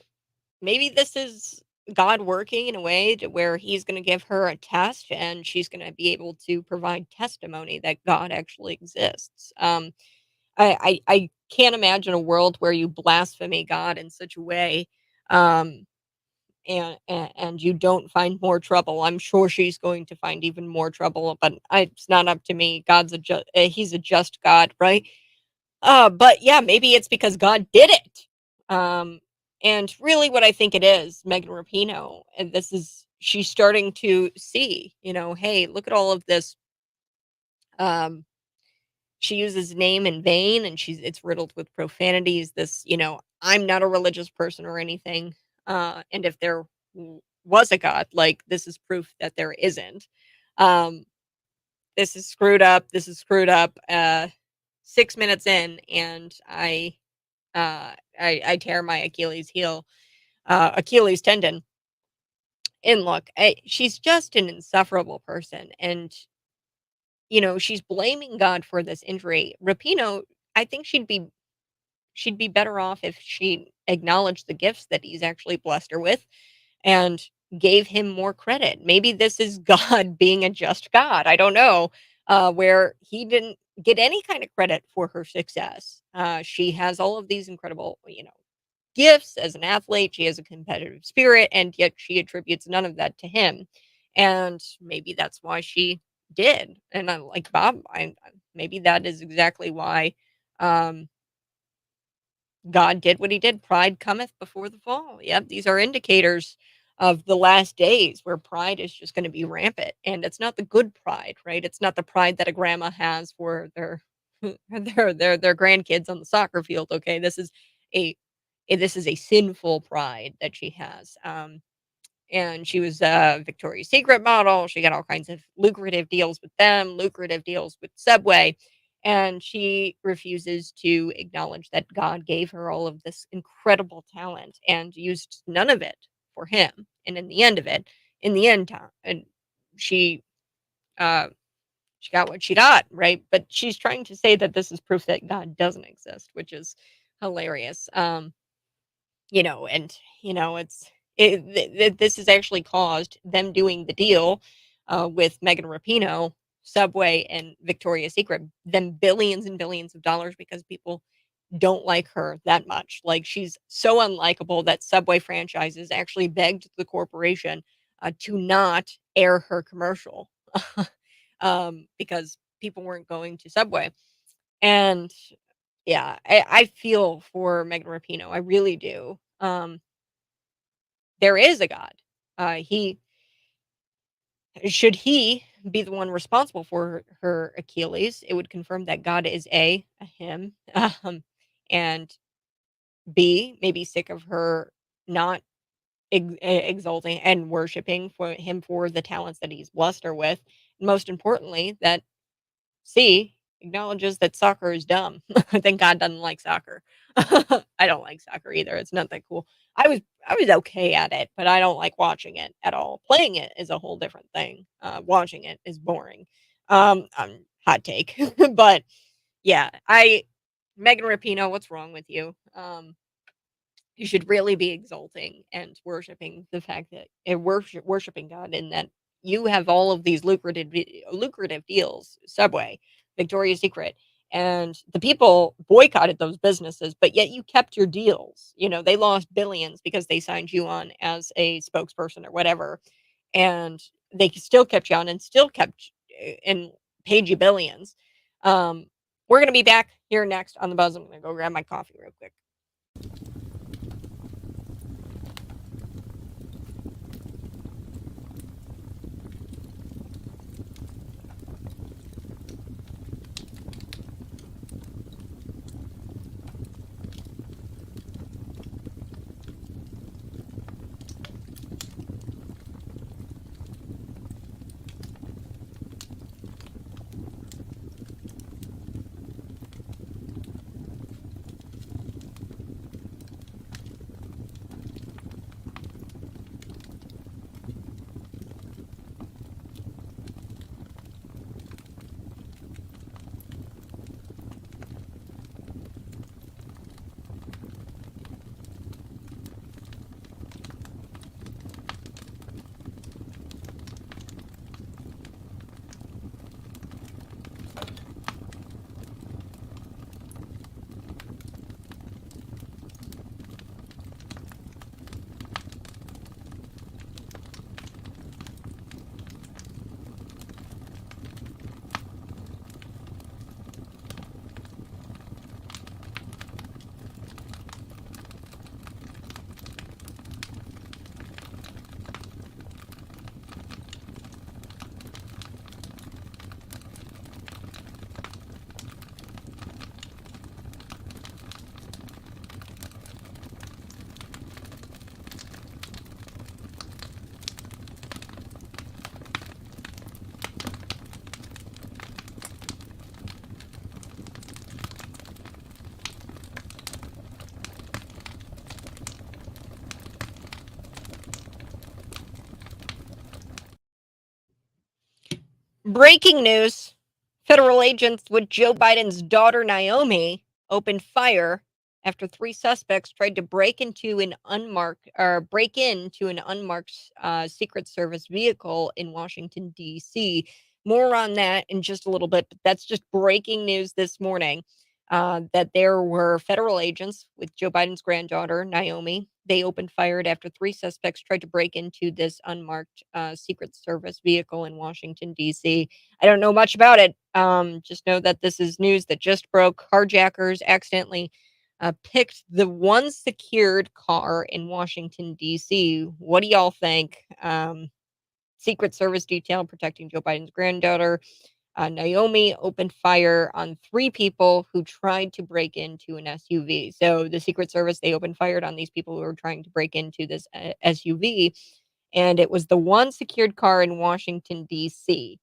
maybe this is God working in a way to where He's going to give her a test, and she's going to be able to provide testimony that God actually exists. I can't imagine a world where you blaspheme God in such a way, um, and you don't find more trouble. I'm sure she's going to find even more trouble, but it's not up to me. He's a just God, right? But yeah, maybe it's because God did it. Um, and really, what I think it is, Megan Rapinoe, and she's starting to see, hey, look at all of this. Um, she uses name in vain, and it's riddled with profanities. I'm not a religious person or anything. And if there was a God, like, this is proof that there isn't. Um, this is screwed up. This is screwed up. 6 minutes in, and I tear my Achilles tendon. And look, she's just an insufferable person, and she's blaming God for this injury. Rapino, I think she'd be she'd be better off if she acknowledged the gifts that he's actually blessed her with and gave him more credit. Maybe this is God being a just God. I don't know, where he didn't get any kind of credit for her success. She has all of these incredible, gifts as an athlete. She has a competitive spirit, and yet she attributes none of that to him. And maybe that's why she did. And I'm like Bob. Maybe that is exactly why um, God did what he did. Pride cometh before the fall. Yep, these are indicators of the last days where pride is just going to be rampant. And it's not the good pride, right? It's not the pride that a grandma has for their their grandkids on the soccer field. Okay, a this is a sinful pride that she has. And she was a Victoria's Secret model. She got all kinds of lucrative deals with them, lucrative deals with Subway, and she refuses to acknowledge that God gave her all of this incredible talent and used none of it for him. And in the end time, and she uh she got what she got, right? But she's trying to say that this is proof that God doesn't exist, which is hilarious. And this has actually caused them doing the deal with Megan Rapinoe, Subway, and Victoria's Secret, them billions and billions of dollars because people don't like her that much. Like she's so unlikable that Subway franchises actually begged the corporation to not air her commercial because people weren't going to Subway. And yeah, I feel for Megan Rapinoe. I really do. There is a God. He should he be the one responsible for her Achilles, it would confirm that God is a him, and B, maybe sick of her not exalting and worshiping for him for the talents that he's blessed her with. Most importantly, that C acknowledges that soccer is dumb. I think God doesn't like soccer. I don't like soccer either. It's not that cool. I was okay at it, but I don't like watching it at all. Playing it is a whole different thing. Watching it is boring. Hot take, but yeah, I Megan Rapinoe, what's wrong with you? You should really be exalting and worshiping the fact that worshiping God and that you have all of these lucrative deals, Subway, Victoria's Secret, and the people boycotted those businesses, but yet you kept your deals. They lost billions because they signed you on as a spokesperson or whatever, and they still kept you on and still kept and paid you billions. We're gonna be back here next on the Buzz. I'm gonna go grab my coffee real quick. Breaking news. Federal agents with Joe Biden's daughter Naomi opened fire after 3 suspects tried to break into an unmarked Secret Service vehicle in Washington, D.C. More on that in just a little bit, but that's just breaking news this morning, that there were federal agents with Joe Biden's granddaughter, Naomi. They opened fire after 3 suspects tried to break into this unmarked Secret Service vehicle in Washington, D.C. I don't know much about it. Just know that this is news that just broke. Carjackers accidentally picked the one secured car in Washington, D.C. What do y'all think? Secret Service detail protecting Joe Biden's granddaughter. Naomi opened fire on 3 people who tried to break into an SUV. So the Secret Service, they opened fire on these people who were trying to break into this SUV. And it was the one secured car in Washington, D.C.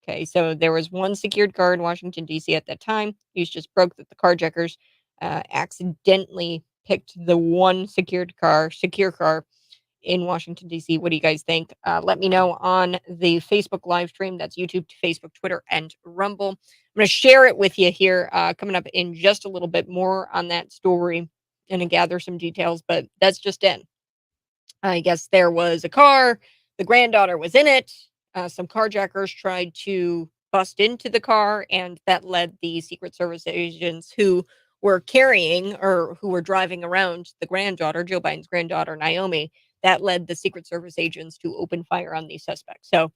Okay, so there was one secured car in Washington, D.C. at that time. News just broke that the carjackers accidentally picked the one secure car in Washington, D.C. What do you guys think? Let me know on the Facebook live stream. That's YouTube, Facebook, Twitter, and Rumble. I'm going to share it with you here coming up in just a little bit more on that story and to gather some details, but that's just in. I guess there was a car. The granddaughter was in it. Some carjackers tried to bust into the car, and that led the Secret Service agents who were carrying or who were driving around the granddaughter, Joe Biden's granddaughter, Naomi. That led the Secret Service agents to open fire on these suspects. So,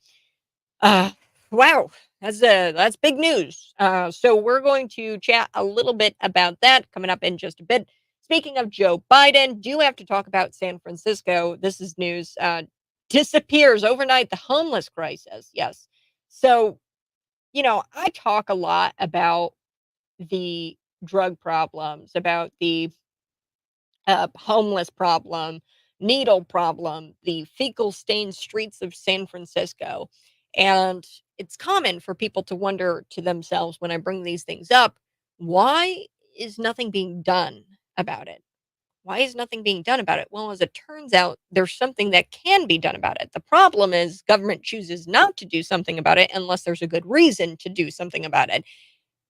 wow, that's big news. So we're going to chat a little bit about that coming up in just a bit. Speaking of Joe Biden, do have to talk about San Francisco. This is news. Disappears overnight, the homeless crisis. Yes. So, I talk a lot about the drug problems, about the homeless problem, needle problem, the fecal stained streets of San Francisco. And it's common for people to wonder to themselves when I bring these things up, why is nothing being done about it? Why is nothing being done about it? Well, as it turns out, there's something that can be done about it. The problem is government chooses not to do something about it unless there's a good reason to do something about it,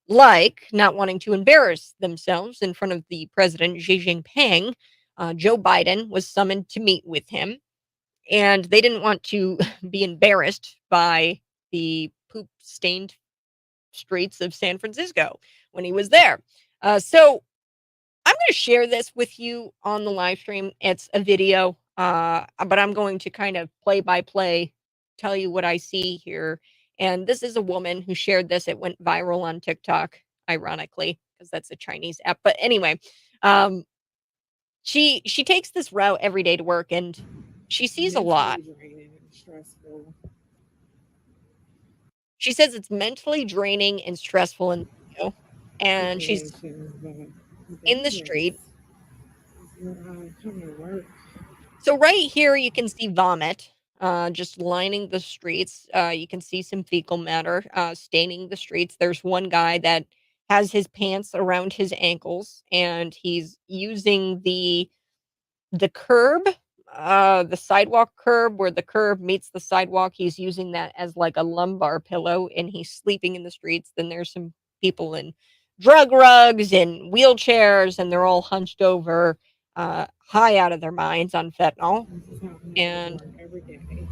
like not wanting to embarrass themselves in front of the president, Xi Jinping. Joe Biden was summoned to meet with him, and they didn't want to be embarrassed by the poop stained streets of San Francisco when he was there. So I'm going to share this with you on the live stream. It's a video, but I'm going to kind of play by play tell you what I see here. And this is a woman who shared this. It went viral on TikTok, ironically, because that's a Chinese app. But anyway, she takes this route every day to work, and she sees a lot. Mentally draining and stressful. She says it's mentally draining and stressful, and she's Situations, but in the yes, street. coming to work. So right here, you can see vomit just lining the streets. You can see some fecal matter staining the streets. There's one guy that has his pants around his ankles, and he's using the curb, the sidewalk curb where the curb meets the sidewalk. He's using that as like a lumbar pillow, and he's sleeping in the streets. Then there's some people in drug rugs and wheelchairs, and they're all hunched over, high out of their minds on fentanyl. This is happening And every day.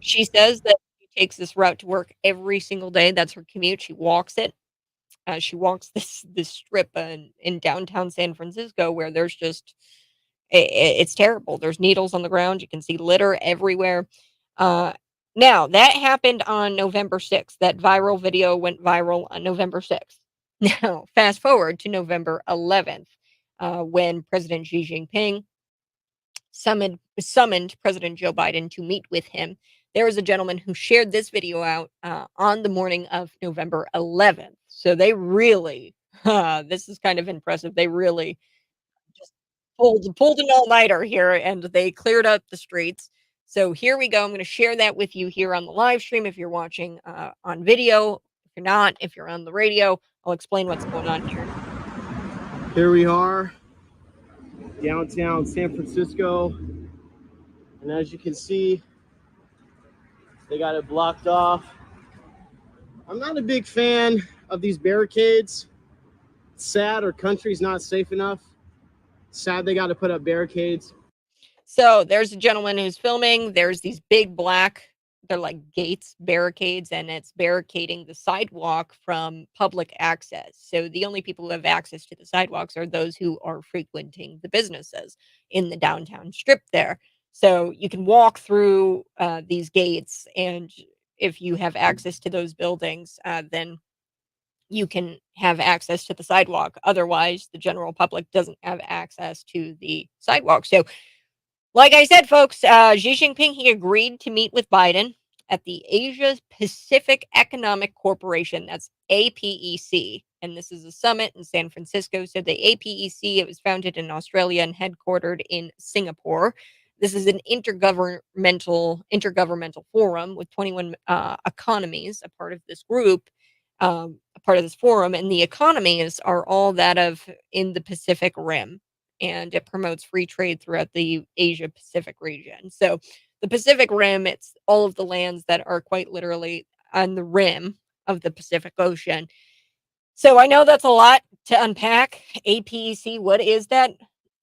she says that she takes this route to work every single day. That's her commute. She walks it. She walks this strip in downtown San Francisco where there's just it's terrible. There's needles on the ground. You can see litter everywhere. Now that happened on November 6th. That viral video went viral on November 6th. Now fast forward to November 11th, when President Xi Jinping summoned President Joe Biden to meet with him. There was a gentleman who shared this video out on the morning of November 11th. So they really, this is kind of impressive. They really just pulled an all-nighter here, and they cleared up the streets. So here we go. I'm going to share that with you here on the live stream if you're watching on video. If you're not, if you're on the radio, I'll explain what's going on here. Here we are, downtown San Francisco, and as you can see, they got it blocked off. I'm not a big fan of these barricades. sad our country's not safe enough. Sad they got to put up barricades. So there's a gentleman who's filming. There's these big black, they're like gates, barricades, and it's barricading the sidewalk from public access. So the only people who have access to the sidewalks are those who are frequenting the businesses in the downtown strip there. So you can walk through these gates, and if you have access to those buildings, then you can have access to the sidewalk. Otherwise, the general public doesn't have access to the sidewalk. So like I said, folks, Xi Jinping, he agreed to meet with Biden at the Asia Pacific Economic Corporation. That's APEC. And this is a summit in San Francisco. So the APEC, it was founded in Australia and headquartered in Singapore. This is an intergovernmental forum with 21 economies, a part of this group, a part of this forum. And the economies are all that of in the Pacific Rim. And it promotes free trade throughout the Asia Pacific region. So the Pacific Rim, it's all of the lands that are quite literally on the rim of the Pacific Ocean. So I know that's a lot to unpack. APEC, what is that?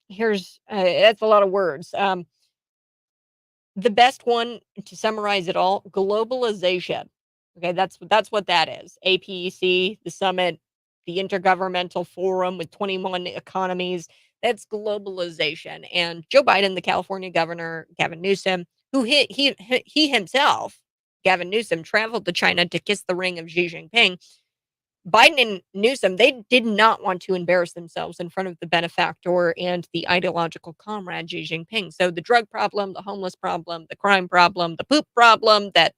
Here's that's a lot of words. The best one to summarize it all: globalization. Okay, that's what that is. APEC, the summit, the Intergovernmental Forum with 21 economies. That's globalization. And Joe Biden, the California governor, Gavin Newsom, who he himself, Gavin Newsom, traveled to China to kiss the ring of Xi Jinping. Biden and Newsom, they did not want to embarrass themselves in front of the benefactor and the ideological comrade Xi Jinping. So the drug problem, the homeless problem, the crime problem, the poop problem that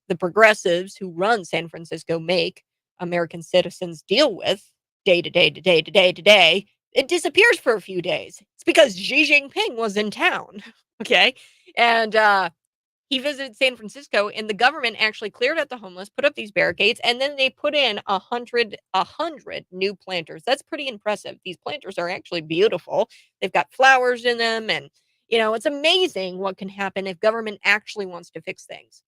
the progressives who run San Francisco make American citizens deal with day to day to day to day to day, it disappears for a few days. It's because Xi Jinping was in town. Okay. And he visited San Francisco, and the government actually cleared out the homeless, put up these barricades, and then they put in 100 new planters. That's pretty impressive. These planters are actually beautiful. They've got flowers in them, and it's amazing what can happen if government actually wants to fix things.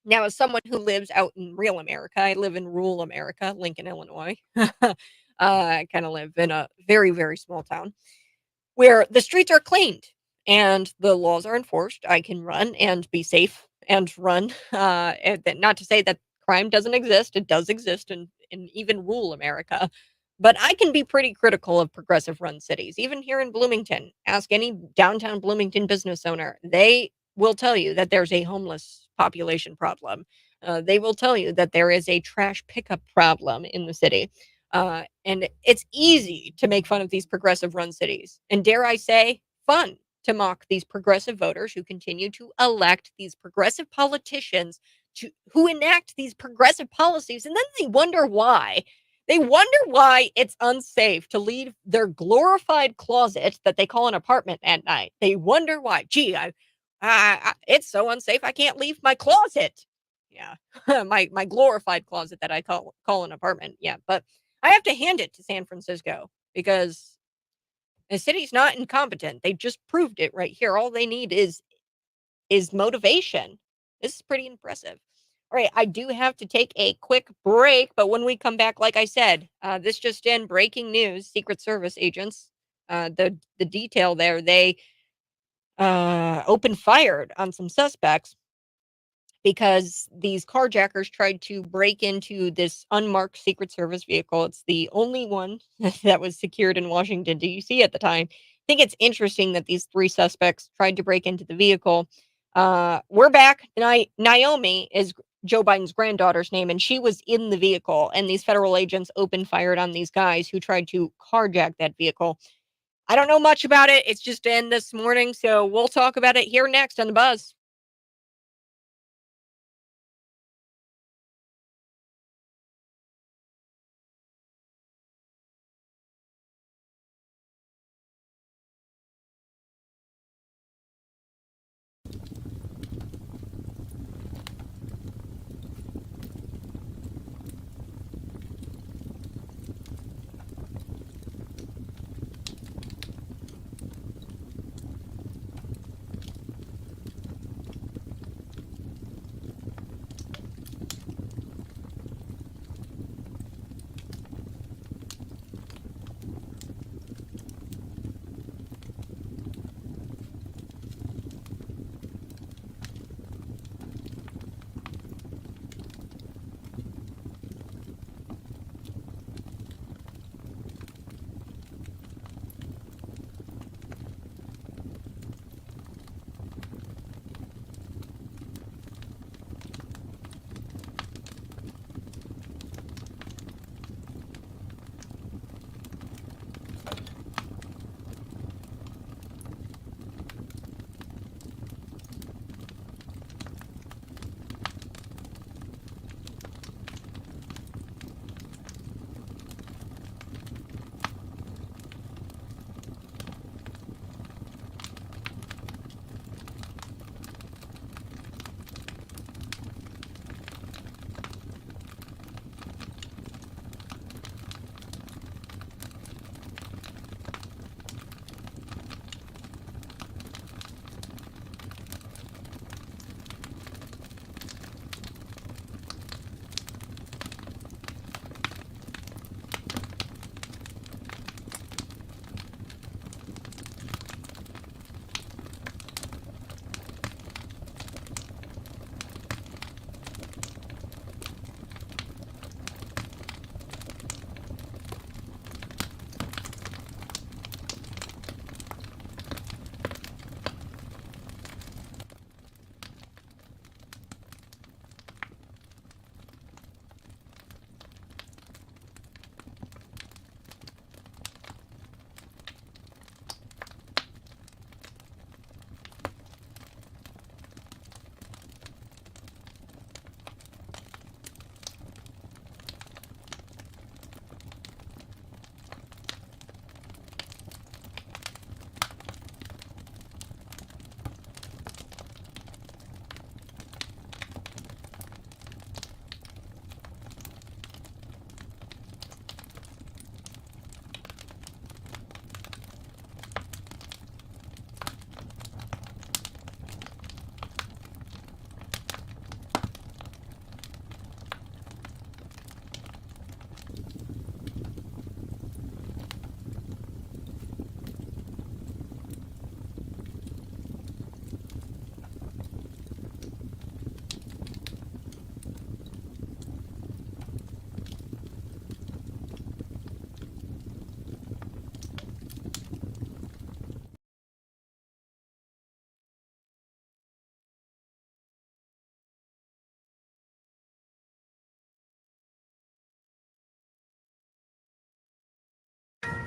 Now, as someone who lives out in real America, I live in rural America, Lincoln, Illinois. I kind of live in a very, very small town where the streets are cleaned and the laws are enforced. I can run and be safe and run. And not to say that crime doesn't exist. It does exist in even rural America. But I can be pretty critical of progressive run cities. Even here in Bloomington, ask any downtown Bloomington business owner. They will tell you that there's a homeless population problem. They will tell you that there is a trash pickup problem in the city. And it's easy to make fun of these progressive run cities. And dare I say, fun to mock these progressive voters who continue to elect these progressive politicians who enact these progressive policies. And then they wonder why. They wonder why it's unsafe to leave their glorified closet that they call an apartment at night. They wonder why. Gee, it's so unsafe. I can't leave my closet. Yeah, my glorified closet that I call an apartment. Yeah, but I have to hand it to San Francisco because the city's not incompetent. They just proved it right here. All they need is motivation. This is pretty impressive. All right, I do have to take a quick break, but when we come back, like I said, this just in, breaking news: Secret Service agents, the detail there, they opened fired on some suspects because these carjackers tried to break into this unmarked Secret Service vehicle. It's the only one that was secured in Washington, D.C. at the time. I think it's interesting that these three suspects tried to break into the vehicle. We're back. Naomi is Joe Biden's granddaughter's name, and she was in the vehicle, and these federal agents opened fired on these guys who tried to carjack that vehicle. I don't know much about it. It's just in this morning, so we'll talk about it here next on The Buzz.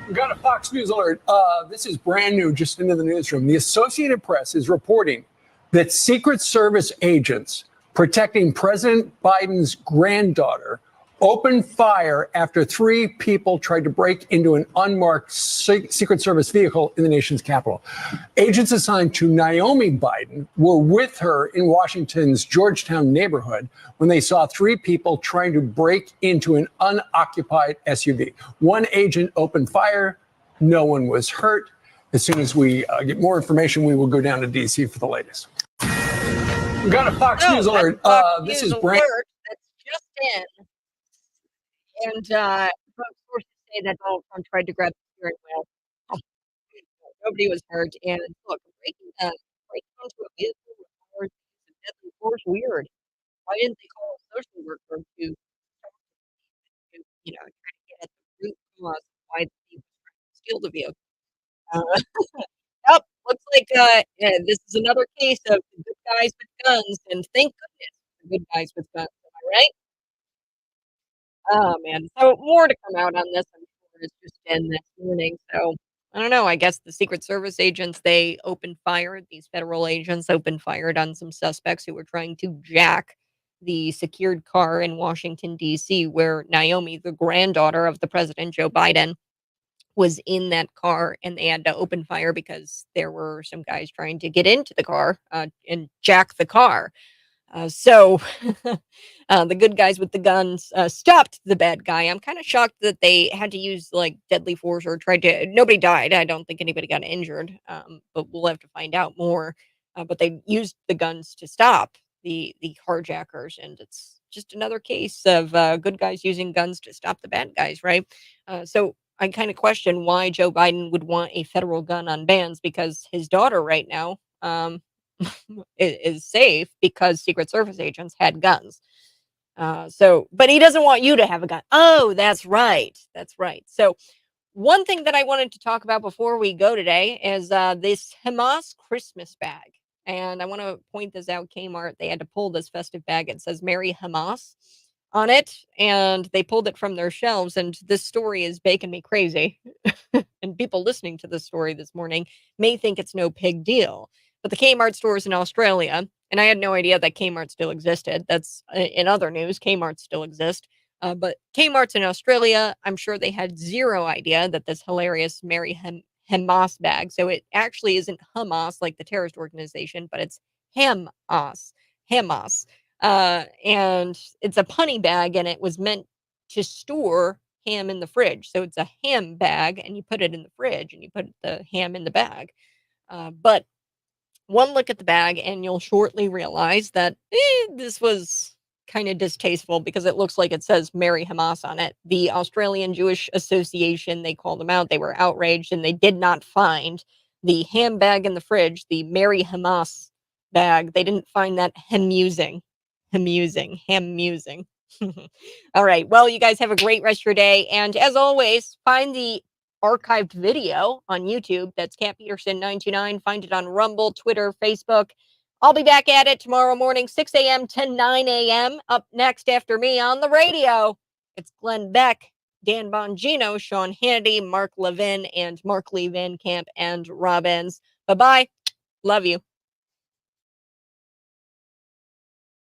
We got a Fox News alert. This is brand new, just into the newsroom. The Associated Press is reporting that Secret Service agents protecting President Biden's granddaughter opened fire after 3 people tried to break into an unmarked Secret Service vehicle in the nation's capital. Agents assigned to Naomi Biden were with her in Washington's Georgetown neighborhood when they saw 3 people trying to break into an unoccupied SUV. One agent opened fire. No one was hurt. As soon as we get more information, we will go down to D.C. for the latest. We got a Fox News alert. This is brand. That's just in. And sources say that Donald Trump tried to grab the steering wheel. Nobody was hurt. And look, breaking into a vehicle with force is deadly force weird. Why didn't they call a social worker to try to get at the root cause of why the thief was trying to steal the vehicle? Yep, looks like this is another case of the good guys with guns, and thank goodness for the good guys with guns. Am I right? Oh, man. So more to come out on this. I'm sure it's just in this morning. So I don't know. I guess the Secret Service agents, they opened fire. These federal agents opened fire on some suspects who were trying to jack the secured car in Washington, D.C., where Naomi, the granddaughter of the president, Joe Biden, was in that car, and they had to open fire because there were some guys trying to get into the car and jack the car. So the good guys with the guns stopped the bad guy. I'm kind of shocked that they had to use like deadly force or tried to. Nobody died. I don't think anybody got injured, but we'll have to find out more. But they used the guns to stop the carjackers, and it's just another case of good guys using guns to stop the bad guys, right? So I kind of question why Joe Biden would want a federal gun on bans because his daughter right now. Is safe because Secret Service agents had guns. But he doesn't want you to have a gun. Oh, that's right. That's right. So one thing that I wanted to talk about before we go today is this Hamas Christmas bag. And I want to point this out, Kmart. They had to pull this festive bag. It says Merry Hamas on it. And they pulled it from their shelves. And this story is making me crazy. And people listening to this story this morning may think it's no big deal. But the Kmart stores in Australia, and I had no idea that Kmart still existed. That's in other news, Kmart still exist. But Kmart's in Australia, I'm sure they had zero idea that this hilarious Merry Hamas bag. So it actually isn't Hamas like the terrorist organization, but it's Hamas. Hamas. And it's a punny bag, and it was meant to store ham in the fridge. So it's a ham bag, and you put it in the fridge, and you put the ham in the bag. But one look at the bag and you'll shortly realize that this was kind of distasteful because it looks like it says Merry Hamas on it. The Australian Jewish Association, they called them out. They were outraged and they did not find the ham bag in the fridge, the Merry Hamas bag. They didn't find that amusing. All right. Well, you guys have a great rest of your day. And as always, find the archived video on YouTube. That's Cat Peterson 929. Find it on Rumble, Twitter, Facebook. I'll be back at it tomorrow morning, 6 a.m. to 9 a.m. Up next after me on the radio, it's Glenn Beck, Dan Bongino, Sean Hannity, Mark Levin, and Mark Lee Van Camp and Robbins. Bye-bye. Love you.